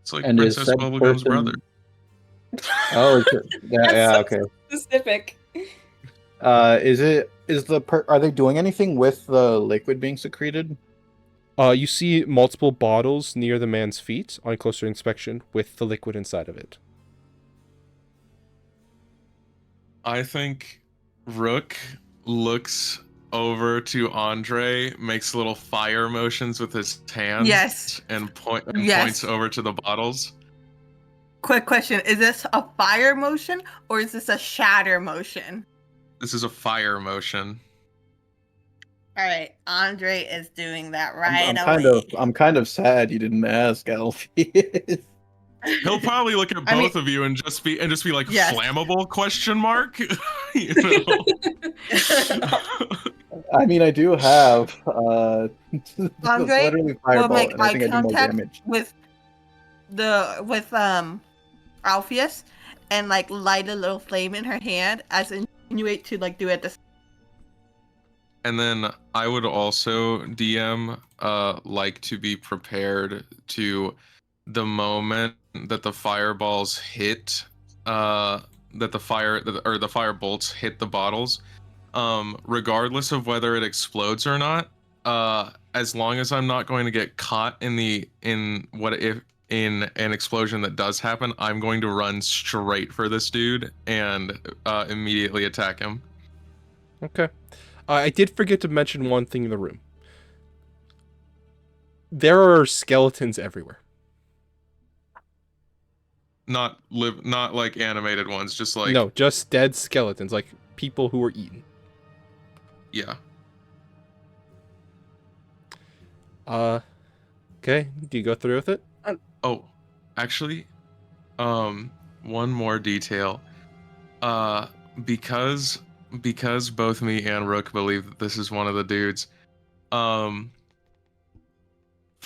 It's like And is Princess said Bubblegum's person- brother. Oh, yeah, That's yeah, so okay. Specific. Are they doing anything with the liquid being secreted? You see multiple bottles near the man's feet on closer inspection with the liquid inside of it. I think Rook looks over to Andre, makes little fire motions with his hands. Yes. And Yes. points over to the bottles. Quick question: is this a fire motion or is this a shatter motion? This is a fire motion. All right, Andre is doing that right I'm kind of sad you didn't ask, Alfie. He'll probably look at I mean- both of you and just be like, Yes. flammable question mark? You know? I mean, I do have Andre literally fireball, will make and I eye think I do more contact damage. with Alpheus and like light a little flame in her hand as insinuate to like do it this. And then I would also DM like to be prepared to the moment that the fireballs hit the fire bolts hit the bottles, regardless of whether it explodes or not, as long as I'm not going to get caught in an explosion that does happen, I'm going to run straight for this dude and immediately attack him. Okay. I did forget to mention one thing in the room. There are skeletons everywhere. Not like animated ones, just like No, just dead skeletons, like people who were eaten. Yeah. Okay. Do you go through with it? Oh, actually, one more detail. Because both me and Rook believe that this is one of the dudes, for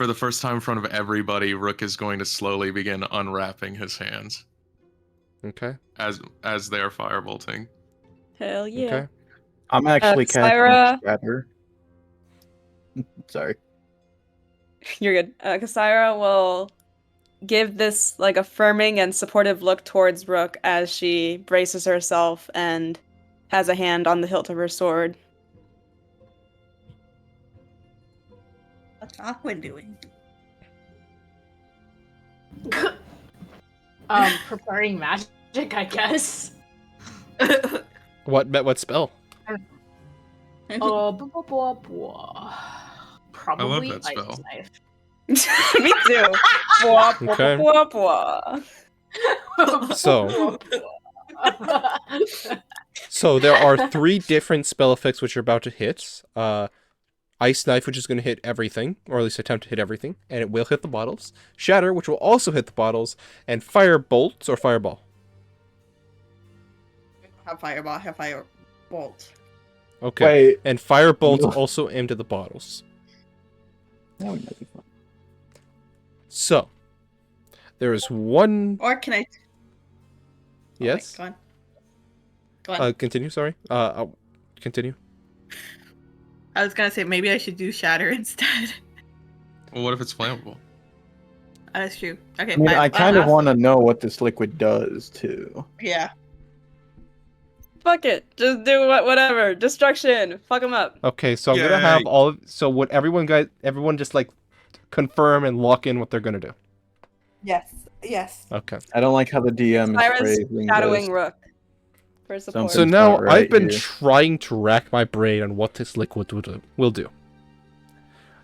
the first time in front of everybody, Rook is going to slowly begin unwrapping his hands Okay. as they're firebolting. Hell yeah. Okay. I'm actually Syra. casting Shatter. Sorry. You're good. Kasaira will give this like affirming and supportive look towards Rook as she braces herself and has a hand on the hilt of her sword. What's Aqua doing? Preparing magic, I guess. What spell? Blah, blah, blah, blah. Probably that spell. ice knife. Me too. Bwah, bwah, Okay. bwah, bwah. So there are 3 different spell effects which are about to hit. Ice Knife, which is going to hit everything, or at least attempt to hit everything, and it will hit the bottles. Shatter, which will also hit the bottles, and Fire Bolts or Fireball. Have fireball, have fire bolt. Okay. Wait. And Fire Bolts No. also aimed at the bottles. That would make it fun. So there is one. Or can I? Yes. Oh, wait, go on. Continue. Sorry. I'll continue. I was gonna say maybe I should do shatter instead. Well, what if it's flammable? That's true. Okay, I mean, fine. I kind of I'll- want to know what this liquid does too. Yeah. Fuck it. Just do whatever. Destruction. Fuck them up. Okay. So I'm gonna have Yay. all. So what everyone just like confirm and lock in what they're gonna do. Yes. Yes. Okay. I don't like how the DM is Cyrus phrasing shadowing this. Rook. For support. So Something's now not right I've been here. trying to rack my brain on what this liquid will do.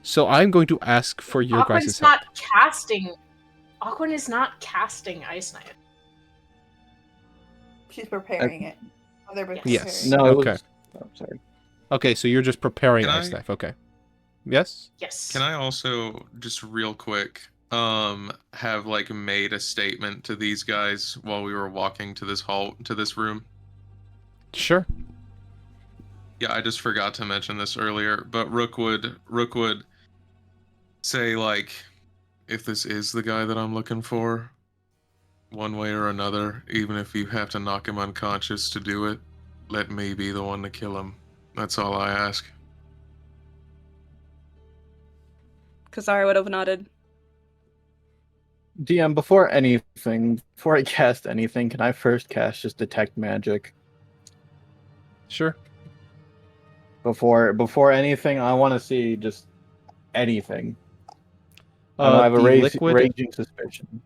So I'm going to ask for your guys' Aquan's help. not casting. Aquan is not casting Ice Knife. She's preparing it. Oh, they're Yes. preparing. No, it Okay. was. Oh, sorry. Okay, so you're just preparing Can ice I- knife. Okay. Yes. Yes. Can I also just real quick have like made a statement to these guys while we were walking to this room? Sure. Yeah, I just forgot to mention this earlier, but Rook would say like, if this is the guy that I'm looking for, one way or another, even if you have to knock him unconscious to do it, let me be the one to kill him. That's all I ask. Kasara would have nodded. DM, before I cast anything, can I first cast just detect magic? Sure. Before anything, I want to see just anything. I have a The liquid. raging suspicion.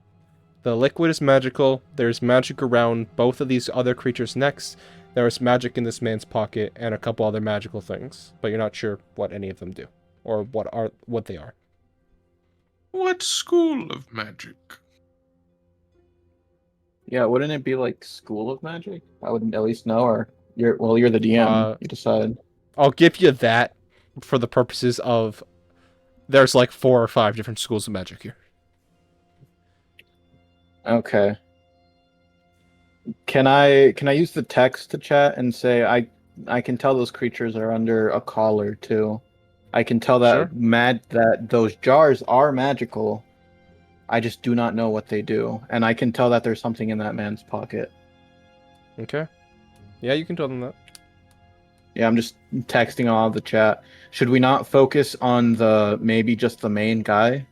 The liquid is magical. There's magic around both of these other creatures' necks. There's magic in this man's pocket and a couple other magical things, but you're not sure what any of them do or what they are. What school of magic? Yeah, wouldn't it be like School of Magic? I wouldn't at least know, or you're the DM. You decide. I'll give you that for the purposes of there's like 4 or 5 different schools of magic here. Okay. Can I use the text to chat and say I can tell those creatures are under a collar too. I can tell that Sure. that those jars are magical. I just do not know what they do, and I can tell that there's something in that man's pocket. Okay. Yeah, you can tell them that. Yeah, I'm just texting all of the chat. Should we not focus on maybe just the main guy?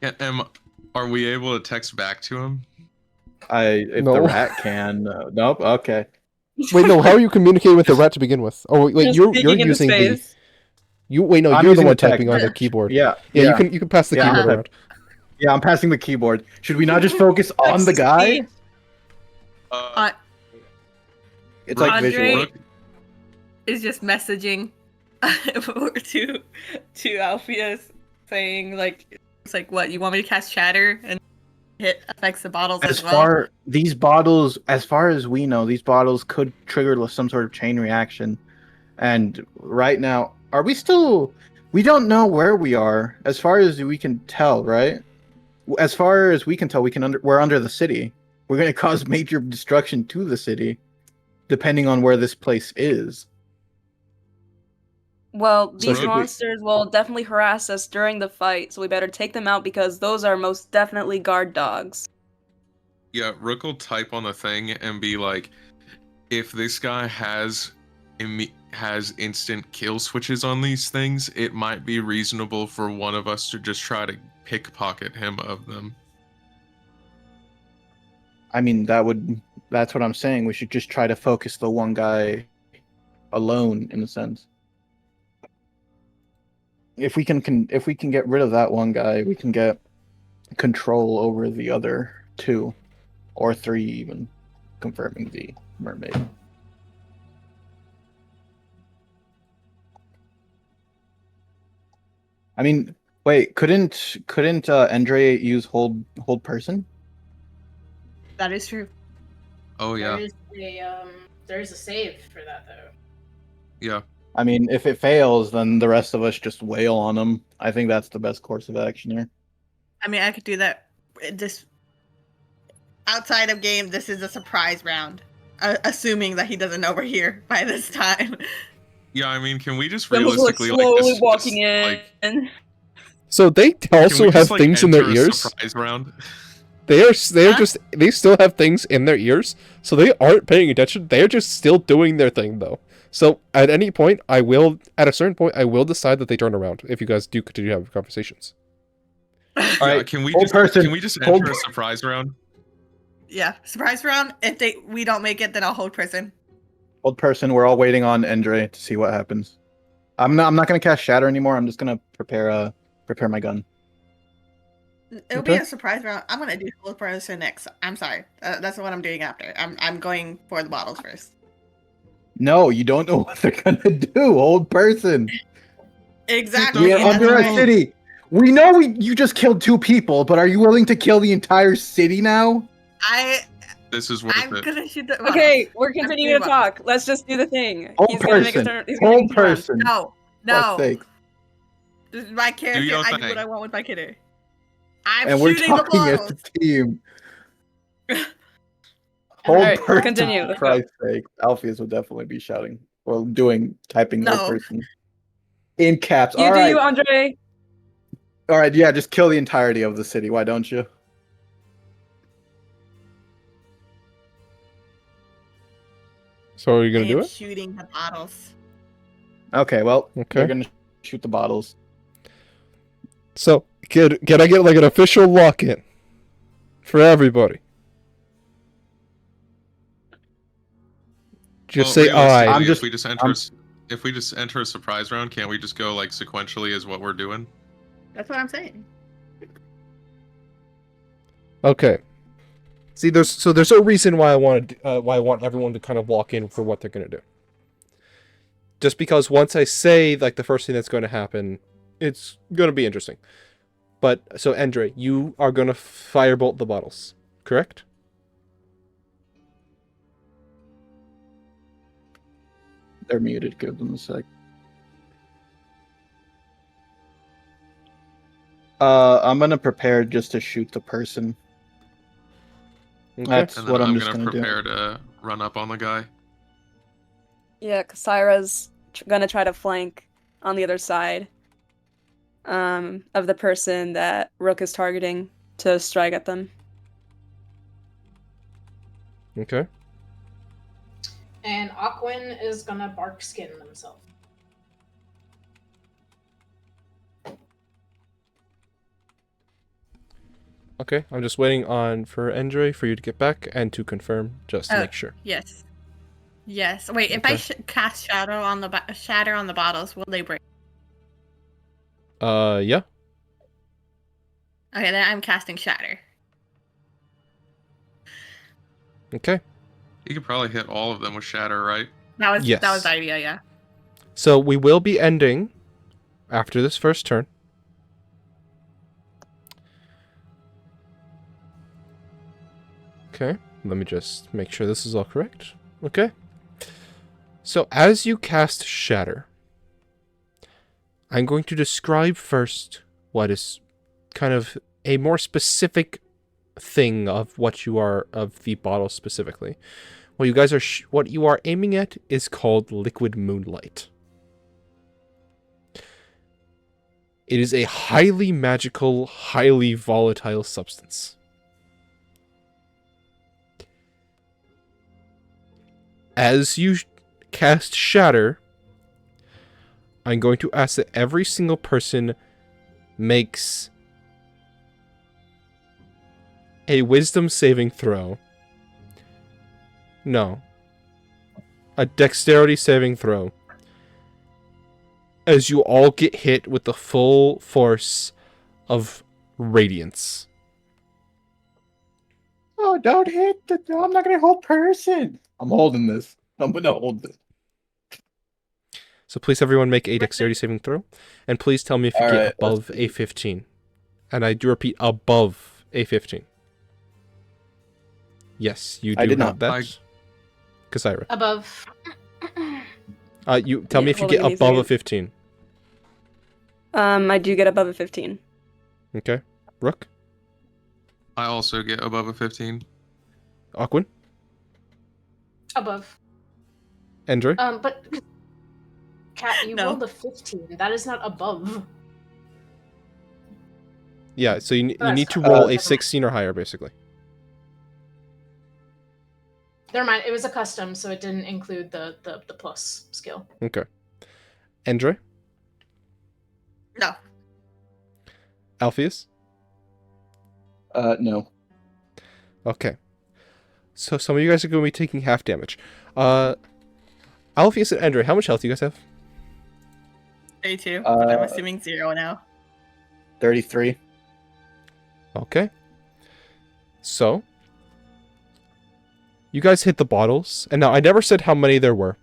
Yeah, are we able to text back to him? If No. the rat can. Nope. Okay. Wait, no. How are you communicating with the rat to begin with? Oh, wait, Just you're speaking in using the. space. Wait, no, I'm you're the using one the text. typing on the keyboard. Yeah. Yeah, you can pass the Yeah, keyboard I'm around. Yeah, I'm passing the keyboard. Should we not just focus on the guy? It's like Andre visual. is just messaging to Alpheus saying like, it's like, what, you want me to cast Shatter and hit affects the bottles as well? As far as we know, these bottles could trigger some sort of chain reaction. And right now, we don't know where we are as far as we can tell, right? As far as we can tell, we're under the city. We're going to cause major destruction to the city, depending on where this place is. Well, So these should we- monsters will definitely harass us during the fight, so we better take them out because those are most definitely guard dogs. Yeah, Rook will type on the thing and be like, if this guy has instant kill switches on these things, it might be reasonable for one of us to just try to pickpocket him of them. I mean, that's what I'm saying. We should just try to focus the one guy alone, in a sense. If we can get rid of that one guy, we can get control over the other 2 or 3 even, confirming the mermaid. I mean, wait, couldn't Endre use hold person? That is true. Oh yeah, There is a save for that though. yeah. I mean, if it fails, then the rest of us just wail on him. I think that's the best course of action here. I mean, I could do that. This outside of game, this is a surprise round, assuming that he doesn't know we're here by this time. Yeah, I mean, can we just Someone's like realistically slowly walking in. like, So they can also we have just, like, things in their enter a ears. surprise round? They Huh? still have things in their ears, so they aren't paying attention. They're just still doing their thing though. So at any point, at a certain point, I will decide that they turn around if you guys do continue having conversations. All Yeah, right, can we hold person. can we just Hold enter a surprise round? Yeah, surprise round. If we don't make it, then I'll hold person. Hold person. We're all waiting on Endre to see what happens. I'm not going to cast Shatter anymore. I'm just going to prepare my gun. It'll be Okay. a surprise round. I'm gonna do hold person next. I'm sorry. That's what I'm doing after. I'm going for the bottles first. No, you don't know what they're going to do. Hold person. Exactly. We are that's under why- a city. We know you just killed 2 people, but are you willing to kill the entire city now? This is worth I'm it. gonna shoot the. Okay, we're continuing to I'm talk. Let's just do the thing. Whole He's gonna make a person. turn. He's gonna Whole make a turn. person. No, Fuck's no. sake. This is my character. your I do thing. what I want with my character. I'm And we're shooting the talking as bottles. a team. Whole Alright, person. continue. For Let's go. Christ's sake. Alpheus would definitely be shouting. Or typing whole No. person. In caps. You All do right. you, Andre. All right, yeah, just kill the entirety of the city. Why don't you? So are you gonna I do am it? shooting the bottles. Okay, well, Okay. you're gonna shoot the bottles. So can I get like an official lock-in for everybody? Just say realistically, I. I'm just- if we just enter a surprise round, can't we just go like sequentially as what we're doing? That's what I'm saying. Okay. See, there's no reason why I want everyone to kind of lock in for what they're gonna do. Just because once I say like the first thing that's going to happen, it's gonna be interesting. But so Endre, you are gonna firebolt the bottles, correct? They're muted. Give them a sec. I'm gonna prepare just to shoot the person. Okay. That's And then what I'm I'm just gonna gonna do. prepare to run up on the guy. Yeah, Kasaira's gonna try to flank on the other side of the person that Rook is targeting to strike at them. Okay. And Aquin is gonna bark skin themselves. Okay. I'm just waiting for Endre for you to get back and to confirm, just to Oh. make sure. Yes. Yes. Wait. If I Okay. cast shatter on the bottles, will they break? Yeah. Okay, then I'm casting shatter. Okay. You could probably hit all of them with shatter, right? That was Yes. the idea. Yeah. So we will be ending after this first turn. Okay, let me just make sure this is all correct. Okay. So as you cast Shatter, I'm going to describe first what is kind of a more specific thing of what you are, of the bottle specifically. What you guys are, what you are aiming at is called Liquid Moonlight. It is a highly magical, highly volatile substance. As you cast Shatter, I'm going to ask that every single person makes a wisdom saving throw. No. A dexterity saving throw. As you all get hit with the full force of radiance. Oh, don't hit the. I'm not gonna hold person. I'm holding this. I'm gonna hold this. So please everyone make a dexterity saving throw. And please tell me if you get Alright, above a 15. And I do repeat, above a 15. Yes, you I do did have not. that. Kasaira. Above. You tell me Yeah, if you hold on, get give me a above a second. 15. I do get above a 15. Okay. Rook? I also get above a 15. Aquin? Above. Endre? But Kat, you No. rolled a 15. That is not above. Yeah, so you That's need to fine. roll Never a mind. 16 or higher, basically. Never mind. It was a custom, so it didn't include the plus skill. Okay. Endre? No. Alpheus? No. Okay. So some of you guys are going to be taking half damage. Alpheus and Endre, how much health do you guys have? 32. But I'm Uh, assuming 0 now. 33. Okay. So, you guys hit the bottles. And now, I never said how many there were.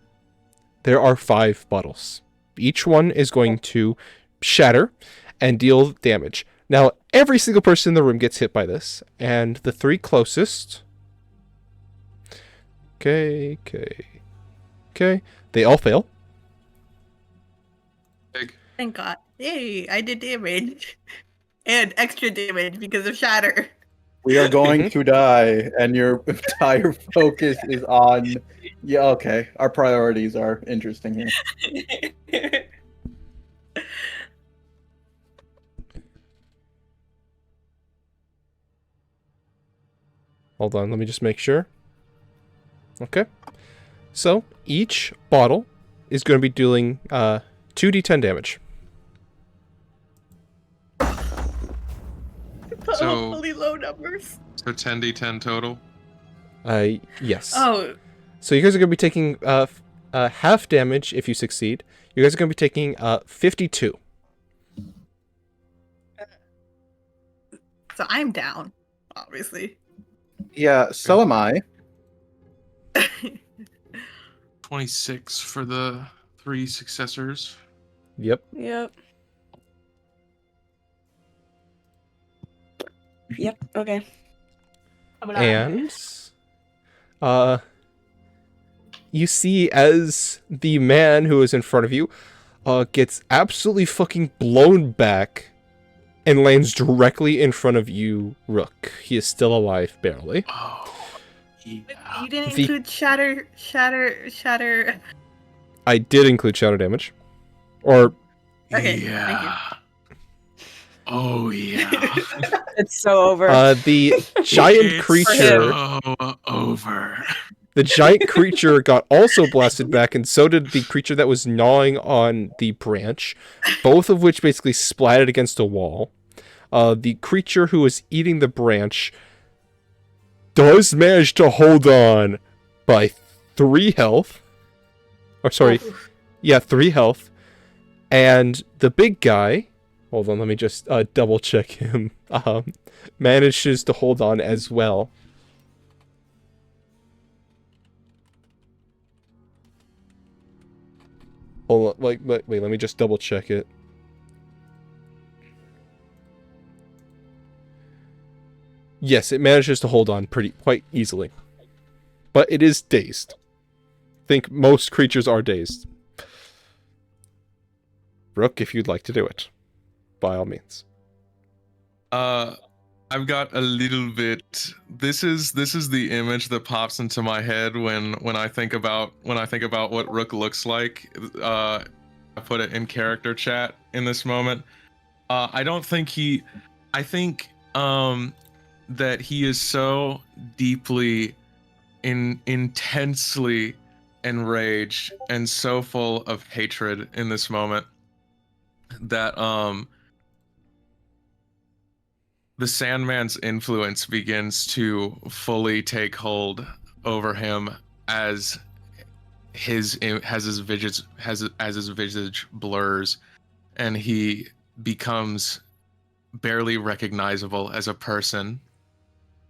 There are 5 bottles. Each one is going to shatter. and deal damage. Now, every single person in the room gets hit by this, and the 3 closest. Okay. They all fail. Big. Thank God. Yay, I did damage. And extra damage because of shatter. We are going Mhm. to die, and your entire focus is on. Yeah, okay. Our priorities are interesting here. Hold on, let me just make sure. Okay. So, each bottle is going to be doing 2d10 damage. So- Hopefully low numbers. So 10d10 total. Yes. Oh, So you guys are going to be taking half damage if you succeed. You guys are going to be taking 52. so I'm down, obviously. Yeah, so am I. 26 for the 3 successors. Yep. Yep. Yep. Okay. And you see as the man who is in front of you gets absolutely fucking blown back and lands directly in front of you, Rook. He is still alive, barely. Oh, yeah. You didn't The- include shatter. I did include shadow damage. Or Okay, thank you. Yeah. Oh, yeah. It's so over. the giant It's creature. so over. The giant creature got also blasted back, and so did the creature that was gnawing on the branch, both of which basically splatted against a wall. The creature who was eating the branch does manage to hold on by 3 health. Or sorry, yeah, 3 health. And the big guy, hold on, let me just double check him, manages to hold on as well. Hold on, wait, let me just double check it. Yes, it manages to hold on quite easily. But it is dazed. Think most creatures are dazed. Rook, if you'd like to do it, by all means. I've got a little bit. This is the image that pops into my head when I think about what Rook looks like. I put it in character chat in this moment. I think that he is so deeply intensely enraged and so full of hatred in this moment that the Sandman's influence begins to fully take hold over him as his visage blurs, and he becomes barely recognizable as a person.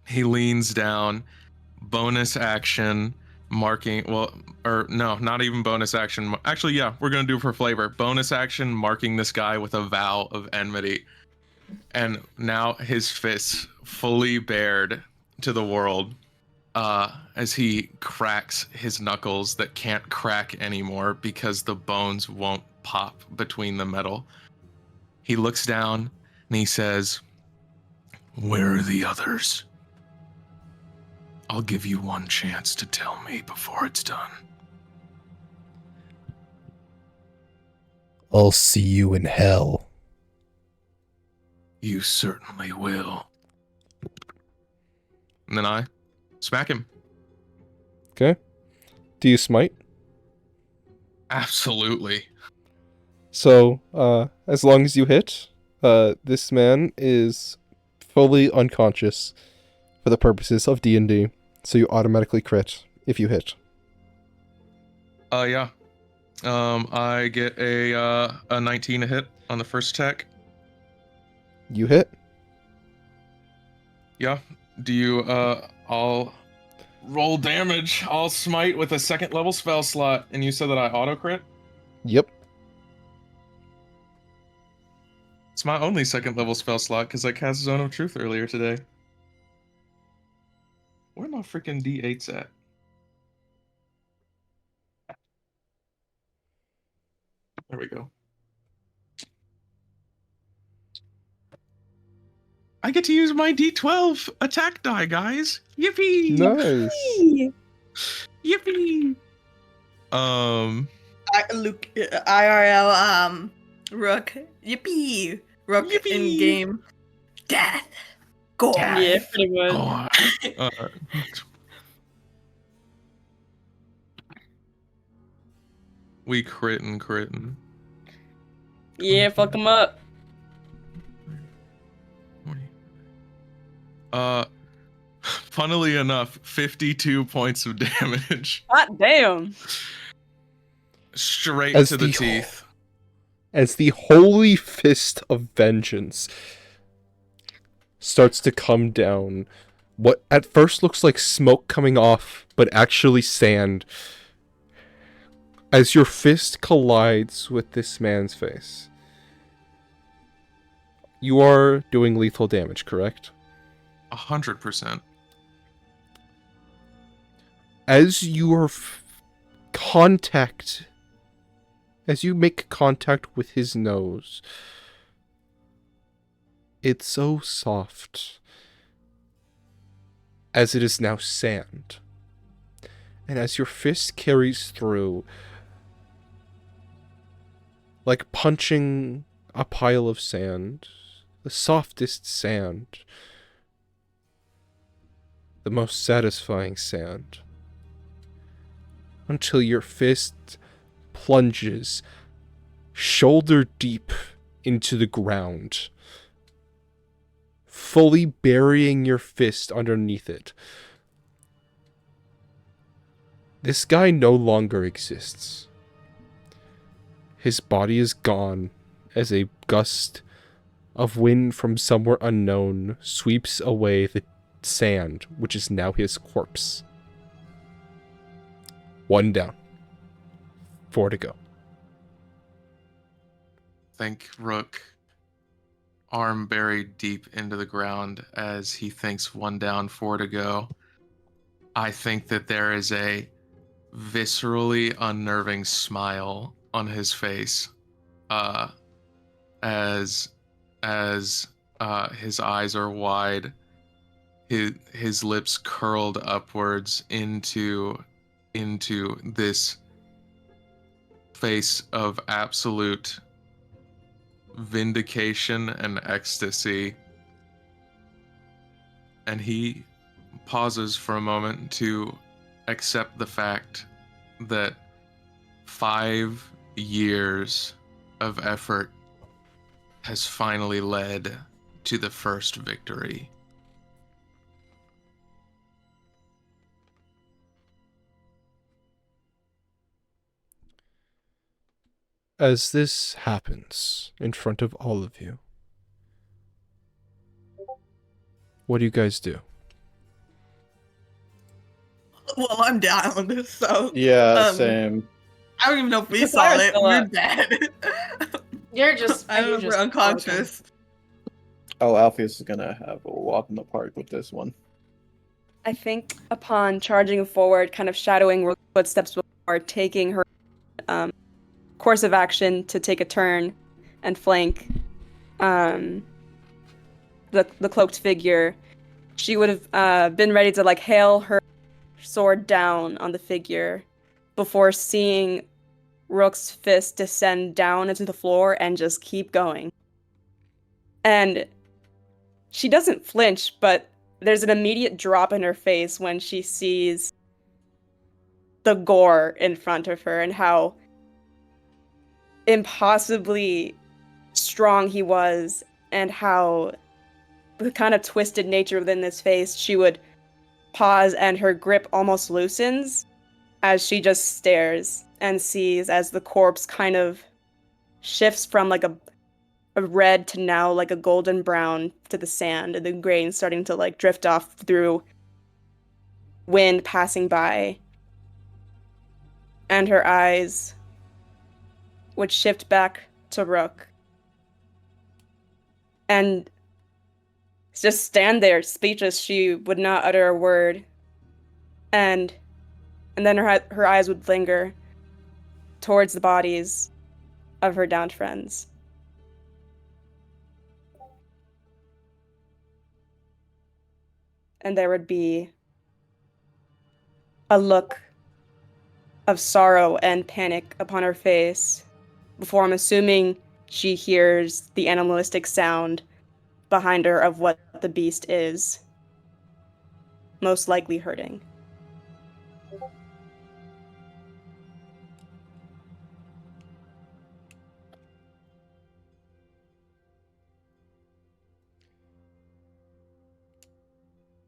He leans down, bonus action, marking, not even bonus action. Actually, yeah, we're gonna do it for flavor. Bonus action, marking this guy with a vow of enmity. And now his fists fully bared to the world, as he cracks his knuckles that can't crack anymore because the bones won't pop between the metal. He looks down and he says, "Where are the others? I'll give you one chance to tell me before it's done." I'll see you in hell. "You certainly will." And then I smack him. Okay. Do you smite? Absolutely. So, as long as you hit, this man is fully unconscious for the purposes of D&D, so you automatically crit if you hit. Yeah. I get a 19 to hit on the first attack. You hit? Yeah. Do you, I'll roll damage. I'll smite with a 2nd level spell slot, and you said that I auto crit? Yep. It's my only second level spell slot because I cast Zone of Truth earlier today. Where are my freaking D8s at? There we go. I get to use my D12 attack die, guys. Yippee! Nice. Yippee! IRL Rook. Yippee! Rook Yippee! in game. Death. Gore. Yeah, pretty much. God. We critting. Yeah, fuck him up. Funnily enough, 52 points of damage. God damn. Straight As to the the- teeth. As the holy fist of vengeance starts to come down, what at first looks like smoke coming off, but actually sand, as your fist collides with this man's face. You are doing lethal damage, correct? 100%. As you are as you make contact with his nose, it's so soft, as it is now sand. And as your fist carries through, like punching a pile of sand, the softest sand, the most satisfying sand, until your fist plunges shoulder deep into the ground, fully burying your fist underneath it. This guy no longer exists. His body is gone as a gust of wind from somewhere unknown sweeps away the sand, which is now his corpse. 1 down. 4 to go. Think Rook, arm buried deep into the ground as he thinks 1 down, 4 to go. I think that there is a viscerally unnerving smile on his face as his eyes are wide, his lips curled upwards into this face of absolute vindication and ecstasy. And he pauses for a moment to accept the fact that 5 years of effort has finally led to the first victory. As this happens in front of all of you, what do you guys do? Well, I'm down, so Yeah, same. I don't even know if we Because saw I was it. still We're up. dead. You're just. I you're know we're just unconscious. Oh, Alpheus is gonna have a walk in the park with this one. I think upon charging forward, kind of shadowing Rook's footsteps before taking her course of action to take a turn and flank the cloaked figure, she would have been ready to like hail her sword down on the figure before seeing Rook's fist descend down into the floor and just keep going. And she doesn't flinch, but there's an immediate drop in her face when she sees the gore in front of her and how impossibly strong he was, and how the kind of twisted nature within this face. She would pause and her grip almost loosens as she just stares and sees as the corpse kind of shifts from like a red to now like a golden brown to the sand, and the grain starting to like drift off through wind passing by. And her eyes would shift back to Rook. and just stand there, speechless. She would not utter a word. And then her eyes would linger towards the bodies of her downed friends. And there would be a look of sorrow and panic upon her face before, I'm assuming, she hears the animalistic sound behind her of what the beast is most likely hurting.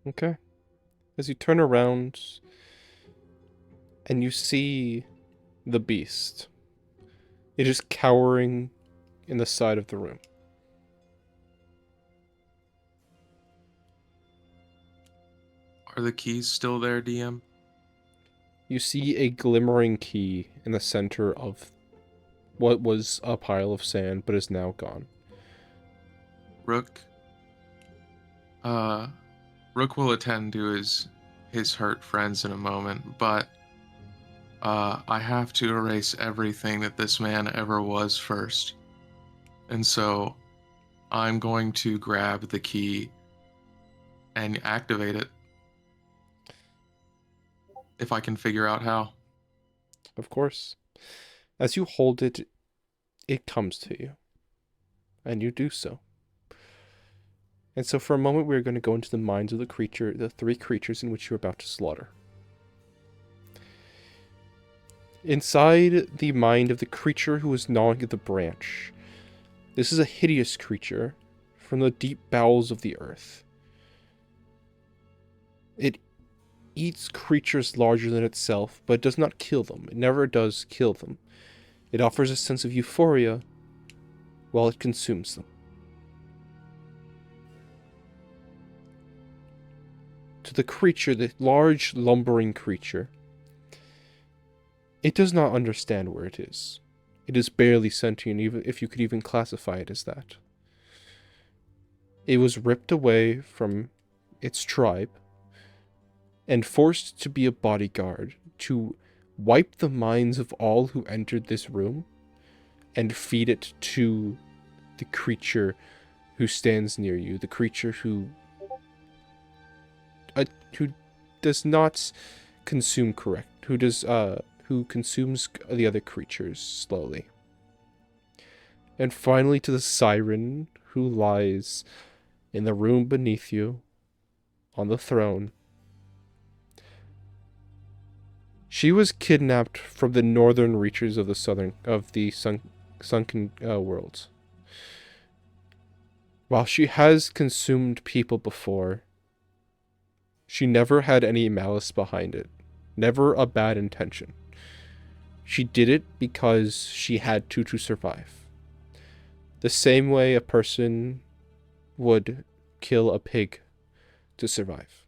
Okay. As you turn around and you see the beast, it is cowering in the side of the room. Are the keys still there, DM? You see a glimmering key in the center of what was a pile of sand but is now gone. Rook. Rook will attend to his hurt friends in a moment, but I have to erase everything that this man ever was first. And so I'm going to grab the key and activate it. If I can figure out how. Of course. As you hold it, it comes to you. And you do so. And so for a moment, we're going to go into the minds of the three creatures in which you're about to slaughter. Inside the mind of the creature who is gnawing at the branch, this is a hideous creature from the deep bowels of the earth. It eats creatures larger than itself, but does not kill them. It never does kill them. It offers a sense of euphoria while it consumes them. To the creature, the large, lumbering creature, it does not understand where it is. It is barely sentient, even if you could even classify it as that. It was ripped away from its tribe and forced to be a bodyguard to wipe the minds of all who entered this room and feed it to the creature who stands near you, the creature who does not consume who consumes the other creatures slowly. And finally to the siren who lies in the room beneath you on the throne. She was kidnapped from the northern reaches of the sunken world. While she has consumed people before, she never had any malice behind it, never a bad intention. She did it because she had to survive. The same way a person would kill a pig to survive.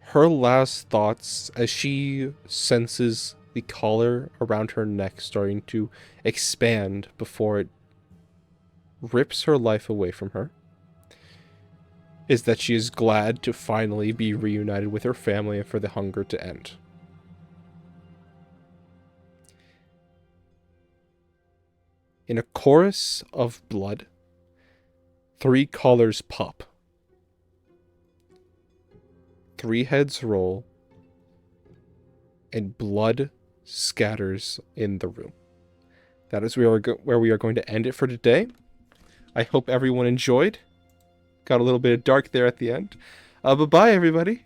Her last thoughts, as she senses the collar around her neck starting to expand before it rips her life away from her, is that she is glad to finally be reunited with her family and for the hunger to end. In a chorus of blood, 3 collars pop. 3 heads roll, and blood scatters in the room. That is where we are going to end it for today. I hope everyone enjoyed. Got a little bit of dark there at the end. Bye-bye, everybody.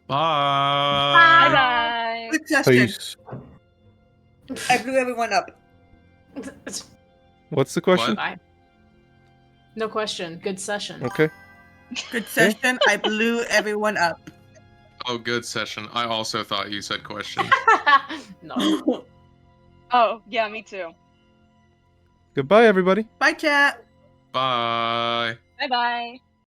Bye. Bye. Good session. Peace. I blew everyone up. What's the question? Bye. No question. Good session. Okay. Good session. I blew everyone up. Oh, good session. I also thought you said question. No. Oh, yeah, me too. Goodbye, everybody. Bye, chat. Bye. Bye-bye.